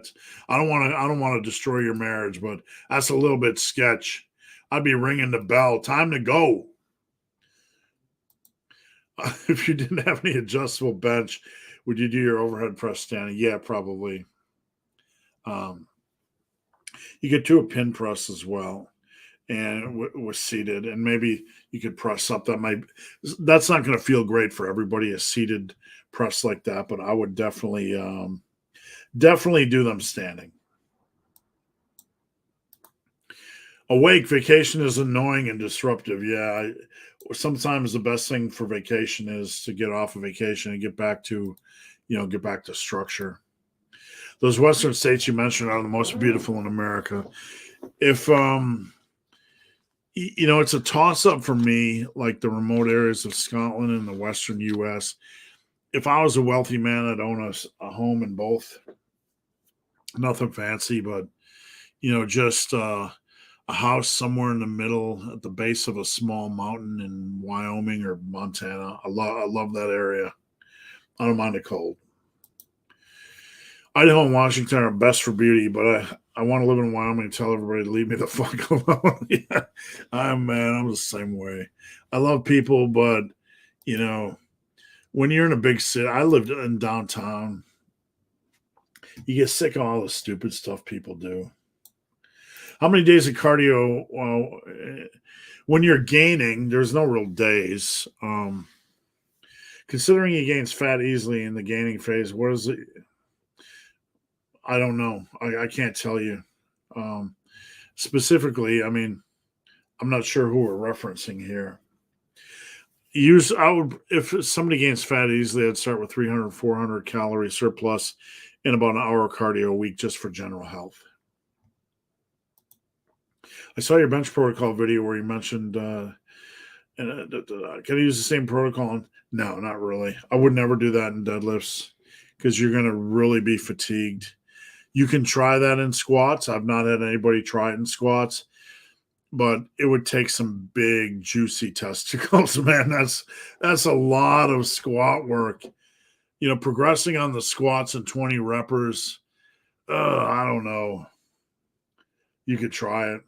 don't want to destroy your marriage, but that's a little bit sketch. I'd be ringing the bell. Time to go. If you didn't have any adjustable bench, would you do your overhead press standing? Yeah, probably. You could do a pin press as well, and was seated, and maybe you could press up. That's not going to feel great for everybody, a seated press like that, but I would definitely do them standing. Awake vacation is annoying and disruptive. Yeah, sometimes the best thing for vacation is to get off of vacation and get back to structure. Those Western states you mentioned are the most beautiful in America. If it's a toss-up for me, like the remote areas of Scotland and the Western U.S. If I was a wealthy man, I'd own a home in both. Nothing fancy, but just a house somewhere in the middle at the base of a small mountain in Wyoming or Montana. I love that area. I don't mind the cold. Idaho and Washington are best for beauty, but I want to live in Wyoming and tell everybody to leave me the fuck alone. Yeah. I'm the same way. I love people, but when you're in a big city, I lived in downtown. You get sick of all the stupid stuff people do. How many days of cardio? Well, when you're gaining, there's no real days. Considering he gains fat easily in the gaining phase, what is it? I don't know. I can't tell you. Specifically, I mean, I'm not sure who we're referencing here. If somebody gains fat easily, I'd start with 300, 400 calorie surplus in about an hour of cardio a week just for general health. I saw your bench protocol video where you mentioned, can I use the same protocol? No, not really. I would never do that in deadlifts because you're going to really be fatigued. You can try that in squats. I've not had anybody try it in squats, but it would take some big, juicy testicles, man. That's a lot of squat work. You know, progressing on the squats and 20 reppers, I don't know. You could try it.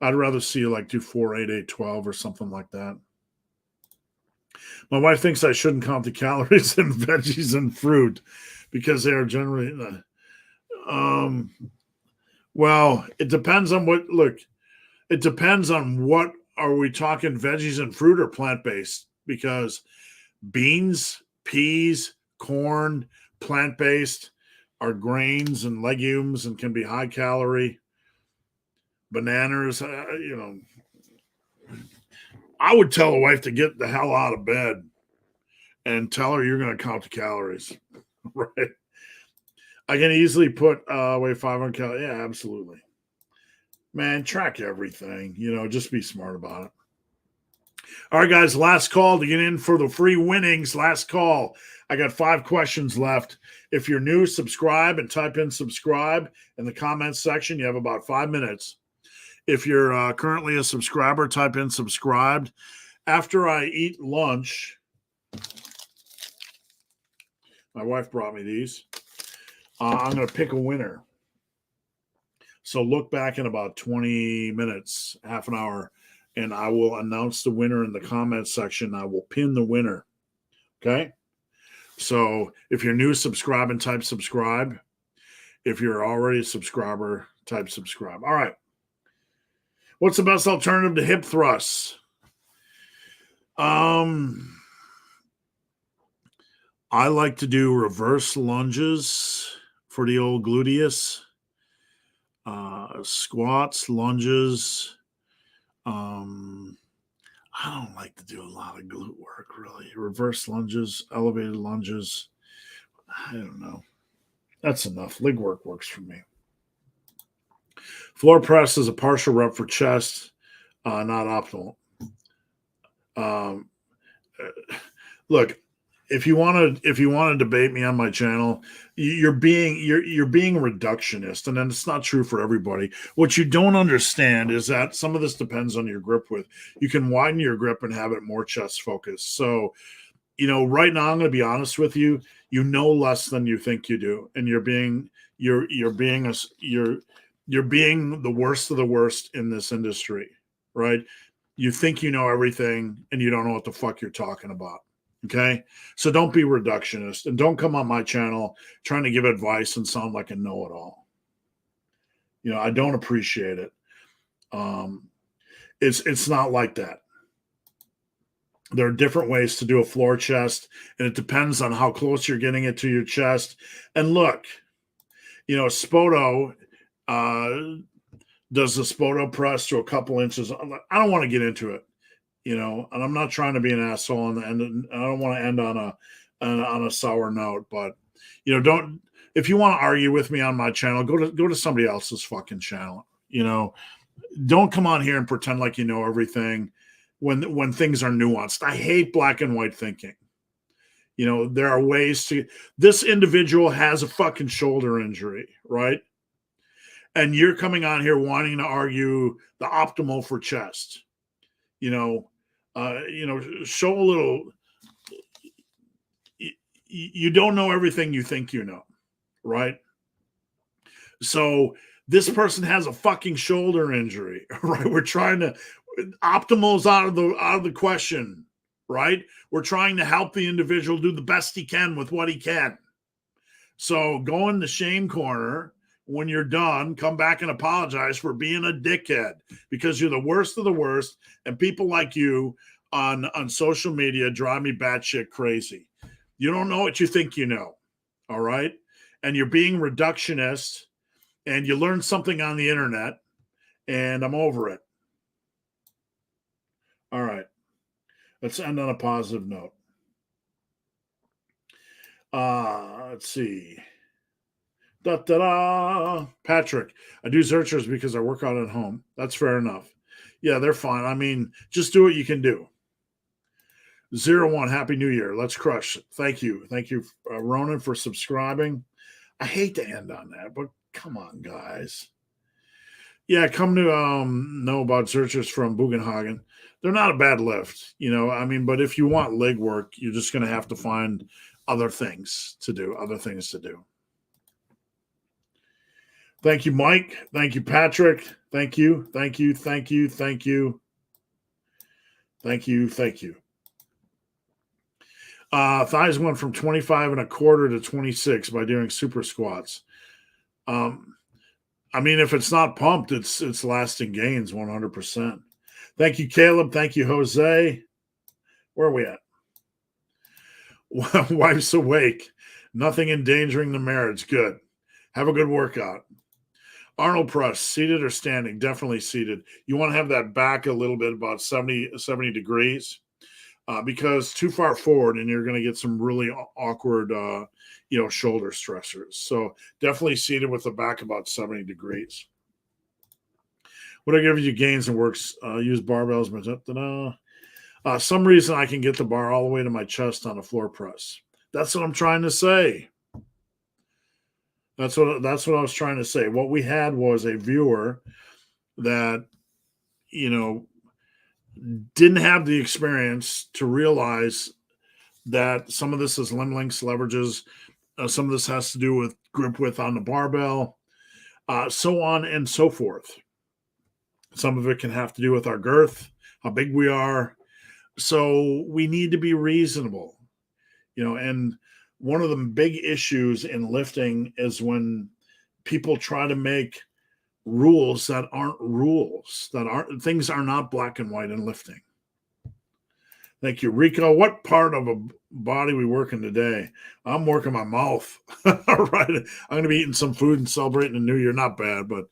I'd rather see you like do 4, 8, 8, 12 or something like that. My wife thinks I shouldn't count the calories in veggies and fruit because they are generally, well, it depends on it depends on what are we talking, veggies and fruit or plant-based, because beans, peas, corn, plant-based are grains and legumes and can be high calorie. Bananas, I would tell a wife to get the hell out of bed and tell her you're going to count the calories, right? I can easily put away 500 calories. Yeah, absolutely. Man, track everything. Just be smart about it. All right, guys, last call to get in for the free winnings. Last call. I got 5 questions left. If you're new, subscribe and type in subscribe in the comments section. You have about 5 minutes. If you're currently a subscriber, type in subscribed. After I eat lunch, my wife brought me these. I'm going to pick a winner. So look back in about 20 minutes, half an hour, and I will announce the winner in the comments section. I will pin the winner. Okay? So if you're new, subscribe and type subscribe. If you're already a subscriber, type subscribe. All right. What's the best alternative to hip thrusts? I like to do reverse lunges for the old gluteus, squats, lunges. I don't like to do a lot of glute work, really. Reverse lunges, elevated lunges. I don't know. That's enough. Leg work works for me. Floor press is a partial rep for chest, not optimal. Look, if you want to debate me on my channel, you're being reductionist, and then it's not true for everybody. What you don't understand is that some of this depends on your grip width. You can widen your grip and have it more chest focused. So, right now I'm going to be honest with you. You know less than you think you do, and you're being the worst of the worst in this industry, right? You think you know everything, and you don't know what the fuck you're talking about. Okay, so don't be reductionist, and don't come on my channel trying to give advice and sound like a know-it-all. I don't appreciate it. It's not like that. There are different ways to do a floor chest, and it depends on how close you're getting it to your chest. And look, Spoto does the Spoto press to a couple inches. I don't want to get into it. And I'm not trying to be an asshole, and I don't want to end on a sour note. But don't, if you want to argue with me on my channel, go to somebody else's fucking channel. Don't come on here and pretend like you know everything when things are nuanced. I hate black and white thinking. There are ways to. This individual has a fucking shoulder injury, right? And you're coming on here wanting to argue the optimal for chest. Show a little. You don't know everything you think you know, right? So this person has a fucking shoulder injury, right? We're trying to optimal's out of the question, right? We're trying to help the individual do the best he can with what he can. So go in the shame corner. When you're done, come back and apologize for being a dickhead, because you're the worst of the worst, and people like you on social media drive me batshit crazy. You don't know what you think you know. All right. And you're being reductionist and you learn something on the internet and I'm over it. All right. Let's end on a positive note. Let's see. Da, da, da. Patrick, I do searchers because I work out at home. That's fair enough. Yeah, they're fine. I mean, just do what you can do. 01, Happy New Year. Let's crush. Thank you. Thank you, Ronan, for subscribing. I hate to end on that, but come on, guys. Yeah, come to know about searchers from Bugenhagen. They're not a bad lift, you know. I mean, but if you want leg work, you're just going to have to find other things to do. Thank you, Mike. Thank you, Patrick. Thank you. Thighs went from 25 and a quarter to 26 by doing super squats. I mean, if it's not pumped, it's lasting gains 100%. Thank you, Caleb. Thank you, Jose. Where are we at? Wife's awake. Nothing endangering the marriage. Good. Have a good workout. Arnold press, seated or standing? Definitely seated. You want to have that back a little bit, about 70 degrees, because too far forward and you're going to get some really awkward, shoulder stressors. So definitely seated with the back about 70 degrees. Whatever you gains and works, use barbells. Some reason I can get the bar all the way to my chest on a floor press. That's what I'm trying to say. That's what I was trying to say. What we had was a viewer that, didn't have the experience to realize that some of this is limb lengths, leverages. Some of this has to do with grip width on the barbell, so on and so forth. Some of it can have to do with our girth, how big we are. So we need to be reasonable, and one of the big issues in lifting is when people try to make rules that aren't rules, things are not black and white in lifting. Thank you, Rico. What part of a body we working today? I'm working my mouth. All right. I'm going to be eating some food and celebrating the new year. Not bad, but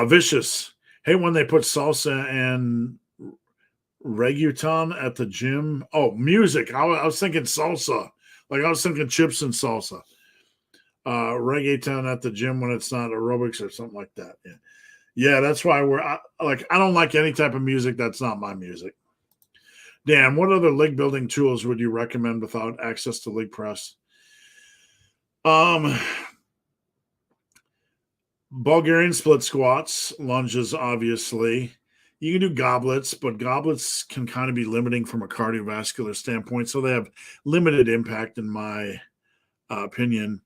Vicious. Hey, when they put salsa and reggaeton at the gym. Oh, music. I was thinking salsa. Like I was thinking chips and salsa. Reggaeton at the gym when it's not aerobics or something like that. Yeah, that's why I don't like any type of music that's not my music. Dan, what other leg building tools would you recommend without access to leg press? Bulgarian split squats, lunges, obviously. You can do goblets, but goblets can kind of be limiting from a cardiovascular standpoint, so they have limited impact in my opinion.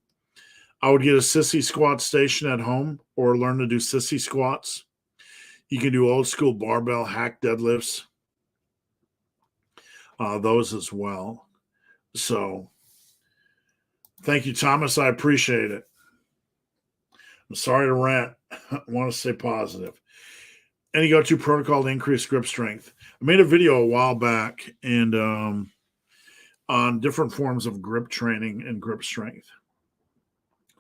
I would get a sissy squat station at home or learn to do sissy squats. You can do old school barbell hack deadlifts, those as well. So thank you, Thomas. I appreciate it. I'm sorry to rant. I want to stay positive. Any go-to protocol to increase grip strength? I made a video a while back and on different forms of grip training and grip strength.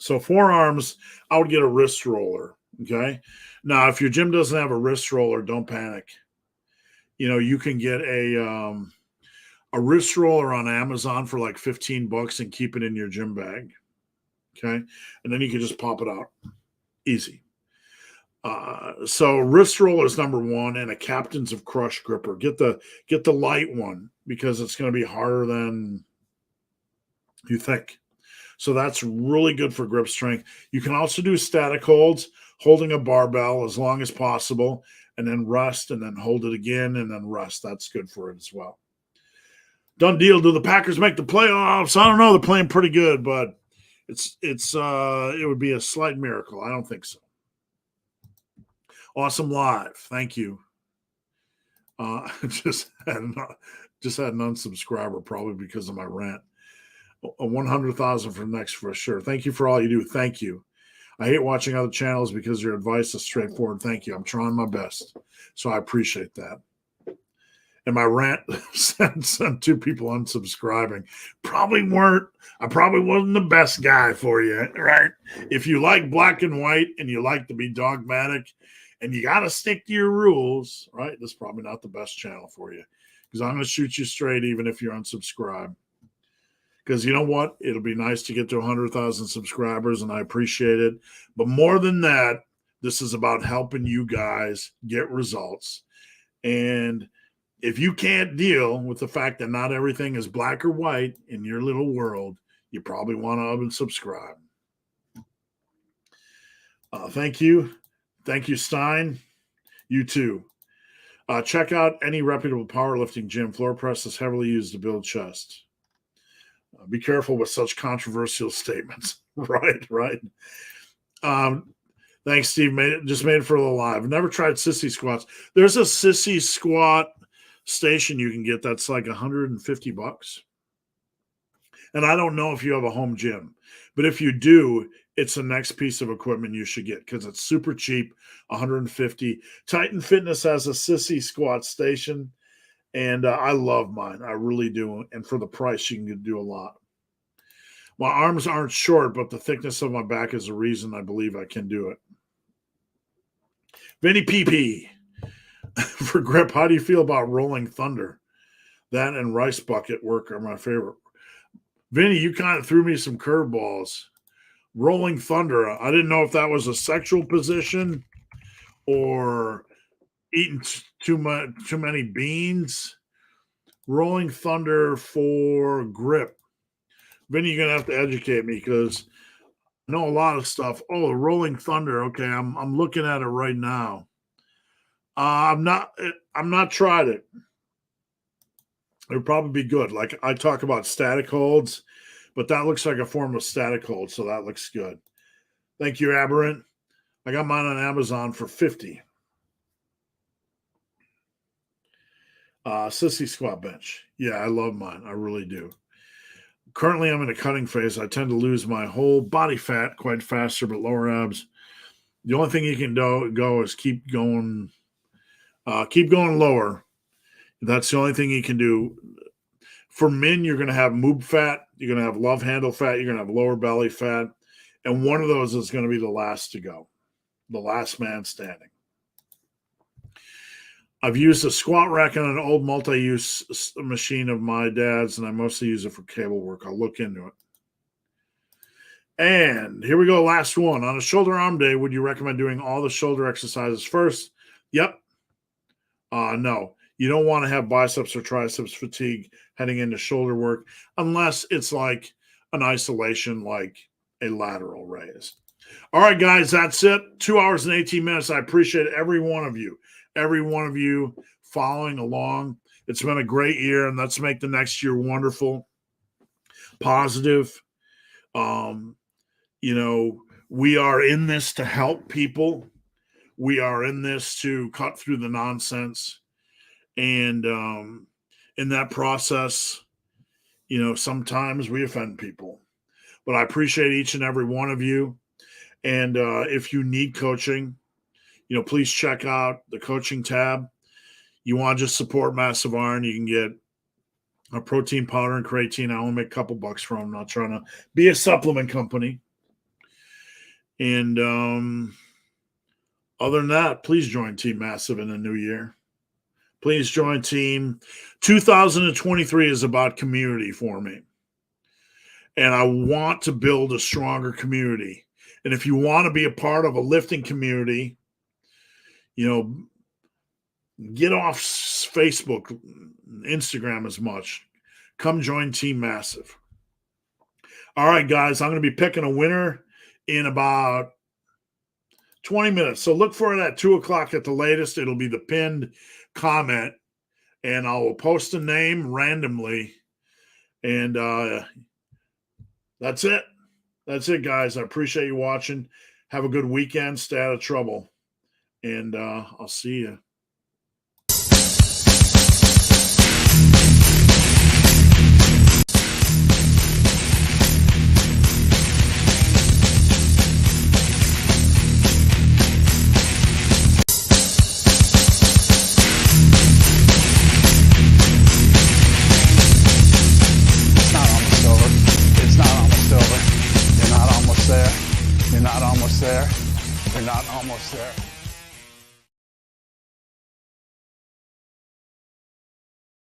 So forearms, I would get a wrist roller. Okay. Now, if your gym doesn't have a wrist roller, don't panic. You can get a wrist roller on Amazon for like $15 and keep it in your gym bag. Okay. And then you can just pop it out. Easy. So wrist roller is number one, and a Captains of Crush gripper. Get the light one because it's going to be harder than you think. So that's really good for grip strength. You can also do static holds, holding a barbell as long as possible, and then rest, and then hold it again, and then rest. That's good for it as well. Done deal. Do the Packers make the playoffs? I don't know. They're playing pretty good, but it would be a slight miracle. I don't think so. Awesome live. Thank you. Just had an unsubscriber probably because of my rant. 100,000 for next for sure. Thank you for all you do. Thank you. I hate watching other channels because your advice is straightforward. Thank you. I'm trying my best. So I appreciate that. and my rant sent 2 people unsubscribing. I probably wasn't the best guy for you, right? If you like black and white and you like to be dogmatic and you got to stick to your rules, right? This is probably not the best channel for you, because I'm going to shoot you straight even if you're unsubscribed. Because you know what? It'll be nice to get to 100,000 subscribers, and I appreciate it. But more than that, this is about helping you guys get results. And if you can't deal with the fact that not everything is black or white in your little world, you probably want to unsubscribe. Thank you. Thank you, Stein. You too. Check out any reputable powerlifting gym. Floor press is heavily used to build chest. Be careful with such controversial statements. Right. Thanks, Steve. Made it for a little live. Never tried sissy squats. There's a sissy squat station you can get that's like $150. And I don't know if you have a home gym, but if you do, it's the next piece of equipment you should get because it's super cheap, $150. Titan Fitness has a sissy squat station, and I love mine. I really do. And for the price, you can do a lot. My arms aren't short, but the thickness of my back is the reason I believe I can do it. Vinny PP. For grip, how do you feel about Rolling Thunder? That and Rice Bucket work are my favorite. Vinny, you kind of threw me some curveballs. Rolling Thunder, I didn't know if that was a sexual position or eating too many beans. Rolling Thunder for grip. Vinny, you're gonna have to educate me because I know a lot of stuff. Oh, Rolling Thunder. Okay, I'm looking at it right now. I'm not tried it. It would probably be good. Like I talk about static holds, but that looks like a form of static hold, so that looks good. Thank you, Aberrant. I got mine on Amazon for $50. Sissy squat bench. Yeah, I love mine. I really do. Currently, I'm in a cutting phase. I tend to lose my whole body fat quite faster, but lower abs. The only thing you can go is keep going lower. That's the only thing you can do. For men, you're going to have moob fat. You're going to have love handle fat. You're going to have lower belly fat. And one of those is going to be the last to go, the last man standing. I've used a squat rack on an old multi-use machine of my dad's, and I mostly use it for cable work. I'll look into it. And here we go, last one. On a shoulder arm day, would you recommend doing all the shoulder exercises first? Yep. No. You don't want to have biceps or triceps fatigue heading into shoulder work unless it's like an isolation, like a lateral raise. All right, guys, that's it. 2 hours and 18 minutes. I appreciate every one of you following along. It's been a great year, and let's make the next year wonderful, positive. We are in this to help people. We are in this to cut through the nonsense. And in that process, sometimes we offend people. But I appreciate each and every one of you. And if you need coaching, please check out the coaching tab. You want to just support Massive Iron, you can get a protein powder and creatine. I only make a couple bucks from them. I'm not trying to be a supplement company. And other than that, please join Team Massive in the new year. Please join Team. 2023 is about community for me. And I want to build a stronger community. And if you want to be a part of a lifting community, get off Facebook, Instagram as much. Come join Team Massive. All right, guys, I'm going to be picking a winner in about 20 minutes. So look for it at 2 o'clock at the latest. It'll be the pinned comment, and I will post a name randomly. And that's it. That's it, guys. I appreciate you watching. Have a good weekend. Stay out of trouble. And I'll see you. almost there. You're not almost there.